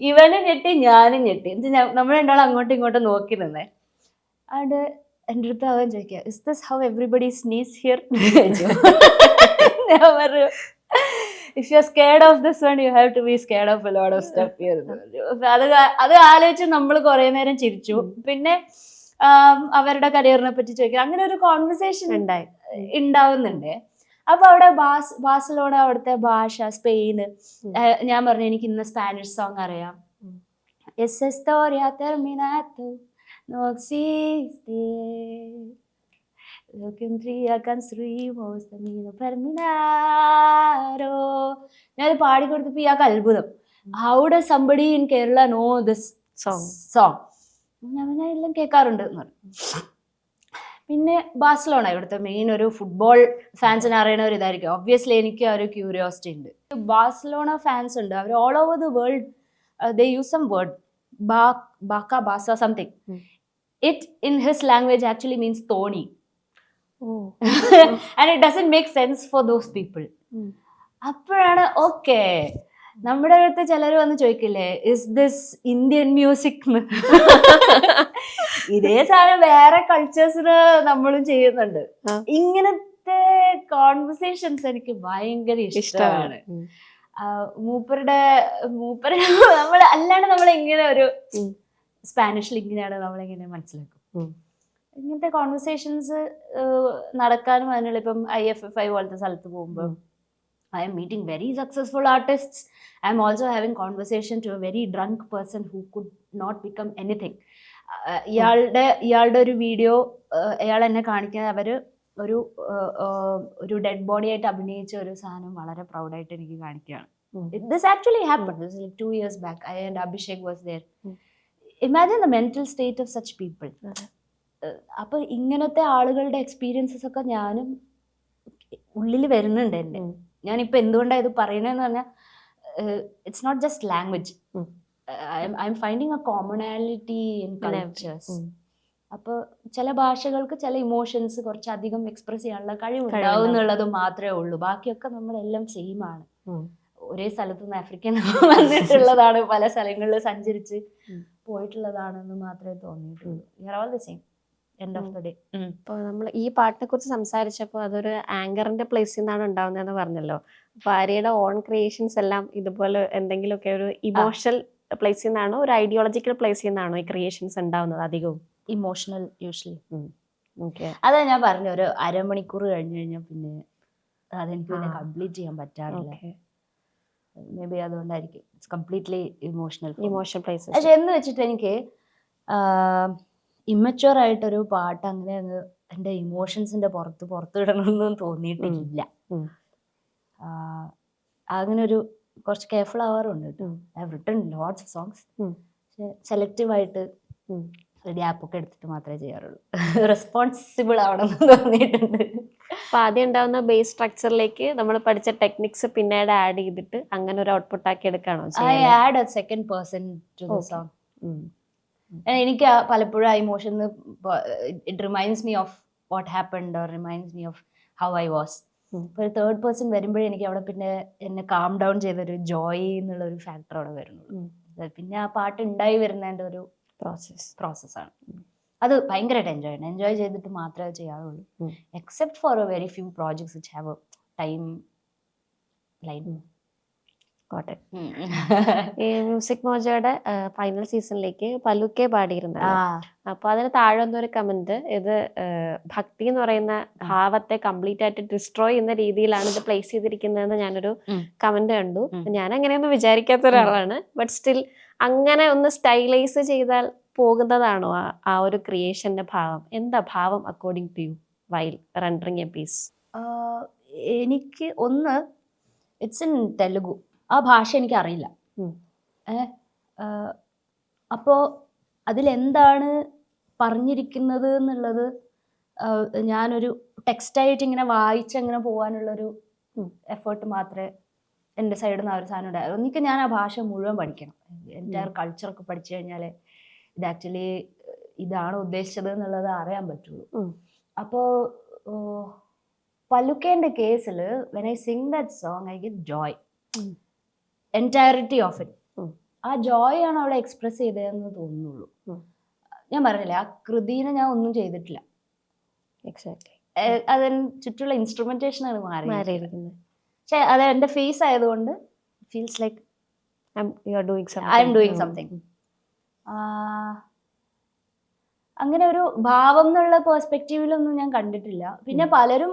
ഇവനും ഞെട്ടി ഞാനും ഞെട്ടി. നമ്മൾ രണ്ടാളും അങ്ങോട്ടും ഇങ്ങോട്ടും നോക്കി നിന്നേ. അത് എൻ്റെ അടുത്ത് അവൻ ചോദിക്കുക, is this how everybody sneeze here? ഞാൻ പറഞ്ഞു, if you're scared of this one, you have to be scared of a lot of stuff here. അത് ആലോചിച്ച് നമ്മൾ കുറെ നേരം ചിരിച്ചു. പിന്നെ അവരുടെ കരിയറിനെ പറ്റി ചോദിക്കുക, അങ്ങനെ ഒരു കോൺവെർസേഷൻ ഉണ്ടാവുന്നുണ്ട്. അപ്പൊ അവിടെ ബാഴ്സലോണ, അവിടുത്തെ ഭാഷ, സ്പെയിന്, ഞാൻ പറഞ്ഞു എനിക്ക് ഇന്ന് സ്പാനിഷ് സോങ് അറിയാം. Esa historia ha terminado, no existe. Lo que un día construimos también terminaron. ഞാനത് പാടിക്കൊടുത്തപ്പോ ഇയാൾക്ക് അത്ഭുതം. How does somebody in Kerala know this song? ഞാൻ എല്ലാം കേൾക്കാറുണ്ട് എന്ന് പറഞ്ഞു. പിന്നെ ബാഴ്സലോണ ഇവിടുത്തെ മെയിൻ ഒരു ഫുട്ബോൾ ഫാൻസിനെ അറിയണ ഒരു ഇതായിരിക്കും. ഒബ്വിയസ്ലി എനിക്ക് ഒരു ക്യൂരിയോസിറ്റി ഉണ്ട്. ബാഴ്സലോണ ഫാൻസ് ഉണ്ട്, അവർ all over the world they use some word, baka basa something. It in his language actually means thorny. And it doesn't make sense for those people. അപ്പോഴാണ് ഓക്കെ, നമ്മുടെ അടുത്ത് ചിലർ വന്ന് ചോദിക്കില്ലേ, ഇസ് ദിസ് ഇന്ത്യൻ മ്യൂസിക്? ഇതേ സാധനം വേറെ കൾച്ചേഴ്സിന് നമ്മളും ചെയ്യുന്നുണ്ട്. ഇങ്ങനത്തെ കോൺവെർസേഷൻസ് എനിക്ക് ഭയങ്കര ഇഷ്ടമാണ്. മൂപ്പരുടെ നമ്മൾ അല്ലാണ്ട് നമ്മളെങ്ങനെ ഒരു സ്പാനിഷിൽ ഇങ്ങനെയാണ് നമ്മളെങ്ങനെ മനസ്സിലാക്കും. ഇങ്ങനത്തെ കോൺവെർസേഷൻസ് നടക്കാനും അതിനുള്ള ഇപ്പം IFFI പോലത്തെ സ്ഥലത്ത് പോകുമ്പോൾ I am meeting very successful artists. I am also having conversation to a very drunk person who could not become anything. ഇയാളുടെ ഒരു വീഡിയോ അയാൾ എന്നെ കാണിക്കുന്നത്, അവര് ഒരു ഡെഡ് ബോഡി ആയിട്ട് അഭിനയിച്ച ഒരു സാധനം വളരെ പ്രൗഡായിട്ട് എനിക്ക് കാണിക്കുകയാണ്. This actually happened. This is like 2 years back. I and Abhishek was there. Imagine the mental state of such people. അപ്പൊ ഇങ്ങനത്തെ ആളുകളുടെ എക്സ്പീരിയൻസസ് ഒക്കെ ഞാനും ഉള്ളിൽ വരുന്നുണ്ട് എൻ്റെ. ഞാനിപ്പോൾ എന്തുകൊണ്ടാണ് ഇത് പറയണതെന്ന് പറഞ്ഞാൽ, it's not just language, I'm finding a commonality in cultures. അപ്പോൾ ചില ഭാഷകൾക്ക് ചില ഇമോഷൻസ് കുറച്ചധികം എക്സ്പ്രസ് ചെയ്യാനുള്ള കഴിവുണ്ടാവും എന്നുള്ളത് മാത്രമേ ഉള്ളൂ. ബാക്കിയൊക്കെ നമ്മളെല്ലാം സെയിം ആണ്. ഒരേ സ്ഥലത്ത് നിന്ന് ആഫ്രിക്കൻ വന്നിട്ടുള്ളതാണ്, പല സ്ഥലങ്ങളിൽ സഞ്ചരിച്ച് പോയിട്ടുള്ളതാണെന്ന് മാത്രമേ തോന്നിയിട്ടുള്ളൂ. We are all the same end of the day. ഇപ്പോൾ നമ്മൾ ഈ പാട്ടിനെ കുറിച്ച് സംസാരിച്ചപ്പോൾ അതൊരു ആങ്കറിന്റെ പ്ലേസിൽ നിന്നാണ് ഉണ്ടാവുന്നതെന്ന് പറഞ്ഞല്ലോ. അപ്പോൾ ആര്യയുടെ ഓൺ ക്രിയേഷൻസ് എല്ലാം ഇതുപോലെ എന്തെങ്കിലുമൊക്കെ ഒരു ഇമോഷണൽ പ്ലേസിൽ നിന്നാണോ ഒരു ഐഡിയോളജിക്കൽ പ്ലേസിൽ നിന്നാണോ ഈ ക്രിയേഷൻസ് ഉണ്ടാവുന്നത്? അധികവും ഇമോഷണൽ യൂഷ്വലി. ഓക്കെ, അതാ ഞാൻ പറഞ്ഞു, ഒരു അരമണിക്കൂർ കഴിഞ്ഞു കഴിഞ്ഞാൽ പിന്നെ അതെനിക്ക് പിന്നെ കംപ്ലീറ്റ് ചെയ്യാൻ പറ്റാറില്ല. മേ ബി അതുകൊണ്ടായിരിക്കും. It's completely emotional places. പക്ഷെ എന്ന് വെച്ചിട്ട് എനിക്ക് ഇമ്മച്വർ ആയിട്ടൊരു പാട്ട് അങ്ങനെ അങ്ങ് എൻ്റെ ഇമോഷൻസിന്റെ പുറത്ത് ഇടണമെന്നൊന്നും തോന്നിയിട്ടില്ല. അങ്ങനെ ഒരു കുറച്ച് കെയർഫുൾ ആവാറുണ്ട് കേട്ടോ. I have written lots of songs. പക്ഷെ സെലക്റ്റീവായിട്ട് ഒരു ഗ്യാപ്പൊക്കെ എടുത്തിട്ട് മാത്രമേ ചെയ്യാറുള്ളൂ. റെസ്പോൺസിബിൾ ആവണമെന്ന് തോന്നിയിട്ടുണ്ട്. അപ്പൊ ആദ്യം ഉണ്ടാവുന്ന ബേസ് സ്ട്രക്ചറിലേക്ക് നമ്മൾ പഠിച്ച ടെക്നിക്സ് പിന്നീട് ആഡ് ചെയ്തിട്ട് അങ്ങനെ ഒരു ഔട്ട്പുട്ട് ആക്കി എടുക്കാണോ? I add a second person to the song. എനിക്ക് പലപ്പോഴും ആ emotion it reminds me of what happened or reminds me of how I was. ഒരു തേർഡ് പേഴ്സൺ വരുമ്പോഴേ എനിക്ക് അവിടെ പിന്നെ എന്നെ കാം ഡൗൺ ചെയ്തൊരു ജോയ് എന്നുള്ള ഒരു ഫാക്ടർ അവിടെ വരുന്നുള്ളൂ. പിന്നെ ആ പാട്ട് ഉണ്ടായി വരുന്നതിൻ്റെ ഒരു പ്രോസസ്സാണ്. അത് ഭയങ്കരമായിട്ട് എൻജോയ് ചെയ്തിട്ട് മാത്രമേ ചെയ്യാറുള്ളൂ. Except for A very few projects which have A time line. ഈ മ്യൂസിക് മോജയുടെ ഫൈനൽ സീസണിലേക്ക് പലുക്കെ പാടിയിരുന്നത്. അപ്പൊ അതിന് താഴെ വന്നൊരു കമന്റ്, ഇത് ഭക്തി എന്ന് പറയുന്ന ഭാവത്തെ കംപ്ലീറ്റ് ആയിട്ട് ഡിസ്ട്രോയ് ചെയ്യുന്ന രീതിയിലാണ് ഇത് പ്ലേസ് ചെയ്തിരിക്കുന്നതെന്ന് ഞാനൊരു കമന്റ് കണ്ടു. ഞാൻ അങ്ങനെയൊന്നും വിചാരിക്കാത്ത ഒരാളാണ്. ബട്ട് സ്റ്റിൽ അങ്ങനെ ഒന്ന് സ്റ്റൈലൈസ് ചെയ്താൽ പോകുന്നതാണോ ആ ഒരു ക്രിയേഷന്റെ ഭാവം? എന്താ ഭാവം according to you while rendering a piece? എനിക്ക് ഒന്ന്, ഇറ്റ്സ് ഇൻ തെലുഗു. ആ ഭാഷ എനിക്ക് അറിയില്ല. അപ്പോൾ അതിലെന്താണ് പറഞ്ഞിരിക്കുന്നത് എന്നുള്ളത് ഞാനൊരു ടെക്സ്റ്റായിട്ട് ഇങ്ങനെ വായിച്ചങ്ങനെ പോകാനുള്ളൊരു എഫേർട്ട് മാത്രമേ എൻ്റെ സൈഡിൽ നിന്ന് ആ ഒരു സാധനം ഉണ്ടായിരുന്നു. ഒന്നിക്ക് ഞാൻ ആ ഭാഷ മുഴുവൻ പഠിക്കണം. എൻ്റെ കൾച്ചറൊക്കെ പഠിച്ചു കഴിഞ്ഞാൽ ഇത് ആക്ച്വലി ഇതാണ് ഉദ്ദേശിച്ചത് എന്നുള്ളത് അറിയാൻ പറ്റുള്ളൂ. അപ്പോൾ പലുക്കേന്റെ കേസിൽ when I sing that song I get joy, entirety of it. ആ ജോയ് ആണ് അവിടെ എക്സ്പ്രസ് ചെയ്തതെന്ന് തോന്നുന്നുള്ളൂ. ഞാൻ പറഞ്ഞില്ലേ, ആ കൃതിനെ ഞാൻ ഒന്നും ചെയ്തിട്ടില്ല. എക്സാക്ട്ലി. അതിന് ചുറ്റുള്ള ഇൻസ്ട്രുമെന്റേഷൻ ആണ് മാറിയിരിക്കുന്നത്. പക്ഷെ അത് എന്റെ ഫേസ് ആയതുകൊണ്ട് feels like I am doing something. അങ്ങനെ ഒരു ഭാവം എന്നുള്ള പെർസ്പെക്റ്റീവിലൊന്നും ഞാൻ കണ്ടിട്ടില്ല. പിന്നെ പലരും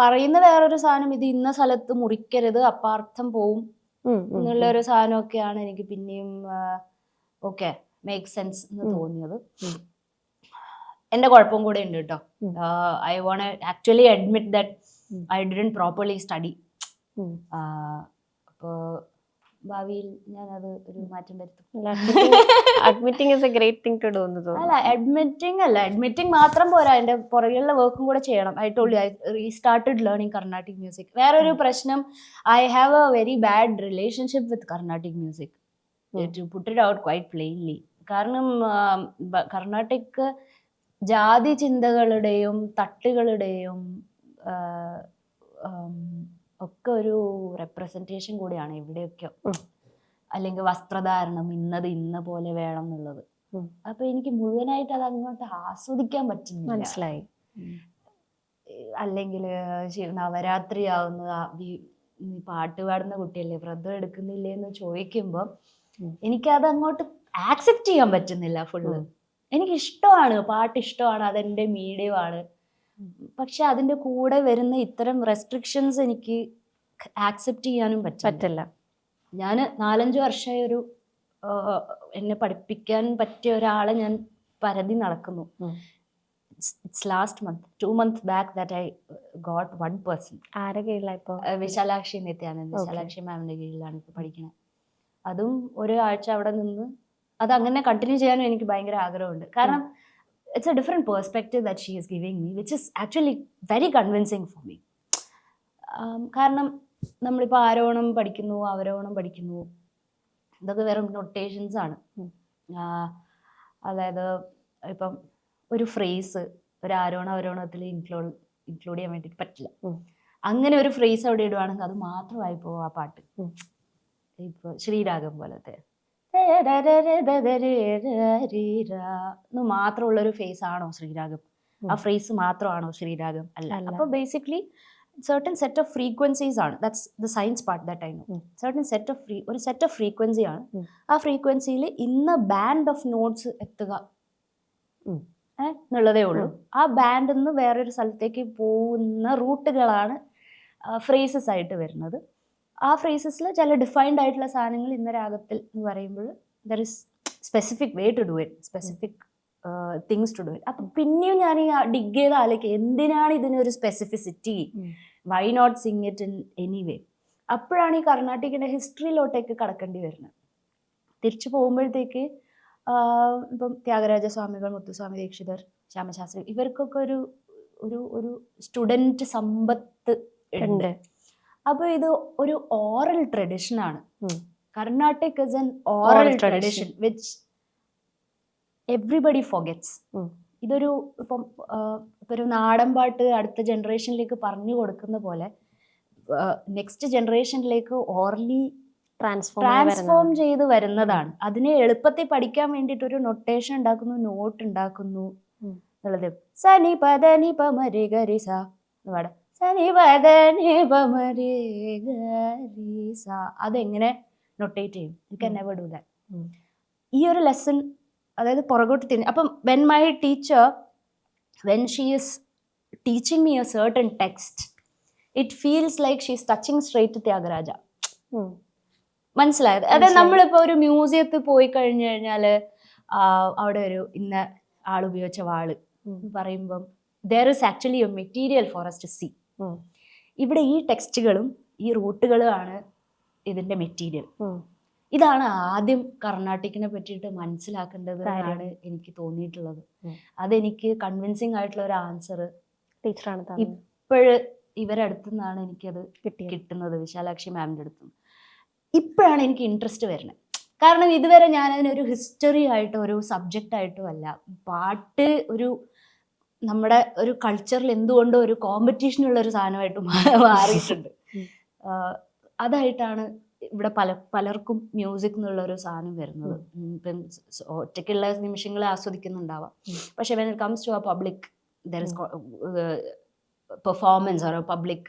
പറയുന്ന വേറൊരു സാധനം, ഇത് ഇന്ന സ്ഥലത്ത് മുറിക്കരുത് അപ്പാർത്ഥം പോവും എന്നുള്ള ഒരു സാധനമൊക്കെയാണ് എനിക്ക് പിന്നെയും ഓക്കെ മേക്ക് സെൻസ് എന്ന് തോന്നിയത്. എന്റെ കുഴപ്പം കൂടെ ഉണ്ട് കേട്ടോ. I won't actually admit that I didn't properly study. അപ്പോൾ ഭാവിയിൽ ഞാൻ അത് ഒരു മാറ്റം വരുത്തും. Admitting is a great thing to do എന്ന് തോന്നുന്നു. അല്ല അഡ്മിറ്റിംഗ് മാത്രം പോരാ, എന്റെ പുറകെയുള്ള വർക്കും കൂടെ ചെയ്യണം. I told you I restarted learning Carnatic music. വേറൊരു പ്രശ്നം, I have a very bad relationship with Carnatic music, to put it out quite plainly. കാരണം കർണാട്ടിക് ജാതി ചിന്തകളുടെയും തട്ടുകളുടെയും ഒക്കെ ഒരു റെപ്രസെന്റേഷൻ കൂടിയാണ് ഇവിടെയൊക്കെ. അല്ലെങ്കിൽ വസ്ത്രധാരണം ഇന്ന പോലെ വേണം എന്നുള്ളത്. അപ്പൊ എനിക്ക് മുഴുവനായിട്ട് അത് അങ്ങോട്ട് ആസ്വദിക്കാൻ പറ്റുന്നില്ല. മനസ്സിലായി. അല്ലെങ്കിൽ നവരാത്രി ആവുന്ന പാട്ട് പാടുന്ന കുട്ടിയല്ലേ, വ്രതം എടുക്കുന്നില്ലേ എന്ന് ചോദിക്കുമ്പോൾ എനിക്കത് അങ്ങോട്ട് ആക്സെപ്റ്റ് ചെയ്യാൻ പറ്റുന്നില്ല ഫുള്ള്. എനിക്ക് ഇഷ്ടമാണ്, പാട്ട് ഇഷ്ടമാണ്, അതെന്റെ മീഡിയമാണ്. പക്ഷെ അതിന്റെ കൂടെ വരുന്ന ഇത്തരം റെസ്ട്രിക്ഷൻസ് എനിക്ക് ആക്സെപ്റ്റ് ചെയ്യാനും പറ്റില്ല. ഞാൻ 4-5 വർഷമായി എന്നെ പഠിപ്പിക്കാൻ പറ്റിയ ഒരാളെ ഞാൻ പരതി നടക്കുന്നു. It's last month, 2 months back that I got one person. ആരെ കീഴിലാണ് ഇപ്പോൾ? വിശാലാക്ഷി നിത്യാനന്ദ്, വിശാലാക്ഷി മാമിന്റെ കീഴിലാണ് ഇപ്പോൾ പഠിക്കുന്നത്. അതും ഒരാഴ്ച അവിടെ നിന്ന് അത് അങ്ങനെ കണ്ടിന്യൂ ചെയ്യാനും എനിക്ക് ഭയങ്കര ആഗ്രഹമുണ്ട്. കാരണം it's a different perspective that she is giving me, which is actually very convincing for me. കാരണം നമ്മളിപ്പോൾ ആരോണം പഠിക്കുന്നു, അവരോണം പഠിക്കുന്നു, ഇതൊക്കെ വെറും നൊട്ടേഷൻസ് ആണ്. അതായത് ഇപ്പം ഒരു ഫ്രേസ് ഒരു ആരോണം അവരോണത്തിൽ ഇൻക്ലൂഡ് ചെയ്യാൻ വേണ്ടിയിട്ട് പറ്റില്ല. അങ്ങനെ ഒരു ഫ്രേസ് അവിടെ ഇടുവാണെങ്കിൽ അത് മാത്രമായി പോവും ആ പാട്ട്. ഇപ്പൊ ശ്രീരാഗം പോലത്തെ മാത്രമുള്ളൊരു ഫേസ് ആണോ ശ്രീരാഗം? ആ ഫ്രേസ് മാത്രമാണോ ശ്രീരാഗം? അല്ല. അപ്പൊ basically certain set of frequencies ആണ്. That's the science part that I know. Certain set of ഒരു സെറ്റ് ഓഫ് ഫ്രീക്വൻസി ആണ്. ആ ഫ്രീക്വൻസിയിൽ ഇന്ന ബാൻഡ് ഓഫ് നോട്ട്സ് എത്തുക എന്നുള്ളതേ ഉള്ളൂ. ആ ബാൻഡിൽ നിന്ന് വേറൊരു സ്ഥലത്തേക്ക് പോകുന്ന റൂട്ടുകളാണ് ഫ്രേസസ് ആയിട്ട് വരുന്നത്. ആ ഫ്രേസസിൽ ചില ഡിഫൈൻഡ് ആയിട്ടുള്ള സാധനങ്ങൾ ഇന്ന രാഗത്തിൽ എന്ന് പറയുമ്പോൾ there is specific way to do it, specific things to do it. അപ്പം പിന്നെയും ഞാൻ ഈ ഡിഗ് ചെയ്ത ആലേക്ക് എന്തിനാണ് ഇതിനൊരു specificity, why not sing it in any way? അപ്പോഴാണ് ഈ കർണാട്ടിക്കിൻ്റെ ഹിസ്റ്ററിയിലോട്ടേക്ക് കടക്കേണ്ടി വരുന്നത്. തിരിച്ചു പോകുമ്പോഴത്തേക്ക് ഇപ്പം ത്യാഗരാജസ്വാമികൾ, മുത്തുസ്വാമി ദീക്ഷിതർ, ശ്യാമശാസ്ത്രി, ഇവർക്കൊക്കെ ഒരു സ്റ്റുഡൻറ്റ് സമ്പത്ത് ഉണ്ട്. അപ്പോൾ ഇത് ഒരു ഓറൽ ട്രഡിഷനാണ്. Carnatic is an oral tradition which everybody forgets. ഇതൊരു ഇപ്പം ഒരു നാടൻ പാട്ട് അടുത്ത ജനറേഷനിലേക്ക് പറഞ്ഞു കൊടുക്കുന്ന പോലെ നെക്സ്റ്റ് ജനറേഷനിലേക്ക് ഓർലി ട്രാൻസ്ഫോം ചെയ്ത് വരുന്നതാണ്. അതിനെ എളുപ്പത്തിൽ പഠിക്കാൻ വേണ്ടിയിട്ട് ഒരു നൊട്ടേഷൻ ഉണ്ടാക്കുന്നു, നോട്ട് ഉണ്ടാക്കുന്നു എന്നുള്ളത്. സനി പദ നി പ മരി ഗരി സ പാട, സനി പദ നി പ മരി ഗരി സ. അതെങ്ങനെ നൊട്ടേറ്റ് ചെയ്യും? You can never do that. ഈ ഒരു ലെസൺ അതായത് പുറകോട്ട് തിരിഞ്ഞ് അപ്പം when my teacher when she is teaching me A certain text, it feels like she is touching straight Thyagaraja. മനസ്സിലായത്? അതായത് നമ്മളിപ്പോൾ ഒരു മ്യൂസിയത്തിൽ പോയി കഴിഞ്ഞു കഴിഞ്ഞാൽ അവിടെ ഒരു ഇന്ന ആൾ ഉപയോഗിച്ച വാള് പറയുമ്പം there is actually A material for us to see. ഇവിടെ ഈ ടെക്സ്റ്റുകളും ഈ റൂട്ടുകളുമാണ് ഇതിന്റെ മെറ്റീരിയൽ. ഇതാണ് ആദ്യം കർണാട്ടിക്കിനെ പറ്റിയിട്ട് മനസ്സിലാക്കേണ്ടത് എന്നാണ് എനിക്ക് തോന്നിയിട്ടുള്ളത്. അതെനിക്ക് കൺവിൻസിങ് ആയിട്ടുള്ള ഒരു ആൻസർ ടീച്ചറാണ് ഇപ്പോഴ് ഇവരടുത്തു നിന്നാണ് എനിക്കത് കിട്ടുന്നത്, വിശാലാക്ഷി മാമിൻ്റെ അടുത്ത്. ഇപ്പോഴാണ് എനിക്ക് ഇൻട്രസ്റ്റ് വരുന്നത്. കാരണം ഇതുവരെ ഞാൻ അതിനൊരു ഹിസ്റ്ററി ആയിട്ടോ ഒരു സബ്ജക്റ്റ് ആയിട്ടോ അല്ല, പാട്ട് ഒരു നമ്മുടെ ഒരു കൾച്ചറിൽ എന്തുകൊണ്ടോ ഒരു കോമ്പറ്റീഷനുള്ള ഒരു സാധനമായിട്ട് മാറിയിട്ടുണ്ട്. അതായിട്ടാണ് ഇവിടെ പലർക്കും മ്യൂസിക് എന്നുള്ള ഒരു സാധനം വരുന്നത്. ഇപ്പം ഒറ്റയ്ക്കുള്ള നിമിഷങ്ങളെ ആസ്വദിക്കുന്നുണ്ടാവാം, പക്ഷെ when it comes to a public there is performance or a public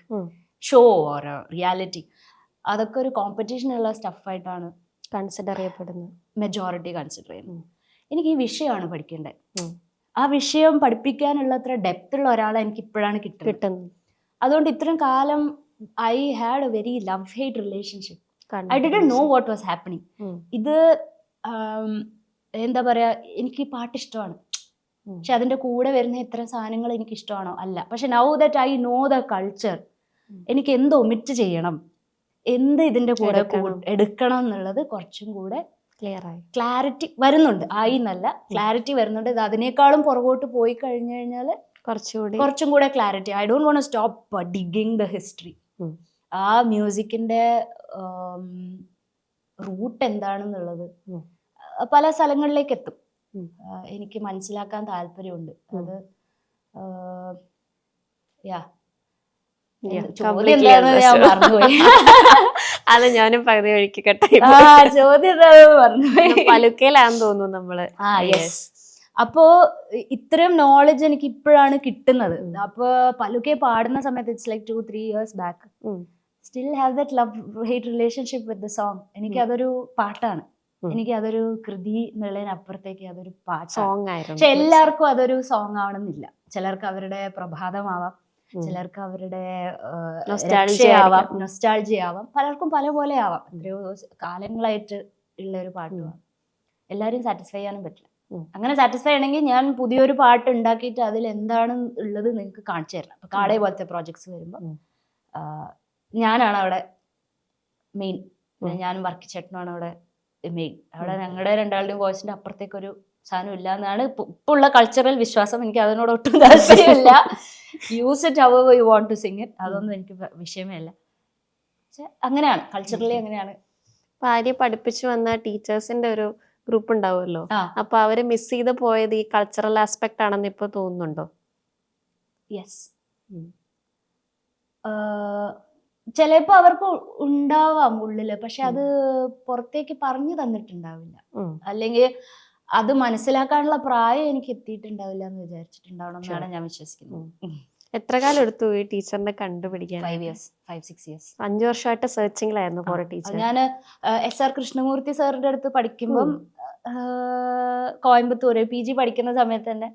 show or a reality, അതൊക്കെ ഒരു കോമ്പറ്റീഷനുള്ള സ്റ്റഫായിട്ടാണ് കൺസിഡർ ചെയ്യപ്പെടുന്നത്, മെജോറിറ്റി കൺസിഡർ ചെയ്യുന്നത്. എനിക്ക് ഈ വിഷയമാണ് പഠിക്കേണ്ടത്. ആ വിഷയം പഠിപ്പിക്കാനുള്ള അത്ര ഡെപ്ത് ഉള്ള ഒരാളെ എനിക്ക് ഇപ്പോഴാണ് കിട്ടുന്നത്. അതുകൊണ്ട് ഇത്രയും കാലം I had A very love hate relationship. I didn't no what was happening. ഇത് എന്താ പറയാ, എനിക്ക് പാട്ട് ഇഷ്ടമാണ്, പക്ഷെ അതിന്റെ കൂടെ വരുന്ന ഇത്തരം സാധനങ്ങൾ എനിക്ക് ഇഷ്ടമാണോ അല്ല. പക്ഷെ now that I know the culture, എനിക്ക് എന്ത് ഒമിറ്റ് ചെയ്യണം, എന്ത് ഇതിന്റെ കൂടെ എടുക്കണം എന്നുള്ളത് കുറച്ചും കൂടെ ക്ലാരിറ്റി വരുന്നുണ്ട്. ആയി എന്നല്ല, ക്ലാരിറ്റി വരുന്നുണ്ട്. ഇത് അതിനേക്കാളും പുറകോട്ട് പോയി കഴിഞ്ഞു കഴിഞ്ഞാൽ കുറച്ചും കൂടെ clarity. I don't want to stop digging the history. ആ മ്യൂസിക്കിന്റെ റൂട്ട് എന്താണെന്നുള്ളത് പല സ്ഥലങ്ങളിലേക്ക് എത്തും. എനിക്ക് മനസ്സിലാക്കാൻ താല്പര്യമുണ്ട്. അത് ചോദ്യം എന്താണെന്ന് ഞാൻ മറന്നുപോയി. അത് ഞാനും പകുതി വഴിക്ക് ചോദ്യം എന്താണെന്ന് മറന്നുപോയി. പലുക്കയിലാന്ന് തോന്നുന്നു നമ്മള്. അപ്പോ ഇത്രയും നോളജ് എനിക്ക് ഇപ്പോഴാണ് കിട്ടുന്നത്. അപ്പൊ പലുക്കെ പാടുന്ന സമയത്ത് it's like 2-3 years back, still have that love hate relationship with the song. എനിക്ക് അതൊരു പാട്ടാണ്, എനിക്ക് അതൊരു കൃതി എന്നുള്ളതിനപ്പുറത്തേക്ക് അതൊരു പാട്ടാണ്. പക്ഷെ എല്ലാവർക്കും അതൊരു സോങ് ആവണമെന്നില്ല. ചിലർക്ക് അവരുടെ പ്രഭാതമാവാം, ചിലർക്ക് അവരുടെ രക്ഷയാവാം, നൊസ്റ്റാൾജിയ ആവാം, പലർക്കും പല പോലെ ആവാം. എത്രയോ കാലങ്ങളായിട്ട് ഉള്ള ഒരു പാട്ടുമാണ്. എല്ലാവരും സാറ്റിസ്ഫൈ ചെയ്യാനും പറ്റില്ല. അങ്ങനെ സാറ്റിസ്ഫൈ ആണെങ്കിൽ ഞാൻ പുതിയൊരു പാട്ട് ഉണ്ടാക്കിയിട്ട് അതിൽ എന്താണ് ഉള്ളത് നിങ്ങൾക്ക് കാണിച്ചു തരണം. അപ്പൊ കാടേ പോലത്തെ പ്രോജക്ട്സ് വരുമ്പോൾ ഞാനാണ് അവിടെ മെയിൻ. ഞാനും വർക്കി ചേട്ടനാണ് അവിടെ മെയിൻ. അവിടെ ഞങ്ങളുടെ രണ്ടാളുടെയും വോയിസിന്റെ അപ്പുറത്തേക്കൊരു സാധനം ഇല്ല എന്നാണ് ഇപ്പൊ ഉള്ള കൾച്ചറൽ വിശ്വാസം. എനിക്ക് അതിനോട് ഒട്ടും താല്പര്യമില്ല. Use it how you want to sing it, അതൊന്നും എനിക്ക് വിഷയമേ അല്ല. പക്ഷെ അങ്ങനെയാണ്, കൾച്ചറലി അങ്ങനെയാണ്. ഭാര്യ പഠിപ്പിച്ചു വന്ന ടീച്ചേഴ്സിന്റെ ഒരു ഗ്രൂപ്പ് ഉണ്ടാവുമല്ലോ, അപ്പൊ അവര് മിസ് ചെയ്ത് പോയത് ഈ കൾച്ചറൽ ആസ്പെക്ട് ആണെന്ന് ഇപ്പൊ തോന്നുന്നുണ്ടോ? യെസ്, ചിലപ്പോ അവർക്ക് ഉണ്ടാവാം ഉള്ളില്, പക്ഷെ അത് പുറത്തേക്ക് പറഞ്ഞു തന്നിട്ടുണ്ടാവില്ല. അല്ലെങ്കിൽ അത് മനസ്സിലാക്കാനുള്ള പ്രായം എനിക്ക് എത്തിയിട്ടുണ്ടാവില്ല എന്ന് വിചാരിച്ചിട്ടുണ്ടാവണം എന്നാണ് ഞാൻ വിശ്വസിക്കുന്നത്. എത്ര കാലം എടുത്തു ഈ ടീച്ചറിനെ കണ്ടുപിടിക്കാൻ? 5-6 years. 5 വർഷമായിട്ട് സെർച്ചിങ്ങിലായിരുന്നു ഫോർ ടീച്ചർ. ഞാൻ SR കൃഷ്ണമൂർത്തി സാറിന്റെ അടുത്ത് പഠിക്കുമ്പം കോയമ്പത്തൂര് PG പഠിക്കുന്ന സമയത്ത് തന്നെ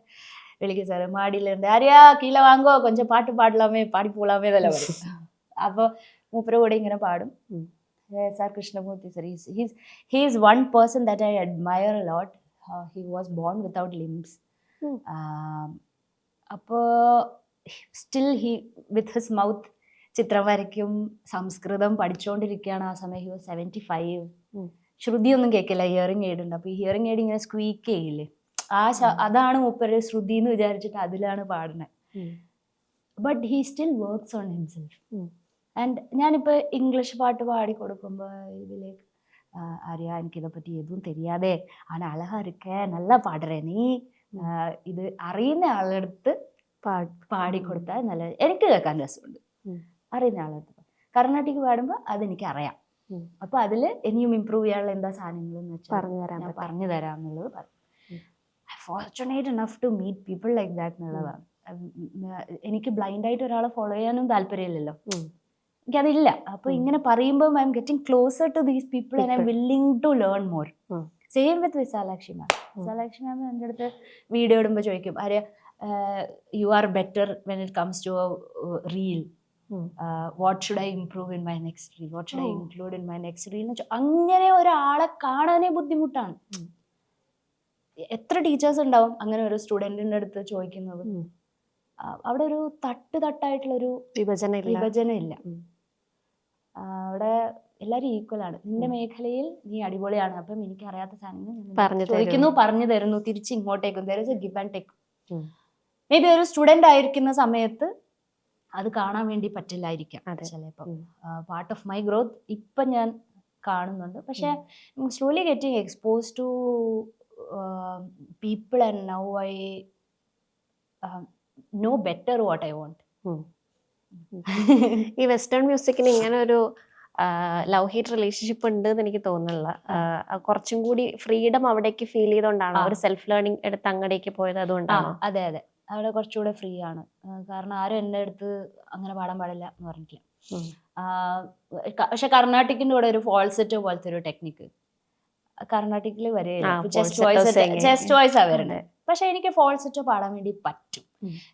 വിളിക്കും, സാറ് മാടിയിലുണ്ട്, ആര്യാ കീഴ വാങ്ങോ കൊഞ്ചം പാട്ട് പാടലാമേ പാടി പോലാമേ എന്നല്ല പറയും. അപ്പൊ മൂപ്പര കൂടെ ഇങ്ങനെ പാടും. SR Krishnamurthy sir, he is one person that I admire a lot. He was born without limbs. അപ്പോൾ still he with his mouth ചിത്രം വരയ്ക്കും. സംസ്കൃതം പഠിച്ചുകൊണ്ടിരിക്കുകയാണ് ആ സമയം. He was 75. ശ്രുതിയൊന്നും കേൾക്കില്ല, ഹിയറിംഗ് എയ്ഡ് ഉണ്ട്. അപ്പോൾ ഈ ഹിയറിംഗ് എയ്ഡ് ഇങ്ങനെ സ്ക്വീക്ക് ചെയ്യില്ലേ, അതാണ് മൂപ്പര് ശ്രുതി എന്ന് വിചാരിച്ചിട്ട് അതിലാണ് പാടുന്നത്. But he still works on himself. And ഞാനിപ്പോൾ ഇംഗ്ലീഷ് പാട്ട് പാടി കൊടുക്കുമ്പോൾ ഇതിലേക്ക് ആര്യ എനിക്കിதை പറ്റി എതും தெரியாதே, ആന അഴകാ இருக்கே, നല്ല പാടുறേ നീ, ഇത് അറിയുന്ന ആളെടുത്ത് പാടിക്കൊടുത്താൽ നല്ല, എനിക്ക് കേൾക്കാൻ രസമുണ്ട്. അറിയുന്ന ആളെടുത്ത് കർണാട്ടിക് പാടുമ്പോൾ അതെനിക്ക് അറിയാം. അപ്പൊ അതിൽ ഇനിയും ഇമ്പ്രൂവ് ചെയ്യാനുള്ള എന്താ സാധനങ്ങൾ എന്ന് വെച്ചാൽ ഞാൻ പറഞ്ഞു തരാം എന്നുള്ളത് പറഞ്ഞു. Fortunate enough to meet people like that എന്നുള്ളതാണ്. എനിക്ക് ബ്ലൈൻഡായിട്ട് ഒരാളെ ഫോളോ ചെയ്യാനും താല്പര്യമില്ലല്ലോ, എനിക്കതില്ല. അപ്പൊ ഇങ്ങനെ പറയുമ്പോൾ I am getting closer to these people and I am willing to learn more. Same with Vishalakshi ma'am. Vishalakshi ma'am എൻ്റെ അടുത്ത് വീഡിയോ ഇടുമ്പോൾ ചോദിക്കും, Arya you are better when it comes to reel, what should I improve in my next reel, what should I include in my next reel എന്ന്. അങ്ങനെ ഒരാളെ കാണാനേ ബുദ്ധിമുട്ടാണ്. എത്ര ടീച്ചേഴ്സ് ഉണ്ടാവും അങ്ങനെ ഒരു സ്റ്റുഡൻറ്റിൻ്റെ അടുത്ത് ചോദിക്കുന്നത്. അവിടെ ഒരു തട്ടായിട്ടുള്ളൊരു വിഭജനം ഇല്ല. അവിടെ എല്ലാവരും ഈക്വൽ ആണ്. നിന്റെ മേഖലയിൽ നീ അടിപൊളിയാണ്, അപ്പം എനിക്ക് അറിയാത്ത സാധനങ്ങൾ ചോദിക്കുന്നു, പറഞ്ഞു തരുന്നു, തിരിച്ച് ഇങ്ങോട്ടേക്കും. there is a give and take. May be ഒരു സ്റ്റുഡൻ്റ് ആയിരിക്കുന്ന സമയത്ത് അത് കാണാൻ വേണ്ടി പറ്റില്ലായിരിക്കാം ചിലപ്പം. പാർട്ട് ഓഫ് മൈ ഗ്രോത്ത് ഇപ്പം ഞാൻ കാണുന്നുണ്ട്. പക്ഷെ slowly getting expose to people and now I know better what I want. ഈ വെസ്റ്റേൺ മ്യൂസിക്കിന് ഇങ്ങനെ ഒരു ലവ് ഹേറ്റ് റിലേഷൻഷിപ്പ് ഉണ്ട് എന്ന് എനിക്ക് തോന്നുന്നില്ല. കുറച്ചും കൂടി ഫ്രീഡം അവിടേക്ക് ഫീൽ ചെയ്തോണ്ടാണോ ഒരു സെൽഫ് ലേണിംഗ് എടുത്ത് അങ്ങടേക്ക് പോയത്? അതുകൊണ്ടാണോ? അതെ അതെ, അവിടെ കുറച്ചുകൂടെ ഫ്രീ ആണ്. കാരണം ആരും എൻ്റെ അടുത്ത് അങ്ങനെ പാടാൻ പാടില്ല എന്ന് പറഞ്ഞിട്ടില്ല. പക്ഷെ കർണാട്ടിക്കിന്റെ കൂടെ ഒരു ഫോൾസെറ്റോ പോലത്തെ ഒരു ടെക്നിക്ക് കർണാട്ടിക്കിൽ വരെയില്ല. ചെസ്റ്റ് വോയിസ് ആ വരുന്നത്. പക്ഷെ എനിക്ക് ഫോൾസെറ്റോ പാടാൻ വേണ്ടി പറ്റും.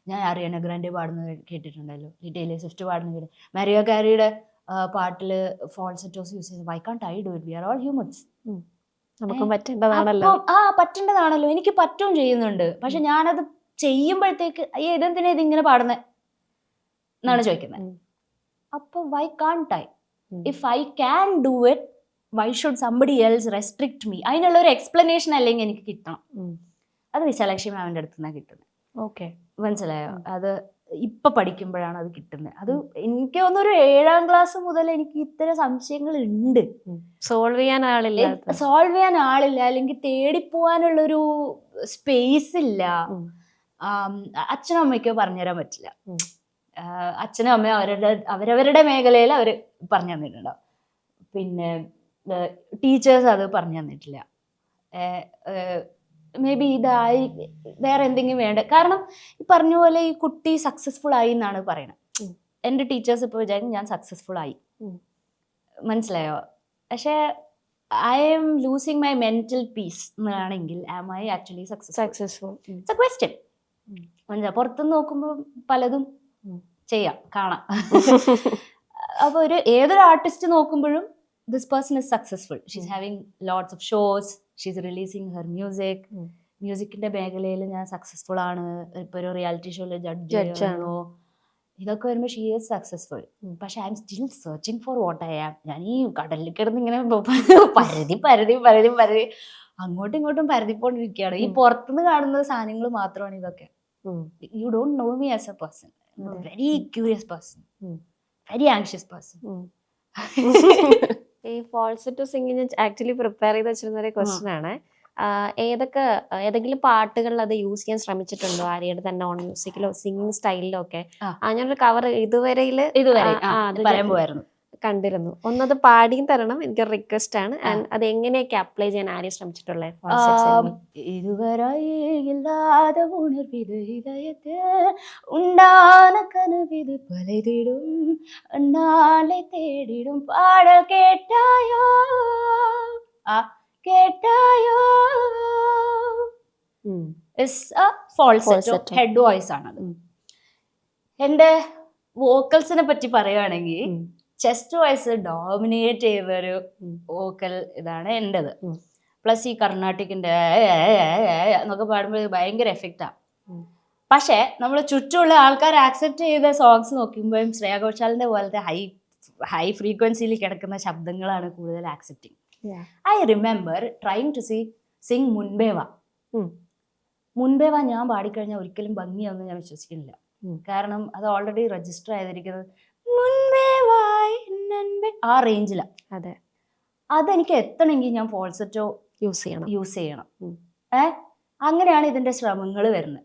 ഞാൻ അറിയാനോ ഗ്രാൻഡെ പാടുന്നത് കേട്ടിട്ടുണ്ടല്ലോ, ടൈലർ സ്വിഫ്റ്റ് പാടുന്നത്, മരിയ കാരിയുടെ പാട്ടില് ഫോൾസെറ്റോസ് യൂസ് ചെയ്ത്. Why can't I do it? We are all humans. നമുക്ക് പറ്റേണ്ടതാണല്ലോ. പറ്റേണ്ടതാണല്ലോ, എനിക്ക് പറ്റും ചെയ്യുന്നുണ്ട്. പക്ഷെ ഞാനത് ചെയ്യുമ്പോഴത്തേക്ക് ഇതെന്തിനാ ഇതിങ്ങനെ പാടുന്നത് എന്നാണ് ചോദിക്കുന്നത്. അപ്പൊ Y can't I? If I can do it, why should somebody else restrict me? അതിനുള്ള ഒരു എക്സ്പ്ലനേഷൻ അല്ലെങ്കിൽ എനിക്ക് കിട്ടണം. അത് വിശാലാക്ഷി മാമിന്റെ അടുത്ത് നിന്നാണ് കിട്ടുന്നത്. ഓക്കെ, മനസ്സിലായോ? അത് ഇപ്പൊ പഠിക്കുമ്പോഴാണ് അത് കിട്ടുന്നത്. അത് എനിക്ക് തോന്നുന്നു ഒരു 7ാം ക്ലാസ് മുതൽ എനിക്ക് ഇത്തരം സംശയങ്ങൾ ഉണ്ട്. സോൾവ് ചെയ്യാൻ ആളില്ല, അല്ലെങ്കിൽ തേടിപ്പോവാനുള്ളൊരു സ്പേസ് ഇല്ല. അച്ഛനും അമ്മയ്ക്കോ പറഞ്ഞുതരാൻ പറ്റില്ല. അച്ഛനും അമ്മയും അവരവരുടെ മേഖലയിൽ അവർ പറഞ്ഞു തന്നിട്ടുണ്ടാവും. പിന്നെ ടീച്ചേഴ്സ് അത് പറഞ്ഞു തന്നിട്ടില്ല. മേ ബി ഇതായി വേറെ എന്തെങ്കിലും വേണ്ട. കാരണം ഈ പറഞ്ഞ പോലെ ഈ കുട്ടി സക്സസ്ഫുൾ ആയി എന്നാണ് പറയണത്. എൻ്റെ ടീച്ചേഴ്സ് ഇപ്പോൾ വിചാരിക്കും ഞാൻ സക്സസ്ഫുൾ ആയി. മനസ്സിലായോ? പക്ഷേ I am losing my mental peace എന്നാണെങ്കിൽ am I actually successful? It's a question. മനസ്സിലായോ? പുറത്തുനിന്ന് നോക്കുമ്പോൾ പലതും ചെയ്യാം, കാണാം. അപ്പോൾ ഏതൊരു ആർട്ടിസ്റ്റ് നോക്കുമ്പോഴും this person is successful. She's having lots of shows. She's releasing her music. മ്യൂസിക്കിന്റെ മേഖലയിൽ ഞാൻ സക്സസ്ഫുൾ ആണ്. ഇപ്പൊ ഒരു റിയാലിറ്റി ഷോയില് ജഡ്ജ് ആണോ, ഇതൊക്കെ വരുമ്പോൾ ഷീ ഈസ് സക്സസ്ഫുൾ. പക്ഷെ I M still searching for what I am. ഞാൻ ഈ കടലിൽ കിടന്ന് ഇങ്ങനെ പരതി അങ്ങോട്ടും ഇങ്ങോട്ടും പരതിക്കൊണ്ടിരിക്കുകയാണ്. ഈ പുറത്തുനിന്ന് കാണുന്ന സാധനങ്ങൾ മാത്രമാണ് ഇതൊക്കെ. You don't know me as a person. Very curious person, very anxious person. ഈ ഫോൾസെറ്റോ സിംഗിങ് ആക്ച്വലി പ്രിപ്പയർ ചെയ്ത് വെച്ചിരുന്ന ഒരു ക്വസ്റ്റ്യൻ ആണ്. ഏതെങ്കിലും പാട്ടുകളിൽ അത് യൂസ് ചെയ്യാൻ ശ്രമിച്ചിട്ടുണ്ടോ? ആര്യയുടെ തന്നെ ഓൺ മ്യൂസിക്കിലോ സിംഗിങ് സ്റ്റൈലിലോ ഒക്കെ? ഞാനൊരു കവർ ഇതുവരെ കണ്ടിരുന്നു. ഒന്നത് പാടിയും തരണം, എനിക്കൊരു റിക്വസ്റ്റ് ആണ്. ആൻഡ് അത് എങ്ങനെയൊക്കെ അപ്ലൈ ചെയ്യാൻ ആര്യ ശ്രമിച്ചിട്ടുള്ളത്? ഇതുവരെ ഇല്ലാத ഉണർവിது இதயத்தில் உண்டான கனவிது பலதிடும் நாளை தேடிடும் பாடல் கேட்டாயோ കേട്ടായോ? ഫോൾസെറ്റോ ഹെഡ് വോയിസ് ആണത്. എൻ്റെ വോക്കൽസിനെ പറ്റി പറയുകയാണെങ്കിൽ ചെസ്റ്റ് വോയിസ് ഡോമിനേറ്റ് ചെയ്ത ഒരു വോക്കൽ ഇതാണ് എൻ്റെത്. പ്ലസ് ഈ കർണാട്ടിക്കിന്റെ എന്നൊക്കെ പാടുമ്പോൾ ഭയങ്കര എഫക്റ്റാണ്. പക്ഷെ നമ്മൾ ചുറ്റുമുള്ള ആൾക്കാർ ആക്സെപ്റ്റ് ചെയ്ത സോങ്സ് നോക്കുമ്പോഴും ശ്രേയ ഘോഷാലിന്റെ പോലത്തെ ഹൈ ഫ്രീക്വൻസിയിൽ കിടക്കുന്ന ശബ്ദങ്ങളാണ് കൂടുതൽ accepting. I remember trying to sing മുൻപേ വാ ഞാൻ പാടിക്കഴിഞ്ഞാൽ ഒരിക്കലും ഭംഗിയാണെന്ന് ഞാൻ വിശ്വസിക്കുന്നില്ല. കാരണം അത് ഓൾറെഡി രജിസ്റ്റർ ചെയ്തിരിക്കുന്നത് ആ റേഞ്ചിലാണ്. അതെ, അതെനിക്ക് എത്തണമെങ്കിൽ ഞാൻ ഫോൾസെറ്റോ യൂസ് ചെയ്യണം. അങ്ങനെയാണ് ഇതിന്റെ ശ്രമങ്ങൾ വരുന്നത്.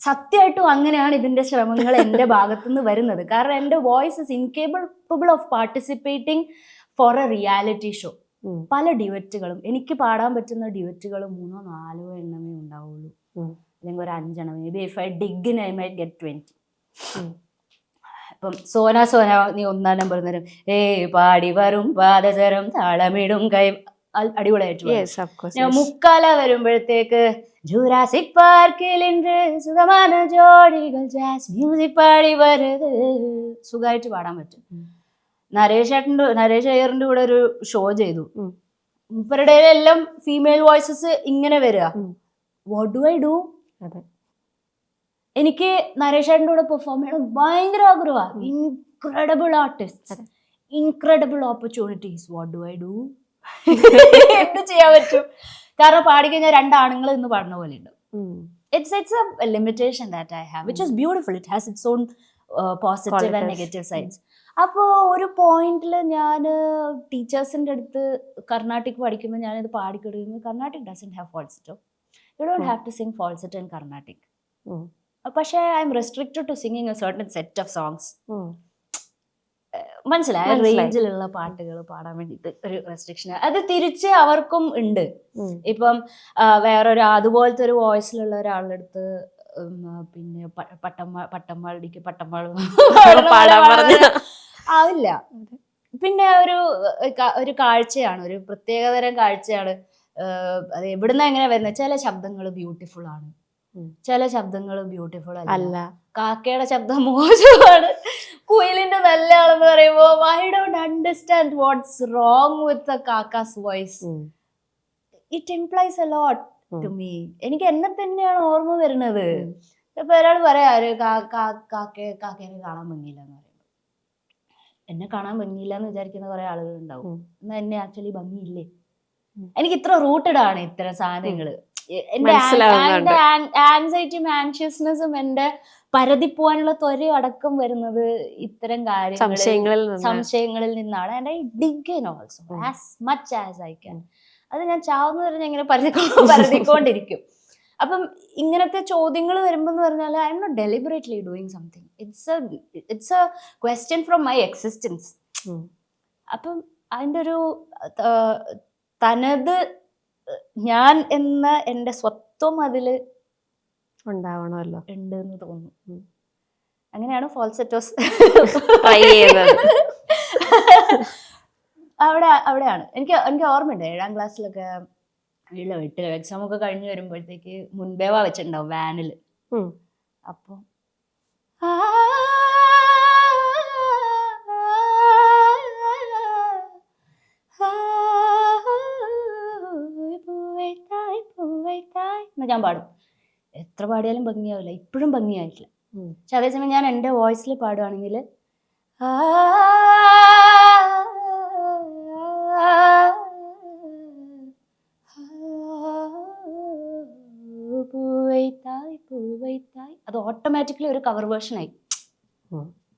സത്യമായിട്ടും അങ്ങനെയാണ് ഇതിന്റെ ശ്രമങ്ങൾ എൻ്റെ ഭാഗത്തുനിന്ന് വരുന്നത്. കാരണം എൻ്റെ voice is incapable of participating for a reality show. പല ഡ്യുവറ്റുകളും എനിക്ക് പാടാൻ പറ്റുന്ന ഡ്യുവറ്റുകൾ 3-4 എണ്ണമേ ഉണ്ടാവുള്ളൂ, അല്ലെങ്കിൽ ഒരു 5 എണ്ണം. May be if I dig in I might get 20. ഇപ്പം സോന നീ 1-ാം നമ്പർ തരും, പാടി വരും പാദസരം താളമിടും കൈ, അടിപൊളിയായിട്ട്. മുക്കാല വരുമ്പോഴത്തേക്ക് ജുറാസിക് പാർക്കിൽ സുഖமான ജോഡികൾ ജാസ് മ്യൂസിക് പാടി വരുത്, സുഖമായിട്ട് പാടാൻ പറ്റും. നരേഷ് അയ്യറിന്റെ കൂടെ ഒരു ഷോ ചെയ്തു. ഇവരുടെ എല്ലാം ഫീമെയിൽ വോയിസസ് ഇങ്ങനെ വരിക. What do I do? എനിക്ക് നരേഷ് ഏട്ടൻ്റെ കൂടെ പെർഫോം ചെയ്യണം ഭയങ്കര ആഗ്രഹമാണ്. Incredible artist, incredible opportunities. What do I do? എന്ത് ചെയ്യാൻ പറ്റും? കാരണം പാടിക്കഴിഞ്ഞാൽ 2 ആണുങ്ങൾ ഇന്ന് പാടുന്ന പോലെ ഉണ്ട്. It's a limitation that I have, which is beautiful. It has its own positive and negative sides. അപ്പോൾ ഒരു പോയിന്റിൽ ഞാൻ ടീച്ചേഴ്സിൻ്റെ അടുത്ത് കർണാട്ടിക് പഠിക്കുമ്പോൾ ഞാനിത് പാടിക്കൊടുക്കുമ്പോൾ Carnatic doesn't have falsetto. You don't have to sing falsetto in Carnatic. പക്ഷേ I am restricted to singing a certain set of songs. മനസ്സിലായ റേഞ്ചിലുള്ള പാട്ടുകൾ പാടാൻ വേണ്ടിയിട്ട് ഒരു റെസ്ട്രിക്ഷൻ. അത് തിരിച്ച് അവർക്കും ഉണ്ട്. ഇപ്പം വേറൊരു അതുപോലത്തെ ഒരു വോയിസിലുള്ള ഒരാളുടെ അടുത്ത് പിന്നെ പട്ടമ്മാളിക്ക് ആവില്ല. പിന്നെ ഒരു കാഴ്ചയാണ്, ഒരു പ്രത്യേകതരം കാഴ്ചയാണ്. അത് എവിടുന്ന എങ്ങനെ വരുന്നത്? ചില ശബ്ദങ്ങൾ ബ്യൂട്ടിഫുൾ ആണ്, ചില ശബ്ദങ്ങൾ ബ്യൂട്ടിഫുൾ അല്ല. കാക്കയുടെ ശബ്ദം മോശമാണ്, കുയിലിന്റെ നല്ല ആളെന്ന് പറയുമ്പോ I don't understand what's wrong with the കാക്കാസ് voice. It implies a lot to me. എനിക്ക് എന്നെ തന്നെയാണ് ഓർമ്മ വരുന്നത്. ഇപ്പൊ ഒരാൾ പറയാ കാക്കേനെ കാണാൻ ഭംഗിയില്ല എന്ന് പറയുമ്പോ, എന്നെ കാണാൻ ഭംഗിയില്ല എന്ന് വിചാരിക്കുന്ന കുറെ ആളുകൾ ഉണ്ടാവും. എന്നാ എന്നെ ആക്ച്വലി ഭംഗിയില്ലേ? എനിക്ക് ഇത്ര റൂട്ടഡ് ആണ് ഇത്തരം സാധനങ്ങള്. എന്റെ ആൻസൈറ്റിയും ആൻഷ്യസ്നെസ്സും എന്റെ പരതിപ്പോവാനുള്ള ത്വര അടക്കം വരുന്നത് ഇത്തരം സംശയങ്ങളിൽ നിന്നാണ്. And I dig in also as much as I can. അത് ഞാൻ ചാവുന്ന വരെ ഞാൻ ഇങ്ങനെ പരതിക്കൊണ്ടിരിക്കും. അപ്പം ഇങ്ങനത്തെ ചോദ്യങ്ങൾ വരുമ്പോൾ എന്ന് പറഞ്ഞാൽ I M not deliberately doing something. It's a question from my existence. അപ്പം അതിൻ്റെ ഒരു തനത് ഞാൻ എന്ന എൻ്റെ സ്വത്വം അതിൽ ഉണ്ടാവണമല്ലോ, ഉണ്ട് എന്ന് തോന്നുന്നു. അങ്ങനെയാണ് ഫാൾസെറ്റോസ് അവിടെയാണ്. എനിക്ക് ഓർമ്മയുണ്ട് 7ാം ക്ലാസ്സിലൊക്കെ, 8 എക്സാം ഒക്കെ കഴിഞ്ഞ് വരുമ്പോഴത്തേക്ക് മുൻപേ വെച്ചിട്ടുണ്ടാവും വാനില്. അപ്പൊ ഞാൻ പാടും. എത്ര പാടിയാലും ഭംഗിയാവില്ല, ഇപ്പോഴും ഭംഗിയായിട്ടില്ല. പക്ഷെ അതേസമയം ഞാൻ എൻ്റെ വോയിസിൽ പാടുകയാണെങ്കിൽ അത് ഓട്ടോമാറ്റിക്കലി ഒരു കവർ വേർഷനായി.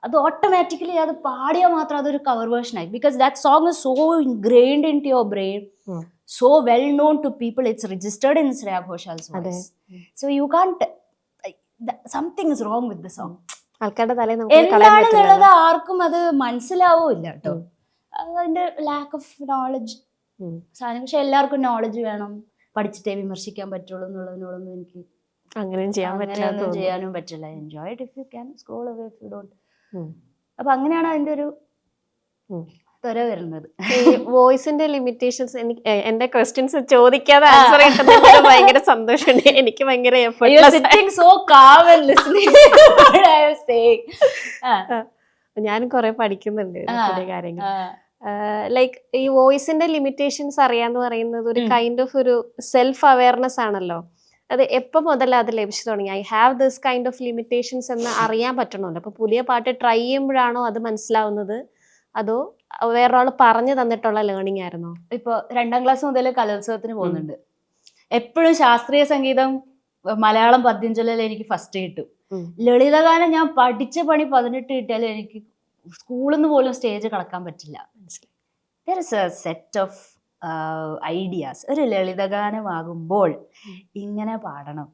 അത് ഓട്ടോമാറ്റിക്കലി അത് പാടിയാൽ മാത്രം അതൊരു കവർ വേർഷനായി. Because that song is so ingrained into your brain, so well known to people. It's registered in Shreya Ghoshaal's voice. So you can't, something is wrong with the song. ആൾക്കാരുടെ തലയിൽ എന്താണെന്നുള്ളത് ആർക്കും അത് മനസ്സിലാവില്ല കേട്ടോ. അതിന്റെ ലാക്ക് ഓഫ് നോളജ് സാധനം. പക്ഷെ എല്ലാവർക്കും നോളജ് വേണം, പഠിച്ചിട്ടേ വിമർശിക്കാൻ പറ്റുള്ളൂ എന്നുള്ളതിനോടൊന്നും എനിക്ക് അങ്ങനെയൊന്നും ചെയ്യാനും പറ്റില്ല. Enjoy it if you can, scroll away if you don't. അപ്പൊ അങ്ങനെയാണ് അതിന്റെ ഒരു ത്വര വരുന്നത്. വോയിസിന്റെ ലിമിറ്റേഷൻസ് എനിക്ക് എന്റെ ക്വസ്റ്റ്യൻസ് ചോദിക്കാതെ ആൻസർ കിട്ടുന്നതിൽ ഭയങ്കര സന്തോഷമുണ്ട്. എനിക്ക് ഭയങ്കര ഞാനും കുറെ പഠിക്കുന്നുണ്ട് പുതിയ കാര്യങ്ങൾ. ലൈക്ക് ഈ വോയിസിന്റെ ലിമിറ്റേഷൻസ് അറിയാന്ന് പറയുന്നത് ഒരു കൈൻഡ് ഓഫ് ഒരു സെൽഫ് അവയർനെസ് ആണല്ലോ. അത് എപ്പോൾ മുതൽ അത് ലഭിച്ചു തുടങ്ങി? I have this kind of limitations എന്ന് അറിയാൻ പറ്റണമല്ലോ. അപ്പൊ പുതിയ പാട്ട് ട്രൈ ചെയ്യുമ്പോഴാണോ അത് മനസ്സിലാവുന്നത്, അതോ വേറൊരാൾ പറഞ്ഞു തന്നിട്ടുള്ള ലേണിംഗ് ആയിരുന്നോ? ഇപ്പൊ 2ാം ക്ലാസ് മുതൽ കലോത്സവത്തിന് പോകുന്നുണ്ട്. എപ്പോഴും ശാസ്ത്രീയ സംഗീതം, മലയാളം പദ്യം ചൊല്ലൽ എനിക്ക് ഫസ്റ്റ് കിട്ടും. ലളിതഗാനം ഞാൻ പഠിച്ച പണി 18 കിട്ടിയാലും എനിക്ക് സ്കൂളിൽ നിന്ന് പോലും സ്റ്റേജ് കടക്കാൻ പറ്റില്ല. There is a set of ideas. ഒരു ലളിതഗാനമാകുമ്പോൾ ഇങ്ങനെ പാടണം.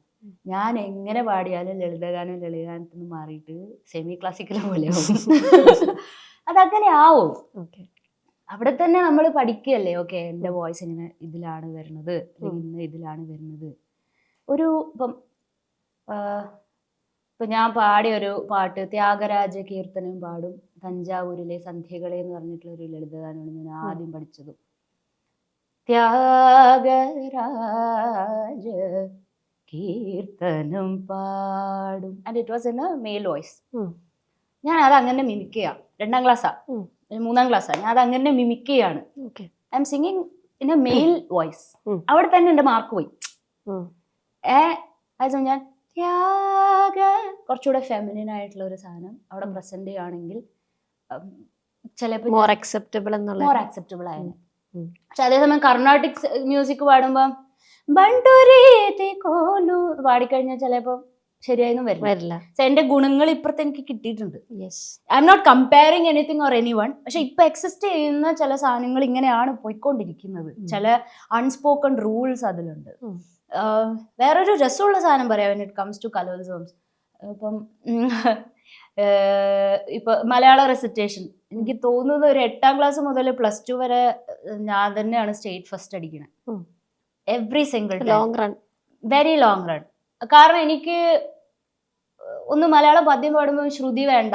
ഞാൻ എങ്ങനെ പാടിയാലും ലളിതഗാനത്തിൽ നിന്ന് മാറിയിട്ട് സെമി ക്ലാസിക്കൽ പോലെ ആവും. അതങ്ങനെ ആവും. അവിടെ തന്നെ നമ്മൾ പഠിക്കുകയല്ലേ. ഓക്കെ, എൻ്റെ വോയിസ് ഇങ്ങനെ ഇതിലാണ് വരുന്നത്, അല്ലെങ്കിൽ ഇന്ന് ഇതിലാണ് വരുന്നത്. ഇപ്പം ഞാൻ പാടിയ ഒരു പാട്ട് ത്യാഗരാജ കീർത്തനം പാടും, തഞ്ചാവൂരിലെ സന്ധ്യകളെ എന്ന് പറഞ്ഞിട്ടുള്ള ഒരു ലളിതഗാനമാണ് ഞാൻ ആദ്യം പഠിച്ചത്. ത്യാഗരാജ കീർത്തനം പാടും, and it was in A male voice. ഞാൻ അത് അങ്ങനെ മിമിക് ചെയ്യാം. 2ാം ക്ലാസ്സാ 3ാം ക്ലാസ്സാ, ഞാൻ അത് അങ്ങനെ മിമിക് ചെയ്യാണ്. I am singing in A male voice. അവിടെ തന്നെ എന്റെ മാർക്ക് പോയി. അതേസമയം ഞാൻ കുറച്ചുകൂടെ ഫെമിനിൻ ആയിട്ടുള്ള ഒരു സാധനം അവിടെ പ്രസന്റ് ചെയ്യുകയാണെങ്കിൽ ചിലപ്പോൾ മോർ അക്സെപ്റ്റബിൾ ആയിരുന്നു. പക്ഷെ അതേസമയം കർണാട്ടിക് മ്യൂസിക് പാടുമ്പോ പാടിക്കഴിഞ്ഞാൽ ചിലപ്പോ ശരിയായൊന്നും വരില്ല. എന്റെ ഗുണങ്ങൾ ഇപ്പുറത്ത് എനിക്ക് കിട്ടിയിട്ടുണ്ട്. I M not comparing anything or anyone. പക്ഷെ ഇപ്പൊ എക്സിസ്റ്റ് ചെയ്യുന്ന ചില സാധനങ്ങൾ ഇങ്ങനെയാണ് പോയിക്കൊണ്ടിരിക്കുന്നത്. ചില അൺസ്പോക്കൺ റൂൾസ് അതിലുണ്ട്. വേറൊരു രസമുള്ള സാധനം പറയാം when it comes to കലോത്സവം. ഇപ്പം ഇപ്പൊ മലയാള റെസിറ്റേഷൻ എനിക്ക് തോന്നുന്നത് ഒരു 8ാം ക്ലാസ് മുതൽ +2 വരെ ഞാൻ തന്നെയാണ് സ്റ്റേറ്റ് ഫസ്റ്റ് അടിക്കണത്. Every single long run, very long run. കാരണം എനിക്ക് ഒന്ന് മലയാളം പദ്യം പാടുമ്പോൾ ശ്രുതി വേണ്ട,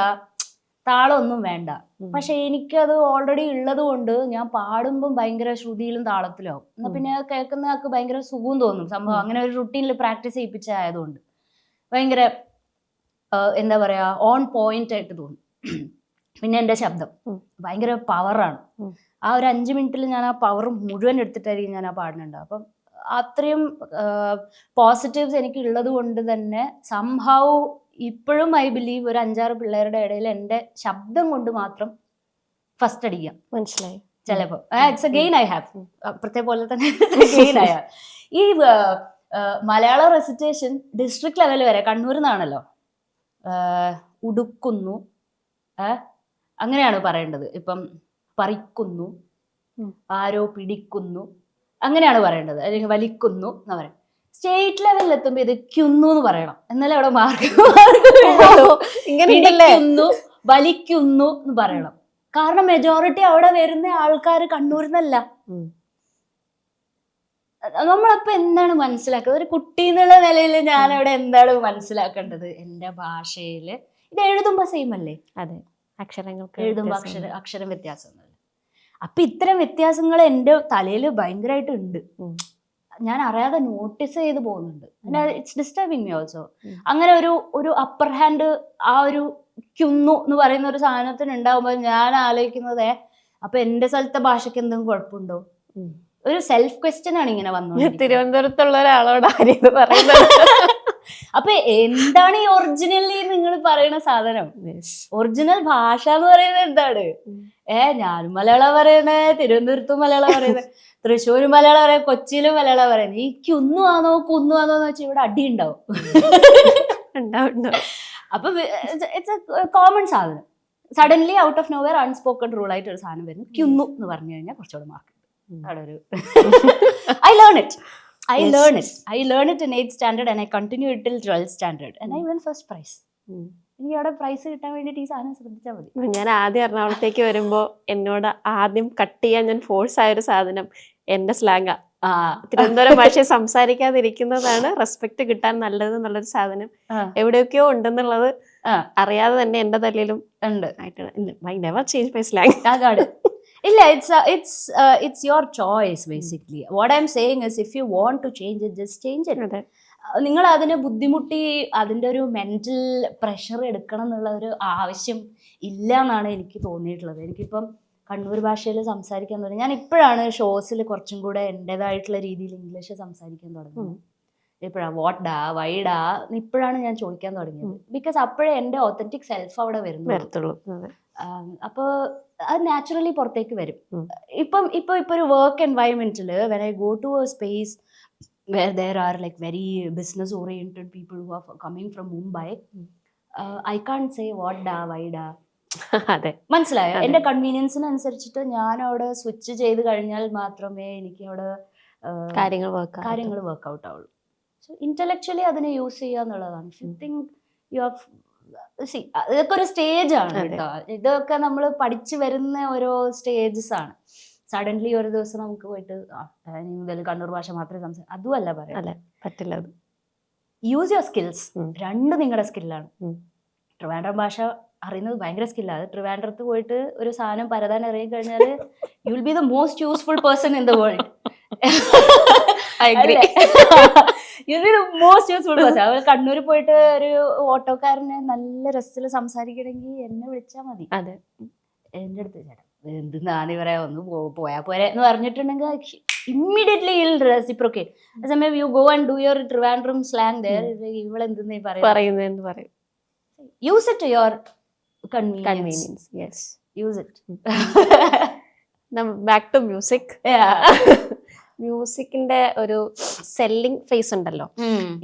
താളമൊന്നും വേണ്ട. പക്ഷെ എനിക്കത് ഓൾറെഡി ഉള്ളത് കൊണ്ട് ഞാൻ പാടുമ്പം ഭയങ്കര ശ്രുതിയിലും താളത്തിലാവും. എന്നാ പിന്നെ കേൾക്കുന്ന ആൾക്ക് ഭയങ്കര സുഖം തോന്നും സംഭവം. അങ്ങനെ ഒരു റുട്ടീനിൽ പ്രാക്ടീസ് ചെയ്യിപ്പിച്ചായതുകൊണ്ട് ഭയങ്കര എന്താ പറയാ ഓൺ പോയിന്റ് ആയിട്ട് തോന്നും. പിന്നെ എൻ്റെ ശബ്ദം ഭയങ്കര പവറാണ്. ആ ഒരു 5 മിനിറ്റിൽ ഞാൻ ആ പവർ മുഴുവൻ എടുത്തിട്ടായിരിക്കും ഞാൻ ആ പാടുന്നുണ്ട്. അപ്പം അത്രയും പോസിറ്റീവ്സ് എനിക്ക് ഉള്ളത് കൊണ്ട് തന്നെ സംഭവ ഇപ്പോഴും ഐ ബിലീവ് ഒരു 5-6 പിള്ളേരുടെ ഇടയിൽ എൻ്റെ ശബ്ദം കൊണ്ട് മാത്രം ഫസ്റ്റ് അടിക്കാം. മനസ്സിലായി. ചിലപ്പോ it's A gain I have. അപ്പുറത്തെ പോലെ തന്നെ ഗെയിൻ ഐ ഹാവ്. ഈ മലയാള റെസിറ്റേഷൻ ഡിസ്ട്രിക്ട് ലെവൽ വരെ കണ്ണൂരിൽ നിന്നാണല്ലോ. ഉടുക്കുന്നു അങ്ങനെയാണ് പറയേണ്ടത്. ഇപ്പം പറിക്കുന്നു, ആരോ പിടിക്കുന്നു അങ്ങനെയാണ് പറയേണ്ടത്, അല്ലെങ്കിൽ വലിക്കുന്നു എന്ന് പറയും. സ്റ്റേറ്റ് ലെവലിൽ എത്തുമ്പോ ഇത് ക്യുന്നു എന്ന് പറയണം, എന്നാലും അവിടെ മാർക്ക് പിടിക്കുന്നു വലിക്കുന്നു എന്ന് പറയണം. കാരണം മെജോറിറ്റി അവിടെ വരുന്ന ആൾക്കാർ കണ്ണൂരിൽ നിന്നല്ല. നമ്മളപ്പോ എന്താണ് മനസ്സിലാക്കുന്നത്? ഒരു കുട്ടി എന്നുള്ള നിലയിൽ ഞാൻ അവിടെ എന്താണ് മനസ്സിലാക്കേണ്ടത്? എൻ്റെ ഭാഷയില് ഇത് എഴുതുമ്പോ സെയിം അല്ലേ? അതെ, അക്ഷരങ്ങൾക്ക് എഴുതുമ്പോ അക്ഷരം വ്യത്യാസമൊന്നുമില്ല. അപ്പൊ ഇത്തരം വ്യത്യാസങ്ങൾ എൻ്റെ തലയിൽ ഭയങ്കരമായിട്ട് ഉണ്ട്. ഞാൻ അറിയാതെ നോട്ടീസ് ചെയ്ത് പോകുന്നുണ്ട്. It's disturbing me also. അങ്ങനെ ഒരു അപ്പർ ഹാൻഡ് ആ ഒരു ക്യുന്നു എന്ന് പറയുന്ന ഒരു സാധനത്തിന് ഉണ്ടാവുമ്പോൾ ഞാൻ ആലോചിക്കുന്നത് അപ്പൊ എൻ്റെ സ്ഥലത്തെ ഭാഷയ്ക്ക് എന്തെങ്കിലും കുഴപ്പമുണ്ടോ? ഒരു സെൽഫ് ക്വസ്റ്റ്യൻ ആണ് ഇങ്ങനെ വന്നത്. തിരുവനന്തപുരത്തുള്ള ഒരാളോട് ആരെയത് പറയുന്നത്. അപ്പൊ എന്താണ് ഈ ഒറിജിനലി നിങ്ങൾ പറയുന്ന സാധനം? ഒറിജിനൽ ഭാഷ എന്ന് പറയുന്നത് എന്താണ്? ഞാനും മലയാളം പറയുന്നേ, തിരുവനന്തപുരത്തും മലയാളം പറയുന്നത്, തൃശ്ശൂരും മലയാളം പറയുന്നത്, കൊച്ചിയിലും മലയാളം പറയുന്നത്. ഈ ക്യുന്നു ആണോ കുന്നു ആണോ എന്ന് വെച്ചാൽ ഇവിടെ അടി ഉണ്ടാവും. അപ്പൊ ഇറ്റ്സ് എ കോമൺ സാധനം. Suddenly out of nowhere unspoken rule ആയിട്ട് ഒരു സാധനം വരുന്നു. ക്യുന്നു എന്ന് പറഞ്ഞു കഴിഞ്ഞാൽ കുറച്ചുകൂടെ മാർക്ക്. അവിടെ ഒരു I learn it in 8th standard and I continue it till 12th standard and I win first prize. എനിക്ക് അവിടെ പ്രൈസ് കിട്ടാൻ വേണ്ടിട്ട് ഈ സാധനം ശ്രദ്ധിച്ചാൽ മതി. ഞാൻ ആദ്യം എറണാകുളത്തേക്ക് വരുമ്പോ എന്നോട് ആദ്യം കട്ട് ചെയ്യാൻ ഞാൻ ഫോഴ്സ് ആയ ഒരു സാധനം എന്റെ സ്ലാങ്ങാ. തിരുവനന്തപുരം ഭാഷ സംസാരിക്കാതിരിക്കുന്നതാണ് റെസ്പെക്ട് കിട്ടാൻ നല്ലത് എന്നുള്ളൊരു സാധനം എവിടെയൊക്കെയോ ഉണ്ടെന്നുള്ളത് അറിയാതെ തന്നെ എന്റെ തലയിലും ഉണ്ട്. I never change my slang. ഇല്ല, it's your choice basically. What I'm saying is if you want to change it, just change it. നിങ്ങൾ അതിനെ ബുദ്ധിമുട്ടി അതിൻ്റെ ഒരു മെന്റൽ പ്രഷർ എടുക്കണം എന്നുള്ള ഒരു ആവശ്യം ഇല്ല എന്നാണ് എനിക്ക് തോന്നിയിട്ടുള്ളത്. എനിക്കിപ്പം കണ്ണൂർ ഭാഷയിൽ സംസാരിക്കാൻ തുടങ്ങി. ഞാൻ ഇപ്പോഴാണ് ഷോസിൽ കുറച്ചും കൂടെ എൻ്റെതായിട്ടുള്ള രീതിയിൽ ഇംഗ്ലീഷ് സംസാരിക്കാൻ തുടങ്ങുന്നത്. ഇപ്പോഴാണ് വാട്ട്ഡാ വൈഡാ ഇപ്പോഴാണ് ഞാൻ ചോദിക്കാൻ തുടങ്ങിയത്. ബിക്കോസ് അപ്പോഴേ എൻ്റെ ഒത്തന്റിക് സെൽഫ് അവിടെ വരുന്നുള്ളൂ. അപ്പോൾ അത് നാച്ചുറലി പുറത്തേക്ക് വരും. ഇപ്പൊ ഒരു work എൻവയൺമെന്റിൽ when I go to a space where there are like very business oriented people who are coming from Mumbai, I can't say what da why da. അതെ, മനസ്സിലായോ? എൻ്റെ കൺവീനിയൻസിനനുസരിച്ചിട്ട് ഞാൻ അവിടെ സ്വിച്ച് ചെയ്ത് കഴിഞ്ഞാൽ മാത്രമേ എനിക്ക് അവിടെ കാര്യങ്ങൾ വർക്ക്ഔട്ട് ആവുള്ളൂ. സോ ഇന്റലക്ച്വലി അതിനെ യൂസ് ചെയ്യുക എന്നുള്ളതാണ്. If you think you have ഇതൊക്കെ ഒരു സ്റ്റേജ് ആണ് കേട്ടോ. ഇതൊക്കെ നമ്മൾ പഠിച്ചു വരുന്ന ഓരോ സ്റ്റേജസ് ആണ്. സഡൻലി ഒരു ദിവസം നമുക്ക് പോയിട്ട് ഇനി മുതൽ കണ്ണൂർ ഭാഷ മാത്രമേ സംസാരിക്കും അതുമല്ല പറയാം. പറ്റില്ല. Use your skills. രണ്ട് നിങ്ങളുടെ സ്കില്ലാണ്. ട്രിവാൻഡ്രം ഭാഷ അറിയുന്നത് ഭയങ്കര സ്കില്ലാണ്. ട്രിവാൻഡ്രത്ത് പോയിട്ട് ഒരു സാധനം പരതാൻ ഇറങ്ങി കഴിഞ്ഞാൽ you will be the most useful person in the world. Most useful person. അവർ കണ്ണൂരിൽ പോയിട്ട് ഒരു ഓട്ടോക്കാരനെ നല്ല രസത്തിൽ സംസാരിക്കണമെങ്കിൽ എന്നെ വിളിച്ചാൽ മതി. അതെ, എൻ്റെ അടുത്ത് ചേട്ടാ എന്തെന്നാണ് പറയാ ഒന്ന് പോയാ പോരെ എന്ന് പറഞ്ഞിട്ടുണ്ടെങ്കിൽ ഇമ്മീഡിയറ്റ്ലി റെസിപ്രോക്കേറ്റ്. അതേസമയം you go and do your Trivandrum slang there, ഇവളെന്തെന്ന് പറയുന്നത്. Use it to your convenience. Yes, use it. Now back to music. മ്യൂസിക്കിന്റെ ഒരു സെല്ലിംഗ് ഫേസ് ഉണ്ടല്ലോ.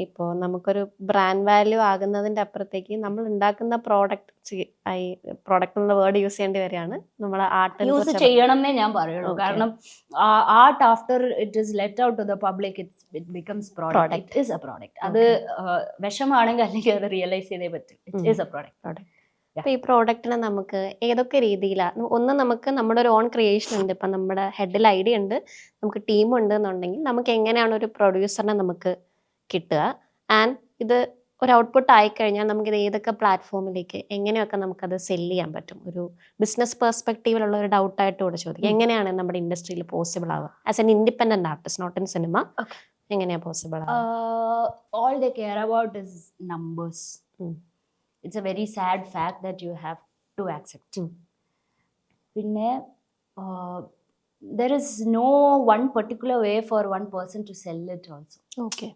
ഇപ്പോ നമുക്കൊരു ബ്രാൻഡ് വാല്യൂ ആകുന്നതിന്റെ അപ്പുറത്തേക്ക് നമ്മൾ ഉണ്ടാക്കുന്ന പ്രോഡക്റ്റ് എന്നുള്ള വേർഡ് യൂസ് ചെയ്യേണ്ടി വരികയാണ്. നമ്മൾ ആർട്ട് യൂസ് ചെയ്യണം എന്നേ ഞാൻ പറയുള്ളൂ. കാരണം art after it is let out to the public it becomes product. It is a product. അത് വിഷമാണെങ്കിൽ അല്ലെങ്കിൽ അത് റിയലൈസ് ചെയ്തേ പറ്റും. It is a product. അപ്പൊ ഈ പ്രോഡക്റ്റിനെ നമുക്ക് ഏതൊക്കെ രീതിയിലാണ്? ഒന്ന്, നമുക്ക് നമ്മുടെ ഒരു ഓൺ ക്രിയേഷൻ ഉണ്ട്. ഇപ്പം നമ്മുടെ ഹെഡിൽ ഐഡിയ ഉണ്ട്, നമുക്ക് ടീം ഉണ്ട് എന്നുണ്ടെങ്കിൽ നമുക്ക് എങ്ങനെയാണ് ഒരു പ്രൊഡ്യൂസറിനെ നമുക്ക് കിട്ടുക? ആൻഡ് ഇത് ഒരു ഔട്ട്പുട്ട് ആയിക്കഴിഞ്ഞാൽ നമുക്കിത് ഏതൊക്കെ പ്ലാറ്റ്ഫോമിലേക്ക് എങ്ങനെയൊക്കെ നമുക്കത് സെല്ല് ചെയ്യാൻ പറ്റും? ഒരു ബിസിനസ് പെർസ്പെക്റ്റീവിലുള്ള ഒരു ഡൗട്ടായിട്ട് കൂടെ ചോദിക്കും. എങ്ങനെയാണ് നമ്മുടെ ഇൻഡസ്ട്രിയിൽ പോസിബിൾ ആവുക as an independent artist, not in cinema? എങ്ങനെയാ പോസിബിൾ ആവുക? All they care about is numbers. It's a very sad fact that you have to accept. പിന്നെ there is no one particular way for one person to sell it also. Okay.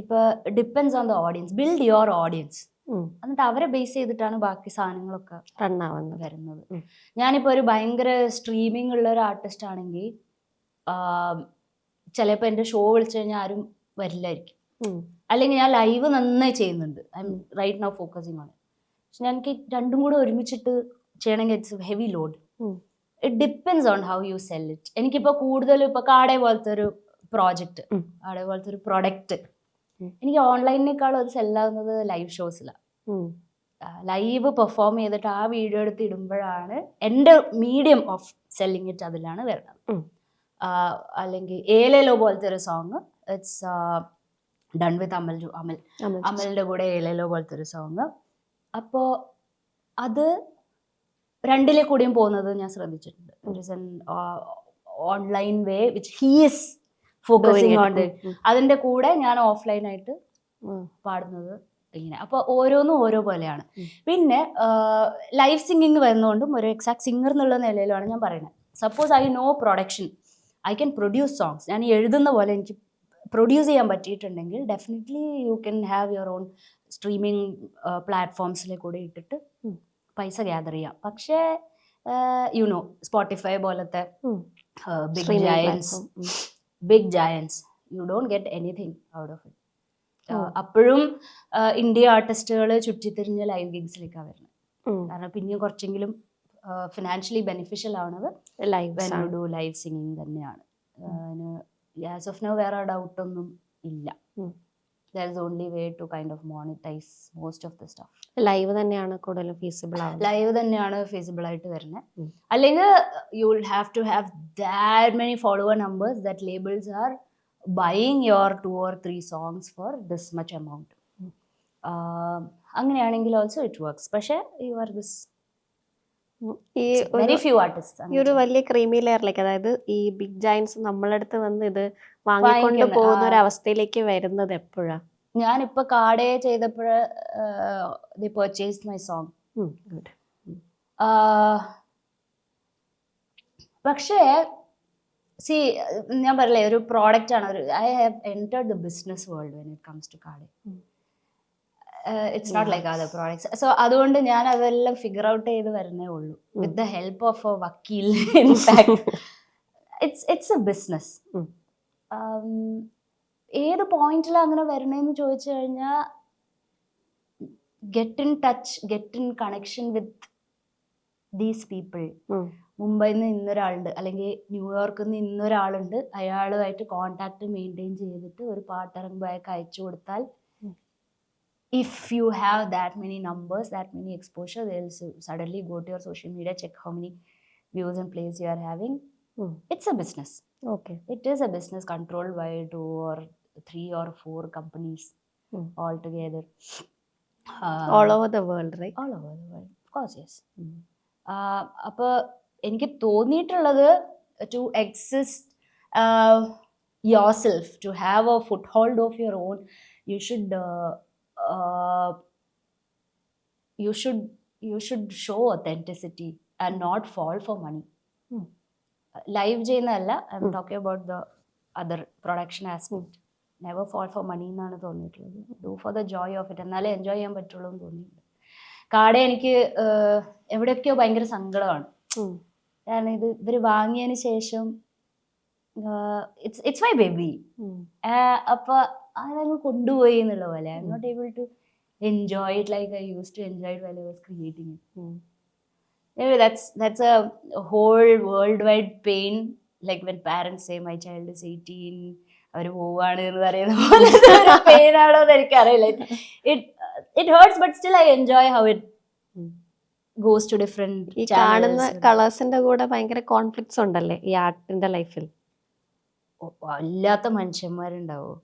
ഇപ്പൊ depends on the audience. Build your audience. എന്നിട്ട് അവരെ ബേസ് ചെയ്തിട്ടാണ് ബാക്കി സാധനങ്ങളൊക്കെ വരുന്നത്. ഞാനിപ്പോൾ ഒരു ഭയങ്കര സ്ട്രീമിംഗ് ഉള്ള ഒരു ആർട്ടിസ്റ്റ് ആണെങ്കിൽ ചിലപ്പോൾ എൻ്റെ ഷോ വിളിച്ചു കഴിഞ്ഞാൽ ആരും വരില്ലായിരിക്കും. അല്ലെങ്കിൽ ഞാൻ ലൈവ് നന്നായി ചെയ്യുന്നുണ്ട്, I am right now focusing on. പക്ഷെ എനിക്ക് രണ്ടും കൂടെ ഒരുമിച്ചിട്ട് ചെയ്യണമെങ്കിൽ it's heavy load. It depends on how you sell it. എനിക്കിപ്പോൾ കൂടുതലും ഇപ്പോൾ കാടേ പോലത്തെ ഒരു പ്രോജക്റ്റ്, കാടേ പോലത്തെ ഒരു പ്രൊഡക്റ്റ് എനിക്ക് ഓൺലൈനിനേക്കാളും അത് സെല്ലാവുന്നത് ലൈവ് ഷോസിലാണ്. ലൈവ് പെർഫോം ചെയ്തിട്ട് ആ വീഡിയോ എടുത്ത് ഇടുമ്പോഴാണ് എൻ്റെ മീഡിയം ഓഫ് സെല്ലിങ് ഇറ്റ് അതിലാണ് വരുന്നത്. അല്ലെങ്കിൽ ഏലേലോ പോലത്തെ ഒരു സോങ്, ഇറ്റ്സ് ഡൺ വിത്ത് അമലിൻ്റെ കൂടെ ഏലേലോ പോലത്തെ ഒരു സോങ്. അപ്പോൾ അത് രണ്ടിലെ കൂടിയും പോകുന്നത് ഞാൻ ശ്രദ്ധിച്ചിട്ടുണ്ട്. It is N online way which he is focusing on it. അതിൻ്റെ കൂടെ ഞാൻ ഓഫ്ലൈനായിട്ട് പാടുന്നത് ഇങ്ങനെ. അപ്പോൾ ഓരോന്നും ഓരോ പോലെയാണ്. പിന്നെ ലൈവ് സിംഗിങ് വരുന്നതുകൊണ്ടും ഒരു എക്സാക്ട് സിംഗർ എന്നുള്ള നിലയിലാണ് ഞാൻ പറയുന്നത്. Suppose I know production, I can produce songs. ഞാൻ ഈ എഴുതുന്ന പോലെ എനിക്ക് പ്രൊഡ്യൂസ് ചെയ്യാൻ പറ്റിയിട്ടുണ്ടെങ്കിൽ definitely you can have your own streaming പ്ലാറ്റ്ഫോംസിലെ കൂടെ ഇട്ടിട്ട് പൈസ ഗ്യാദർ ചെയ്യാം. പക്ഷേ യുനോ സ്പോട്ടിഫൈ പോലത്തെ big giants you don't get anything out of it. അപ്പോഴും ഇന്ത്യ ആർട്ടിസ്റ്റുകൾ ചുറ്റിത്തിരിഞ്ഞ ലൈവ് ഗിഗ്സിലേക്കാണ് വരുന്നത്. കാരണം പിന്നെയും കുറച്ചെങ്കിലും ഫിനാൻഷ്യലി ബെനിഫിഷ്യൽ ആവുന്നത് ലൈവ് സിംഗിങ് തന്നെയാണ്. ആസ് ഓഫ് നൗ വേറെ ഡൗട്ടൊന്നും ഇല്ല. There is only way to kind of monetize most of the stuff. Live തന്നെയാണ് കൂടുതൽ ഫീസിബിൾ ആവുന്നത്. ലൈവ് തന്നെയാണ് ഫീസിബിൾ ആയിട്ട് വരുന്നത്. അല്ലെങ്കിൽ you will have to have that many follower numbers that labels are buying your 2 or 3 songs for this much amount. അങ്ങനെയാണെങ്കിൽ also it works. പക്ഷേ you are this very few artists. ഈ ഒരു വലിയ ക്രീമി ലെയറിലേക്ക്, അതായത് ഈ ബിഗ് ജയൻസ് നമ്മളടുത്ത് വന്ന് ഇത് വാങ്ങിക്കൊണ്ട് പോകുന്ന ഒരു അവസ്ഥയിലേക്ക് വരുന്നത് എപ്പോഴാ? ഞാനിപ്പോ കാടേ ചെയ്തപ്പോഴ് they purchased my song. പക്ഷേ സി ഞാൻ പറയില്ലേ, ഒരു പ്രോഡക്റ്റ് ആണ്. I have entered the business world when it comes to കാടേ. It's not like other products. So അതുകൊണ്ട് ഞാൻ അതെല്ലാം ഫിഗർ ഔട്ട് ചെയ്ത് വരുന്നേ ഉള്ളൂ with the help of a വക്കീൽ. In fact it's a business. ഏത് പോയിന്റിലാണ് അങ്ങനെ വരണേന്ന് ചോദിച്ചു കഴിഞ്ഞാൽ get in touch, get in connection with these people. മുംബൈയിൽ നിന്ന് ഇന്നൊരാളുണ്ട്, അല്ലെങ്കിൽ ന്യൂയോർക്കിൽ നിന്ന് ഇന്നൊരാളുണ്ട്, അയാളുമായിട്ട് കോണ്ടാക്ട് മെയിൻറ്റെയിൻ ചെയ്തിട്ട് ഒരു പാട്ടിറങ്ങുമ്പോൾ അയാൾക്ക് അയച്ചു കൊടുത്താൽ, if you have that many numbers, that many exposure, they'll suddenly go to your social media, check how many views and plays you are having. It's a business. Okay. It is a business controlled by 2 or 3 or 4 companies all together. All over the world, right? All over the world. Of course, yes. അപ്പോൾ എനിക്ക് തോന്നിയിട്ടുള്ളത് to exist yourself, to have a foothold of your own, you should show authenticity and not fall for money. Live ചെയ്യുന്നതല്ല, I M talking about the other production aspect. Never fall for money എന്നാണ് തോന്നിയിട്ടുള്ളത്. Do for the joy of it, എന്നാലേ എൻജോയ് ചെയ്യാൻ പറ്റുള്ളൂ എന്ന് തോന്നിയിട്ടുണ്ട്. കാട എനിക്ക് എവിടെയൊക്കെയോ ഭയങ്കര സങ്കടമാണ്. കാരണം ഇവർ വാങ്ങിയതിന് ശേഷം ഇറ്റ്സ് മൈ ബേബി. അപ്പൊ അതങ്ങ് കൊണ്ടുപോയി എന്നുള്ള പോലെ I M not able to enjoy it like I use to enjoy it when I was creating it. Maybe that's a whole worldwide pain, like when parents say my child is 18 അവർ പോവാണ് എന്ന് പറയുന്ന പോലെ പെയിൻ ആണോ എന്ന് എനിക്കറിയില്ല. It hurts but still I enjoy how it goes to different ഈ കാണുന്ന കളേഴ്സിന്റെ കൂടെ ഭയങ്കര കോൺഫ്ലിക്ട്സ് ഉണ്ടല്ലേ ഈ ആർട്ടിന്റെ ലൈഫിൽ? അല്ലാത്ത മനുഷ്യന്മാരുണ്ടാവും.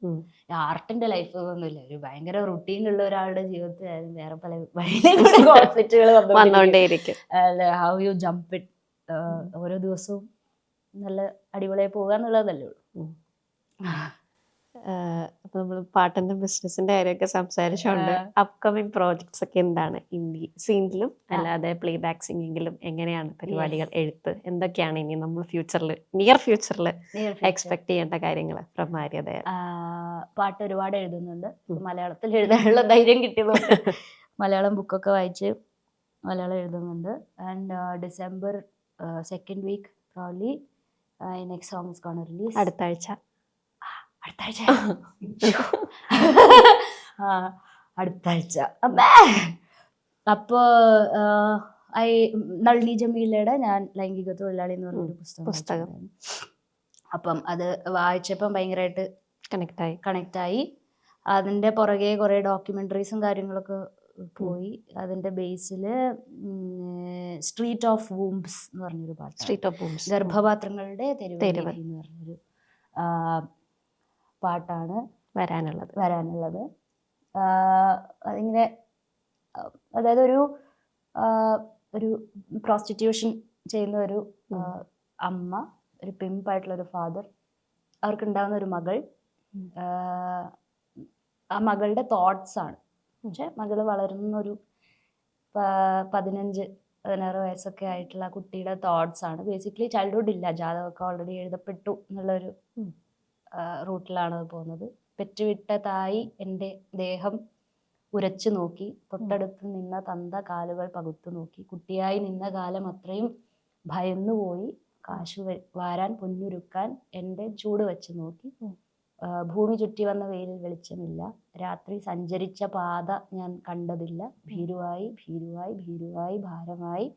ആർട്ടിന്റെ ലൈഫ് ഒന്നുമില്ല, ഒരു ഭയങ്കര റുട്ടീനുള്ള ഒരാളുടെ ജീവിതത്തിലായാലും വേറെ പല കോൺഫ്ലിക്റ്റുകൾ വന്നോണ്ടേയിരിക്കും. ഹൗ യു ജംപ് ഇറ്റ്, ഓരോ ദിവസവും നല്ല അടിപൊളിയായി പോകുക എന്നുള്ളതല്ലേ ഉള്ളൂ. അപ്പൊ നമ്മൾ പാട്ടിന്റെ ബിസിനസിന്റെ കാര്യമൊക്കെ സംസാരിച്ചോണ്ട് അപ്കമിങ് പ്രോജക്ട്സ് ഒക്കെ എന്താണ്? ഇൻഡി സീനിലും അല്ലാതെ പ്ലേ ബാക്ക് സിംഗിങ്ങിലും എങ്ങനെയാണ് പരിപാടികൾ, എഴുത്ത് എന്തൊക്കെയാണ് ഇനി നമ്മൾ ഫ്യൂച്ചറിൽ നിയർ ഫ്യൂച്ചറിൽ എക്സ്പെക്ട് ചെയ്യേണ്ട കാര്യങ്ങൾ ഫ്രം ആര്യദയ? പാട്ട് ഒരുപാട് എഴുതുന്നുണ്ട്. മലയാളത്തിൽ എഴുതാനുള്ള ധൈര്യം കിട്ടിയതുകൊണ്ട് മലയാളം ബുക്കൊക്കെ വായിച്ച് മലയാളം എഴുതുന്നുണ്ട്. And December 2nd week probably next song is gonna release. അടുത്ത ആഴ്ച അപ്പോ നളിനി ജമീലയുടെ ഞാൻ ലൈംഗിക തൊഴിലാളി എന്ന് പറഞ്ഞൊരു പുസ്തകം. അപ്പം അത് വായിച്ചപ്പം ഭയങ്കരമായിട്ട് കണക്ട് ആയി. അതിന്റെ പുറകെ കുറെ ഡോക്യുമെന്ററീസും കാര്യങ്ങളൊക്കെ പോയി. അതിന്റെ ബേസില് സ്ട്രീറ്റ് ഓഫ് വൂംബ്സ് എന്ന് പറഞ്ഞൊരു പാട്ട്, സ്ട്രീറ്റ് ഓഫ് വൂംബ്സ്, ഗർഭപാത്രങ്ങളുടെ തെരുവ് എന്ന് പറഞ്ഞൊരു പാട്ടാണ് വരാനുള്ളത്. അതിങ്ങനെ അതായത് ഒരു പ്രോസ്റ്റിറ്റ്യൂഷൻ ചെയ്യുന്ന ഒരു അമ്മ, ഒരു പിമ്പായിട്ടുള്ള ഒരു ഫാദർ, അവർക്കുണ്ടാകുന്ന ഒരു മകൾ, ആ മകളുടെ തോട്ട്സ് ആണ്. പക്ഷെ മകള് വളരുന്നൊരു 15-16 വയസ്സൊക്കെ ആയിട്ടുള്ള കുട്ടിയുടെ തോട്ട്സ് ആണ്. ബേസിക്കലി ചൈൽഡ്ഹുഡ് ഇല്ല, ജാതകമൊക്കെ ഓൾറെഡി എഴുതപ്പെട്ടു എന്നുള്ളൊരു റൂട്ടിലാണ് പോകുന്നത്. പെറ്റുവിട്ട തായി എൻ്റെ ദേഹം ഉരച്ചു നോക്കി, തൊട്ടടുത്ത് നിന്ന തന്ത കാലുകൾ പകുത്തു നോക്കി, കുട്ടിയായി നിന്ന കാലം അത്രയും ഭയന്നുപോയി, കാശു വാരാൻ പൊന്നുരുക്കാൻ എൻ്റെ ചൂട് വെച്ച് നോക്കി, ഭൂമി ചുറ്റി വന്ന വെയിലിൽ വെളിച്ചമില്ല, രാത്രി സഞ്ചരിച്ച പാത ഞാൻ കണ്ടതില്ല, ഭീരുവായി ഭീരുവായി ഭീരുവായി ഭാരമായി,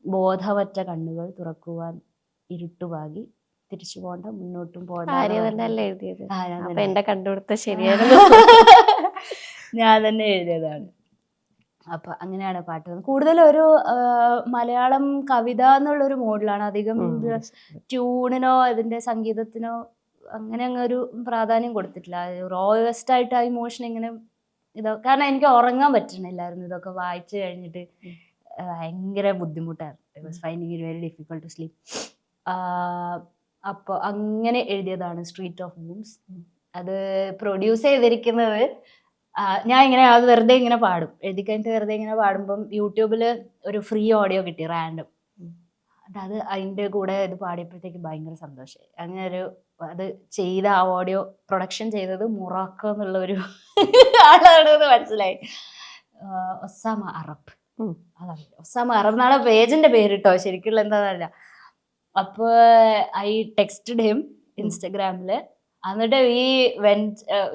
ബോധവറ്റ കണ്ണുകൾ തുറക്കുവാൻ ഇരുട്ടുപാകി, തിരിച്ചു പോണ്ട മുന്നോട്ടും പോകണ്ട. എന്റെ കണ്ടുപിടുത്ത ശരിയായിരുന്നു, ഞാൻ തന്നെ എഴുതിയതാണ്. അപ്പൊ അങ്ങനെയാണ് പാട്ട്. കൂടുതലും ഒരു മലയാളം കവിത എന്നുള്ളൊരു മോഡിലാണ്. അധികം ട്യൂണിനോ അതിന്റെ സംഗീതത്തിനോ അങ്ങനെ അങ്ങൊരു പ്രാധാന്യം കൊടുത്തിട്ടില്ല. റോയസ്റ്റ് ആയിട്ട് ആ ഇമോഷൻ ഇങ്ങനെ കാരണം എനിക്ക് ഉറങ്ങാൻ പറ്റണില്ലായിരുന്നു. ഇതൊക്കെ വായിച്ചു കഴിഞ്ഞിട്ട് ഭയങ്കര ബുദ്ധിമുട്ടായിരുന്നു. I was finding it very difficult to sleep. അപ്പോൾ അങ്ങനെ എഴുതിയതാണ് സ്ട്രീറ്റ് ഓഫ് വൂംബ്സ്. അത് പ്രൊഡ്യൂസ് ചെയ്തിരിക്കുന്നത് ഞാൻ ഇങ്ങനെ അത് വെറുതെ ഇങ്ങനെ പാടും, എഴുതി കഴിഞ്ഞിട്ട് വെറുതെ ഇങ്ങനെ പാടുമ്പം യൂട്യൂബിൽ ഒരു ഫ്രീ ഓഡിയോ കിട്ടി റാൻഡം. അത് അതിൻ്റെ കൂടെ ഇത് പാടിയപ്പോഴത്തേക്ക് ഭയങ്കര സന്തോഷമായി. അങ്ങനെ ഒരു അത് ചെയ്ത ആ ഓഡിയോ പ്രൊഡക്ഷൻ ചെയ്തത് മൊറോക്കോ എന്നുള്ള ഒരു ആളാണെന്ന് മനസ്സിലായി. ഒസാമ അറബ്, അതാണ് ഒസാമ അറബ് എന്നാണ് പേജിന്റെ പേര് കേട്ടോ, ശരിക്കുള്ള എന്താന്നല്ല. അപ്പൊ ഐ ടെക്സ്റ്റഡ് ഹിം ഇൻസ്റ്റഗ്രാമില്. എന്നിട്ട്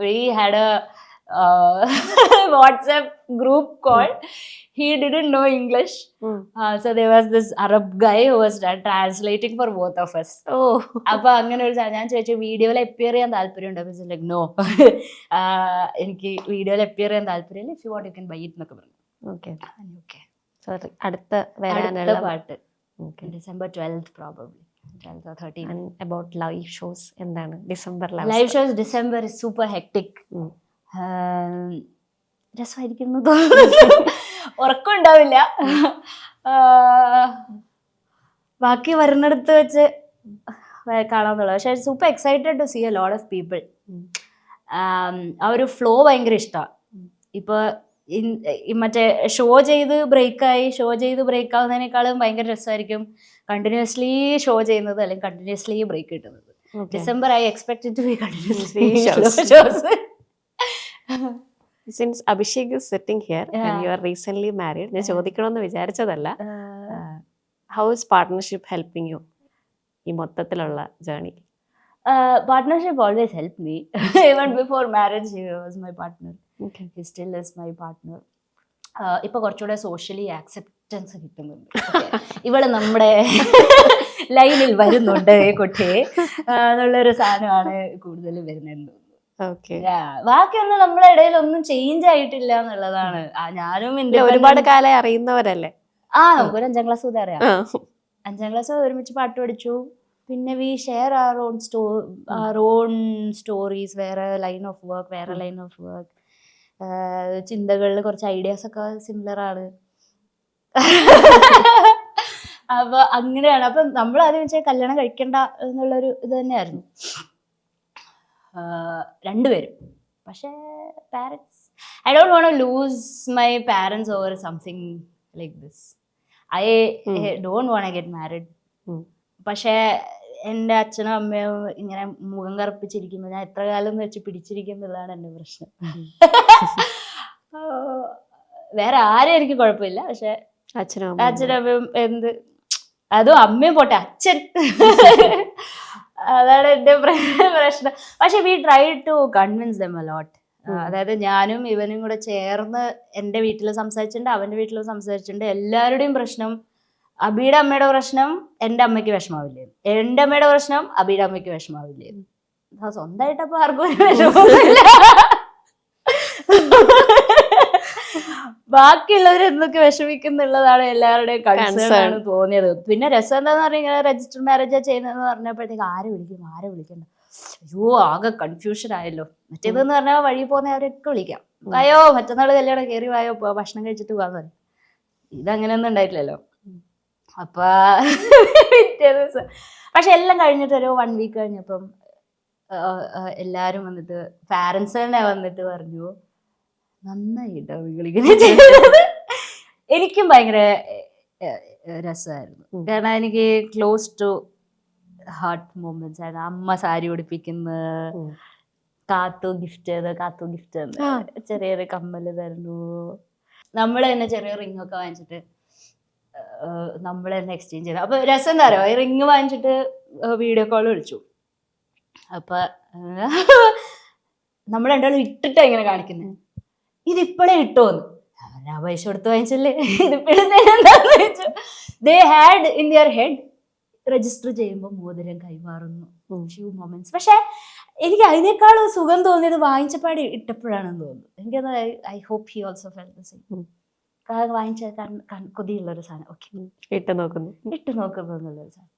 we had a WhatsApp group call. He didn't know English, so there was this Arab guy who was translating for both of us. അപ്പൊ അങ്ങനെ ഒരു ഞാൻ ചോദിച്ചു വീഡിയോയിൽ അപ്പിയർ ചെയ്യാൻ താല്പര്യമുണ്ടോ? ലൈക്ക് നോ, എനിക്ക് വീഡിയോയിൽ അപ്പിയർ ചെയ്യാൻ താല്പര്യമില്ല, if you want you can buy it എന്നൊക്കെ പറഞ്ഞു. അടുത്ത പാട്ട് December 12th probably, 12th or 13th. And about live shows എന്താണ് December? Live shows December is super hectic. രസമായിരിക്കുന്നു, ഉറക്കം ഉണ്ടാവില്ല. ബാക്കി വരുന്നിടത്ത് വെച്ച് കാണാന്നുള്ളത്. പക്ഷെ super excited to see a lot of people. ആ ഒരു ഫ്ലോ ഭയങ്കര ഇഷ്ടമാണ്. ഇപ്പൊ മറ്റേ ഷോ ചെയ്ത് ബ്രേക്ക് ആവുന്നതിനേക്കാളും ഭയങ്കര രസമായിരിക്കും കണ്ടിന്യൂസ്ലി ഷോ ചെയ്യുന്നത് അല്ലെങ്കിൽ കണ്ടിന്യൂസ്ലി ബ്രേക്ക് കിട്ടുന്നത്. December I expect to be continuously shows. Since Abhishek is sitting here and you are recently married, ഞാൻ ചോദിക്കണമെന്ന് വിചാരിച്ചതല്ല, how is partnership helping you ഈ മൊത്തത്തിലുള്ള journey? Partnership always helped me. Even before marriage, he was my partner. Okay. He still is my partner. ഇപ്പൊ കുറച്ചുകൂടെ സോഷ്യലി ആക്സെപ്റ്റൻസ് കിട്ടുന്നുണ്ട്. ഇവള് നമ്മുടെ ലൈനിൽ വരുന്നുണ്ട് കുട്ടിയെ എന്നുള്ളൊരു സാധനമാണ് കൂടുതൽ വരുന്നത്. ബാക്കിയൊന്നും നമ്മളെ ഇടയിൽ ഒന്നും ചേഞ്ച് ആയിട്ടില്ല എന്നുള്ളതാണ്. ഞാനും ഒരുപാട് കാലം അറിയുന്നവരല്ലേ? നമുക്കൊരു 5ാം ക്ലാസ് മുതൽ അറിയാം. 5ാം ക്ലാസ് ഒരുമിച്ച് പാട്ട് പഠിച്ചു. പിന്നെ we share our own stories. വേറെ ലൈൻ ഓഫ് വർക്ക്, ചിന്തകളിൽ കുറച്ച് ഐഡിയാസ് ഒക്കെ സിമിലർ ആണ്. അപ്പൊ അങ്ങനെയാണ്. അപ്പൊ നമ്മൾ ആദ്യം വെച്ചാൽ കല്യാണം കഴിക്കണ്ട എന്നുള്ളൊരു ഇത് തന്നെയായിരുന്നു രണ്ടുപേരും. പക്ഷേ parents, I don't want to lose my parents over something like this. I don't want to get married. പക്ഷേ എൻ്റെ അച്ഛനും അമ്മയും ഇങ്ങനെ മുഖം കറുപ്പിച്ചിരിക്കുമ്പോൾ ഞാൻ എത്ര കാലം എന്ന് വെച്ച് പിടിച്ചിരിക്കുന്നുള്ളതാണ് എൻ്റെ പ്രശ്നം. വേറെ ആരും എനിക്ക് കുഴപ്പമില്ല. പക്ഷെ അച്ഛനും അമ്മയും എന്ത്, അതും അമ്മയും പോട്ടെ, അച്ഛൻ അതാണ് എൻ്റെ പ്രശ്നം. പക്ഷെ we try to convince them a lot. അതായത് ഞാനും ഇവനും കൂടെ ചേർന്ന് എൻ്റെ വീട്ടിൽ സംസാരിച്ചിട്ടുണ്ട്, അവൻ്റെ വീട്ടിലും സംസാരിച്ചിട്ടുണ്ട്. എല്ലാവരുടെയും പ്രശ്നം, അബിയുടെ അമ്മയുടെ പ്രശ്നം എൻ്റെ അമ്മയ്ക്ക് വിഷമാവില്ലേ, എൻ്റെ അമ്മയുടെ പ്രശ്നം അബിയുടെ അമ്മയ്ക്ക് വിഷമാവില്ലേ. സ്വന്തമായിട്ടപ്പോ ആർക്കും വിഷമമില്ല. ബാക്കിയുള്ളവർ എന്തൊക്കെ വിഷമിക്കുന്നുള്ളതാണ് എല്ലാവരുടെയും കൺസേൺ ആണ് തോന്നിയത്. പിന്നെ രസം എന്താന്ന് പറഞ്ഞാൽ ഇങ്ങനെ രജിസ്റ്റർ മാരേജാ ചെയ്യുന്നതെന്ന് പറഞ്ഞപ്പോഴത്തേക്ക് ആരെ വിളിക്കണ്ട, അയ്യോ ആകെ കൺഫ്യൂഷൻ ആയല്ലോ. മറ്റേതെന്ന് പറഞ്ഞാൽ വഴി പോകുന്നവരൊക്കെ വിളിക്കാം, വായോ മറ്റന്നാൾ കല്യാണം കയറി വായോ ഭക്ഷണം കഴിച്ചിട്ട് പോകാന്ന് പറയും. ഇതങ്ങനെയൊന്നും ഉണ്ടായിട്ടില്ലല്ലോ. അപ്പൊ പിറ്റേ ദിവസം പക്ഷെ എല്ലാം കഴിഞ്ഞിട്ട് ഒരു 1 വീക്ക് കഴിഞ്ഞപ്പം എല്ലാരും വന്നിട്ട്, പാരൻസ് തന്നെ വന്നിട്ട് പറഞ്ഞു, നന്നായിട്ടോ നിങ്ങളിങ്ങനെ ചെയ്തത്. എനിക്കും ഭയങ്കര രസമായിരുന്നു. കാരണം എനിക്ക് ക്ലോസ് ടു ഹാർട്ട് മൊമെന്റ്സ് ആയിരുന്നു. അമ്മ സാരി ഉടുപ്പിക്കുന്ന, കാത്തു ഗിഫ്റ്റ് ചെറിയൊരു കമ്മല് തരുന്നു, നമ്മൾ തന്നെ ചെറിയ റിംഗ് ഒക്കെ വാങ്ങിച്ചിട്ട് നമ്മൾ തന്നെ എക്സ്ചേഞ്ച് ചെയ്തു. അപ്പൊ രസം എന്താ പറയുക, ഈ റിങ് വാങ്ങിച്ചിട്ട് വീഡിയോ കോൾ വിളിച്ചു. അപ്പൊ നമ്മൾ രണ്ടാളും ഇട്ടിട്ടാ ഇങ്ങനെ കാണിക്കുന്നത്, ഇതിപ്പോഴേ ഇട്ടോന്ന്. ആ പൈസ കൊടുത്ത് വാങ്ങിച്ചല്ലേ, ഇതിപ്പോഴെന്താന്ന് ചോദിച്ചു. They had in their head register ചെയ്യുമ്പോൾ മോതിരം കൈമാറുന്നു, ഫ്യൂ മൊമെന്റ്സ്. പക്ഷെ എനിക്ക് അതിനേക്കാളും സുഖം തോന്നിയത് വാങ്ങിച്ചപ്പാടി ഇട്ടപ്പോഴാണെന്ന് തോന്നുന്നു. എനിക്കത് I hope he also felt the same. വാങ്ങിച്ച കൊതിയുള്ളൊരു സാധനം, ഓക്കെ ഇട്ട് നോക്കുന്നു എന്നുള്ളൊരു സാധനം.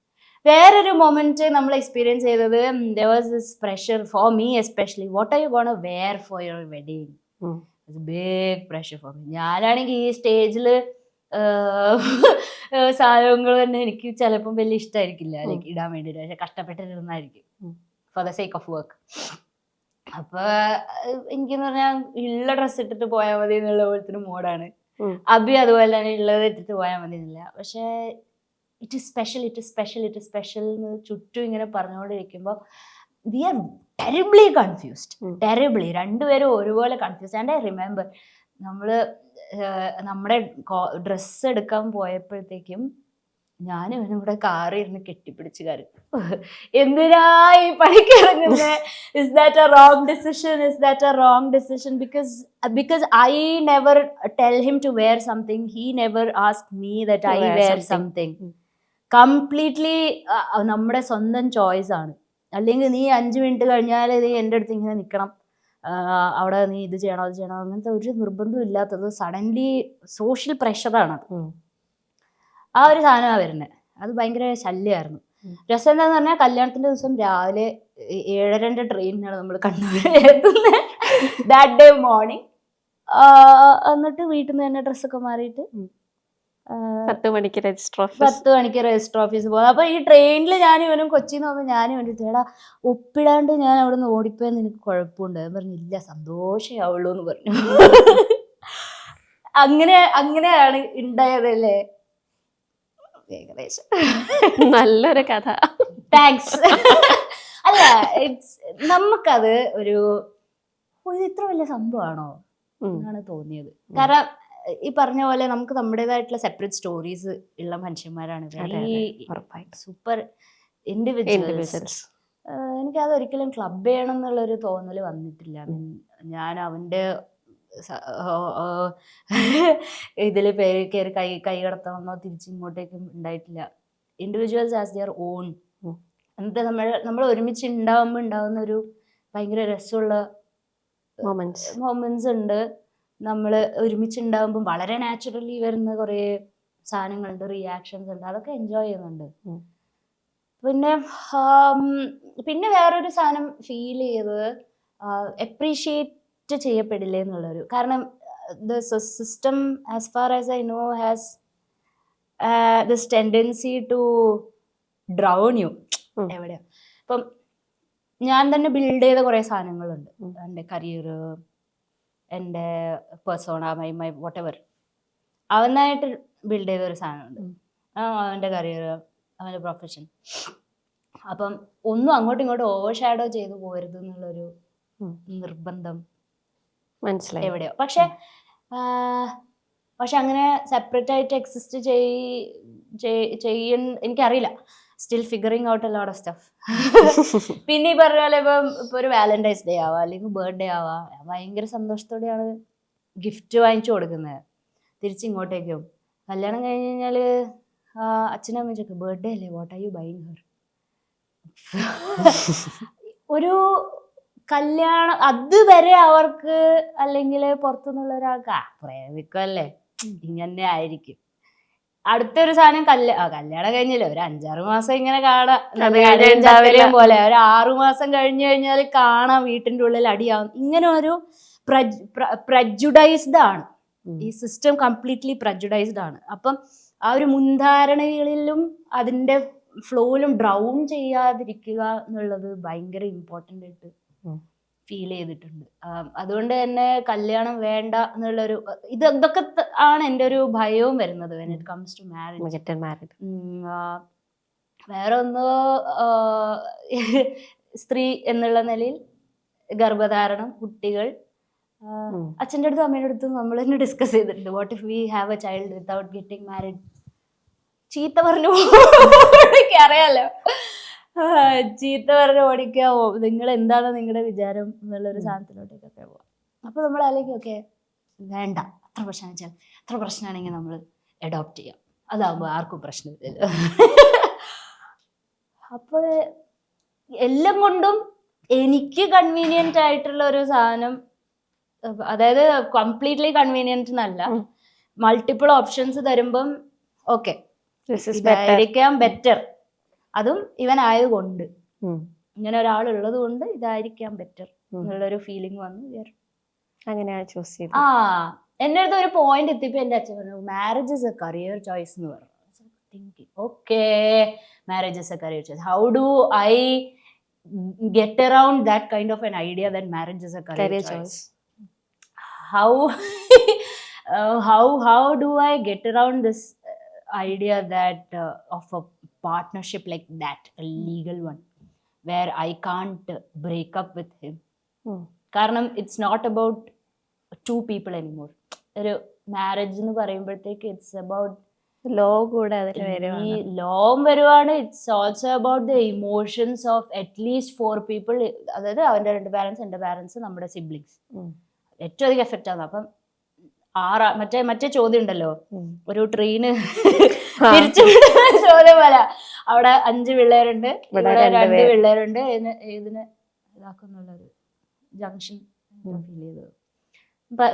വേറൊരു മൊമെന്റ് നമ്മൾ എക്സ്പീരിയൻസ് ചെയ്തത്, there was this pressure for me especially, what are you gonna wear for your wedding? It's a big pressure for me. ഞാനാണെങ്കിൽ ഈ സ്റ്റേജില് സാധനങ്ങൾ തന്നെ എനിക്ക് ചിലപ്പം വലിയ ഇഷ്ടമായിരിക്കില്ല ലൈക്ക് ഇടാൻ വേണ്ടിയിട്ട്, പക്ഷെ കഷ്ടപ്പെട്ടിരുന്നായിരിക്കും for the sake of work. അപ്പൊ എനിക്കെന്ന് പറഞ്ഞാൽ ഉള്ള ഡ്രസ്സ് ഇട്ടിട്ട് പോയാൽ മതി എന്നുള്ള പോലത്തെ മോഡാണ്. അബി അതുപോലെ തന്നെ ഉള്ളത് ഇട്ടിട്ട് പോയാൽ മതി എന്നില്ല. പക്ഷെ ഇറ്റ് ഇസ് സ്പെഷ്യൽ എന്ന് ചുറ്റും ഇങ്ങനെ പറഞ്ഞുകൊണ്ടിരിക്കുമ്പോൾ വി ആർ ടെറിബ്ലി കൺഫ്യൂസ്ഡ്, രണ്ടുപേരും ഒരുപോലെ കൺഫ്യൂസ്ഡ്. ആൻഡ് ഐ റിമെമ്പർ നമ്മുടെ ഡ്രസ്സ് എടുക്കാൻ പോയപ്പോഴത്തേക്കും ഞാനും ഇവനും കൂടെ കാറിൽ ഇരുന്ന് കെട്ടിപ്പിടിച്ച് കയറി, എന്തിനാ ഈ പണിക്കിറങ്ങുന്നത്, is that a wrong decision because I never tell him to wear something, he never asked me that I wear something. Completely നമ്മുടെ സ്വന്തം ചോയ്സ് ആണ്. അല്ലെങ്കിൽ നീ 5 മിനിറ്റ് കഴിഞ്ഞാൽ നീ എൻ്റെ അടുത്ത് ഇങ്ങനെ നിൽക്കണം, അവിടെ നീ ഇത് ചെയ്യണോ അത് ചെയ്യണോ, അങ്ങനത്തെ ഒരു നിർബന്ധം ഇല്ലാത്തത് സഡൻലി സോഷ്യൽ പ്രഷറാണ്. ആ ഒരു സാധനമാണ് വരുന്നത്. അത് ഭയങ്കര ശല്യമായിരുന്നു. രസം എന്താന്ന് പറഞ്ഞാൽ കല്യാണത്തിന്റെ ദിവസം രാവിലെ 7:30 ട്രെയിനിനാണ് നമ്മൾ കണ്ണൂർ എത്തുന്നത്. That day morning. എന്നിട്ട് വീട്ടിൽ നിന്ന് തന്നെ ഡ്രസ്സൊക്കെ മാറിയിട്ട് 10 മണിക്ക് രജിസ്റ്റർ ഓഫീസ് പോകുന്നത്. അപ്പൊ ഈ ട്രെയിനിൽ ഞാൻ ഇവനും കൊച്ചിന്ന് പോകുമ്പോൾ ഞാനും വേണ്ടിട്ട്, എടാ ഒപ്പിടാണ്ട് ഞാൻ അവിടെ നിന്ന് ഓടിപ്പോയെന്ന് എനിക്ക് കുഴപ്പമുണ്ട്. ഞാൻ പറഞ്ഞു ഇല്ല, സന്തോഷമാവുള്ളൂ എന്ന് പറഞ്ഞു. അങ്ങനെയാണ് ഉണ്ടായതല്ലേ. ഏകദേശം നല്ലൊരു കഥ. താങ്ക്സ്. അല്ല, നമുക്കത് ഒരു ഇത്ര വലിയ സംഭവമാണോ എന്നാണ് തോന്നിയത്. കാരണം ഈ പറഞ്ഞ പോലെ നമുക്ക് നമ്മുടേതായിട്ടുള്ള സെപ്പറേറ്റ് സ്റ്റോറീസ് ഉള്ള മനുഷ്യന്മാരാണ്. Very super individuals. എനിക്കത് ഒരിക്കലും ക്ലബ് ചെയ്യണം എന്നുള്ളൊരു തോന്നൽ വന്നിട്ടില്ല. ഞാൻ അവൻ്റെ ഇതിൽ പേര് കയറി കൈ കടത്തണമെന്നോ തിരിച്ചിങ്ങോട്ടേക്കും ഉണ്ടായിട്ടില്ല. Individuals as their own. എന്നിട്ട് നമ്മൾ ഒരുമിച്ച് ഉണ്ടാവുമ്പോൾ ഉണ്ടാവുന്ന ഒരു ഭയങ്കര രസമുള്ള മൊമെന്റ്സ് ഉണ്ട്. നമ്മൾ ഒരുമിച്ച് ഉണ്ടാകുമ്പോൾ വളരെ നാച്ചുറലി വരുന്ന കുറേ സാധനങ്ങളുണ്ട്, റിയാക്ഷൻസ് ഉണ്ട്, അതൊക്കെ എൻജോയ് ചെയ്യുന്നുണ്ട്. പിന്നെ വേറൊരു സാധനം ഫീൽ ചെയ്തത് അപ്രീഷിയേറ്റ് ചെയ്യപ്പെടില്ലേ എന്നുള്ളൊരു. കാരണം the system as far as I know has this tendency to drown you എവിടെയാ. ഇപ്പം ഞാൻ തന്നെ ബിൽഡ് ചെയ്ത കുറേ സാധനങ്ങളുണ്ട്. എൻ്റെ കരിയർ, എൻ്റെ പേഴ്സോണ, മൈ വോട്ടെവർ, അവനായിട്ട് ബിൽഡ് ചെയ്ത ഒരു സാധനമുണ്ട്. അവൻ്റെ കരിയർ, അവൻ്റെ പ്രൊഫഷൻ. അപ്പം ഒന്നും അങ്ങോട്ടും ഇങ്ങോട്ടും ഓവർ ഷാഡോ ചെയ്തു പോകരുത് എന്നുള്ളൊരു നിർബന്ധം മനസ്സിലായി എവിടെയോ. പക്ഷെ അങ്ങനെ സെപ്പറേറ്റ് ആയിട്ട് എക്സിസ്റ്റ് എനിക്കറിയില്ല. Still figuring out A lot of stuff. പിന്നെ ഈ പറഞ്ഞ പോലെ ഇപ്പൊ ഒരു വാലന്റൈൻസ് ഡേ ആവാം, അല്ലെങ്കിൽ ബർത്ത്ഡേ ആവാം, ഭയങ്കര സന്തോഷത്തോടെയാണ് ഗിഫ്റ്റ് വാങ്ങിച്ചു കൊടുക്കുന്നത്. തിരിച്ചിങ്ങോട്ടേക്കും കല്യാണം കഴിഞ്ഞ് കഴിഞ്ഞാല് അച്ഛനും അമ്മയും ചോദിക്കും, ബർത്ത്ഡേ അല്ലേ, what are you buying Har? ഒരു കല്യാണം അതുവരെ അവർക്ക്, അല്ലെങ്കിൽ പുറത്തുനിന്നുള്ള ഒരാൾക്ക് പ്രേമിക്കല്ലേ ഇങ്ങനെ ആയിരിക്കും. അടുത്തൊരു സാധനം കല്യാണം കഴിഞ്ഞില്ലേ, ഒരു 5-6 മാസം ഇങ്ങനെ കാണാം പോലെ, ഒരു 6 മാസം കഴിഞ്ഞു കഴിഞ്ഞാൽ കാണാം വീട്ടിന്റെ ഉള്ളിൽ അടിയാവും. ഇങ്ങനെ ഒരു പ്രജുഡൈസ്ഡ് ആണ് ഈ സിസ്റ്റം, കംപ്ലീറ്റ്ലി പ്രജുഡൈസ്ഡ് ആണ്. അപ്പം ആ ഒരു മുൻധാരണകളിലും അതിന്റെ ഫ്ലോയിലും ഡ്രൗൺ ചെയ്യാതിരിക്കുക എന്നുള്ളത് ഭയങ്കര ഇമ്പോർട്ടൻ്റ് ആയിട്ട് ഫീൽ ചെയ്തിട്ടുണ്ട്. അതുകൊണ്ട് തന്നെ കല്യാണം വേണ്ട എന്നുള്ളൊരു ഇതൊക്കെ ആണ് എൻ്റെ ഒരു ഭയവും വരുന്നത് when it comes to marriage. വേറെ ഒന്ന്, സ്ത്രീ എന്നുള്ള നിലയിൽ ഗർഭധാരണം, കുട്ടികൾ, അച്ഛൻ്റെ അടുത്തും അമ്മയുടെ അടുത്തും നമ്മൾ തന്നെ ഡിസ്കസ് ചെയ്തിട്ടുണ്ട്. What if we have A child without getting married? ചീത്ത പറഞ്ഞു അറിയാലോ, ചീത്ത പറഞ്ഞ് ഓടിക്കാവോ, നിങ്ങൾ എന്താണ് നിങ്ങളുടെ വിചാരം എന്നുള്ളൊരു സാധനത്തിലോട്ടേക്കൊക്കെ പോവാം. അപ്പൊ നമ്മൾ അല്ലെങ്കിൽ ഓക്കെ വേണ്ട, അത്ര പ്രശ്നം വെച്ചാൽ അത്ര പ്രശ്നമാണെങ്കിൽ നമ്മൾ അഡോപ്റ്റ് ചെയ്യാം, അതാകുമ്പോൾ ആർക്കും പ്രശ്നമില്ലല്ലോ. അപ്പൊ എല്ലാം കൊണ്ടും എനിക്ക് കൺവീനിയന്റ് ആയിട്ടുള്ള ഒരു സാധനം, അതായത് കംപ്ലീറ്റ്ലി കൺവീനിയന്റ് എന്നല്ല, മൾട്ടിപ്പിൾ ഓപ്ഷൻസ് തരുമ്പം ഓക്കെ ഇതായിരിക്കാം ബെറ്റർ, അതും ഇവനായതുകൊണ്ട്, ഇങ്ങനെ ഒരാളുള്ളത് കൊണ്ട് ഇതായിരിക്കാം ബെറ്റർ എന്നുള്ളൊരു ഫീലിംഗ് വന്നു. അങ്ങനെയാണ് ചൂസ് ചെയ്തത്. എൻ്റെ അടുത്ത് ഒരു പോയിന്റ് എത്തിയപ്പോ എൻ്റെ അച്ഛൻ പറഞ്ഞു, marriage is A career choice എന്ന് പറഞ്ഞു. Okay, marriage is A career choice. How do I get around that kind of an idea that marriage is a career choice? How do I get around this idea that of a partnership like that, a legal one, where I can't break up with him? കാരണം it's not about 2 people anymore. ഒരു മാരേജ് എന്ന് പറയുമ്പോഴത്തേക്ക് it's about ലോ കൂടെ ഈ ലോം വരുവാണ്. It's also about the emotions of at least 4 people. അതായത് അവന്റെ 2 പാരന്റ്സ്, എൻ്റെ പാരന്റ്സ്, നമ്മുടെ സിബ്ലിങ്സ് ഏറ്റവും അധികം എഫക്റ്റ് ആവുന്നത്. അപ്പം മറ്റേ ചോദ്യം ഉണ്ടല്ലോ, ഒരു ട്രെയിന് തിരിച്ചു ചോദ്യം പോലെ, അവിടെ 5 പിള്ളേരുണ്ട്, ഇവിടെ 2 പിള്ളേരുണ്ട്, ഇതിന് ഇതാക്കുന്നുള്ളൊരു ജംഗ്ഷൻ ഫീൽ ചെയ്തത്.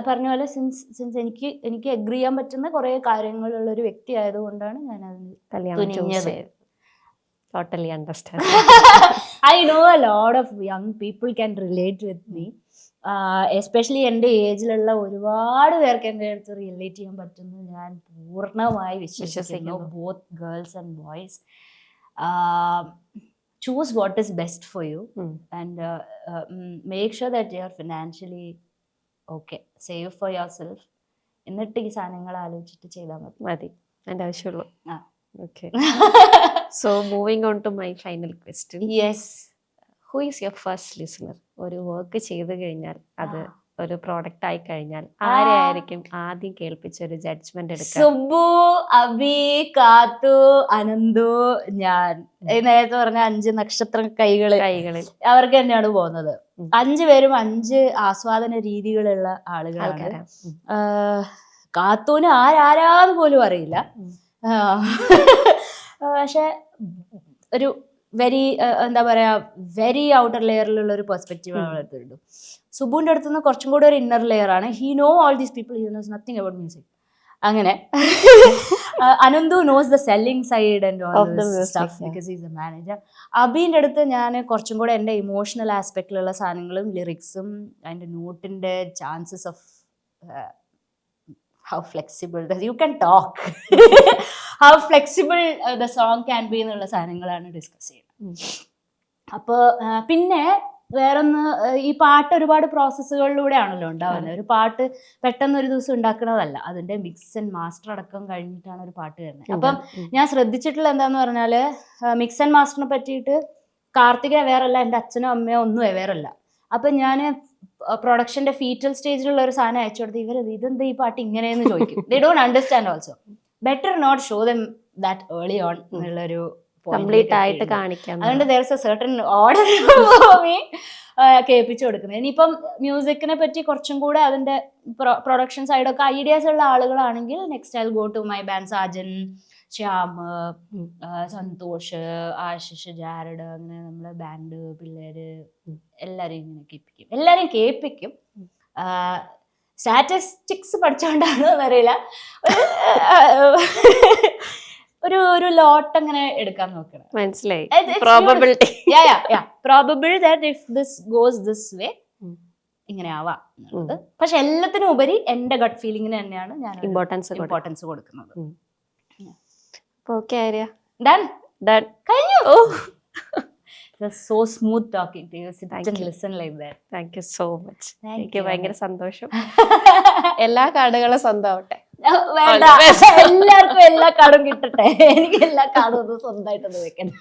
പറഞ്ഞ പോലെ സിൻസ് എനിക്ക് അഗ്രി ചെയ്യാൻ പറ്റുന്ന കുറെ കാര്യങ്ങളുള്ള ഒരു വ്യക്തി ആയതുകൊണ്ടാണ് ഞാൻ അതിന് totally understand. I know A lot of young people can relate with me, especially എൻ്റെ ഏജിലുള്ള ഒരുപാട് പേർക്ക് എൻ്റെ അടുത്ത് റിലേറ്റ് ചെയ്യാൻ പറ്റുന്നു ഞാൻ പൂർണ്ണമായി വിശ്വസിക്കുന്നു. Both girls and boys, choose what is best for you and make sure that you are financially okay, save for yourself. എന്നിട്ട് ഈ സാധനങ്ങൾ ആലോചിച്ചിട്ട് ചെയ്താൽ മതി, എൻ്റെ ആവശ്യമുള്ളൂ. Okay, so moving on to my final question. Yes, who is your first listener? ഒരു വർക്ക് ചെയ്ത് കഴിഞ്ഞാൽ അത് ഒരു പ്രോഡക്റ്റ് ആയി കഴിഞ്ഞാൽ ആരെയായിരിക്കും ആദ്യം കേൾപ്പിച്ച ഒരു ജഡ്ജ്മെന്റ് എടുക്കുക? സുബു, അബി, കാത്തു, അനന്തു, ഞാൻ. നേരത്തെ പറഞ്ഞ 5 നക്ഷത്ര കൈകളിൽ അവർക്ക് തന്നെയാണ് പോകുന്നത്. 5 പേരും 5 ആസ്വാദന രീതികളുള്ള ആളുകളാണ്. കാത്തൂന് ആരാന്ന് പോലും അറിയില്ല. പക്ഷെ ഒരു എന്താ പറയാ, വെരി ഔട്ടർ ലെയറിലുള്ള ഒരു പെർസ്പെക്റ്റീവ് ആണ് എടുത്തിട്ടുണ്ട്. സുബുവിന്റെ അടുത്ത് നിന്ന് കുറച്ചും കൂടെ ഒരു ഇന്നർ ലെയർ ആണ്. He know all these people, he knows nothing about music. അങ്ങനെ Ananthu knows the selling side and all this stuff because he is a manager. അബിന്റെ അടുത്ത് ഞാൻ കുറച്ചും കൂടെ എൻ്റെ ഇമോഷണൽ ആസ്പെക്റ്റിലുള്ള സാധനങ്ങളും ലിറിക്സും അതിൻ്റെ നോട്ടിന്റെ chances of how flexible you can talk how flexible the song can be എന്നുള്ള സാധനങ്ങളാണ് ഡിസ്കസ് ചെയ്യുന്നത്. അപ്പോൾ പിന്നെ വേറൊന്ന്, ഈ പാട്ട് ഒരുപാട് പ്രോസസ്സുകളിലൂടെ ആണല്ലോ ഉണ്ടാവുന്നത്. ഒരു പാട്ട് പെട്ടെന്ന് ഒരു ദിവസം ഉണ്ടാക്കുന്നതല്ല, അതിന്റെ മിക്സ് ആൻഡ് മാസ്റ്റർ അടക്കം കഴിഞ്ഞിട്ടാണ് ഒരു പാട്ട് വരുന്നത്. അപ്പം ഞാൻ ശ്രദ്ധിച്ചിട്ടുള്ള എന്താന്ന് പറഞ്ഞാല്, മിക്സ് ആൻഡ് മാസ്റ്ററിനെ പറ്റിയിട്ട് കാർത്തിക വേറല്ല, എൻ്റെ അച്ഛനോ അമ്മയോ ഒന്നും വേറല്ല. അപ്പം ഞാൻ പ്രൊഡക്ഷന്റെ ഫീറ്റൽ സ്റ്റേജിലുള്ള ഒരു സാധനം അയച്ചു കൊടുത്ത് ഇതെന്താ ഈ പാട്ട് ഇങ്ങനെയെന്ന് ചോദിക്കും. They don't understand also. Better not show them that early on എന്നുള്ളൊരു കംപ്ലീറ്റ് ആയിട്ട് കാണിക്കാം. അതുകൊണ്ട് there is a certain order കേൾപ്പിച്ചു കൊടുക്കുന്നത്. ഇനിയിപ്പം മ്യൂസിക്കിനെ പറ്റി കുറച്ചും കൂടെ അതിന്റെ പ്രൊഡക്ഷൻ സൈഡൊക്കെ ഐഡിയാസ് ഉള്ള ആളുകളാണെങ്കിൽ next I go to my band Sajan, Shyam, Santhosh, Ashish, Jared, അങ്ങനെ നമ്മളെ ബാൻഡ് പിള്ളേര് എല്ലാരെയും ഇങ്ങനെ എല്ലാരെയും കേൾപ്പിക്കും. സ്റ്റാറ്റിസ്റ്റിക്സ് പഠിച്ചോണ്ടാണോ എന്നറിയില്ല, ഒരു ലോട്ട് അങ്ങനെ എടുക്കാൻ നോക്കണം. മനസ്സിലായി. Probability probable that if this goes this way ഇങ്ങനെ ആവാം എന്നുള്ളത്. പക്ഷെ എല്ലാത്തിനും ഉപരി എന്റെ ഗട്ട് ഫീലിംഗിന് തന്നെയാണ് ഞാൻ ഇമ്പോർട്ടൻസ് കൊടുക്കുന്നത്. Done. കഴിഞ്ഞു. So smooth talking to you. Sit and listen like that. Thank you so much. എനിക്ക് ഭയങ്കര സന്തോഷം. എല്ലാ കാർഡുകളും സ്വന്തമാവട്ടെ. എല്ലാവർക്കും എല്ലാ കാർഡും കിട്ടട്ടെ. എനിക്ക് എല്ലാ കാർഡും സ്വന്തമായിട്ടൊന്ന് വെക്കണം.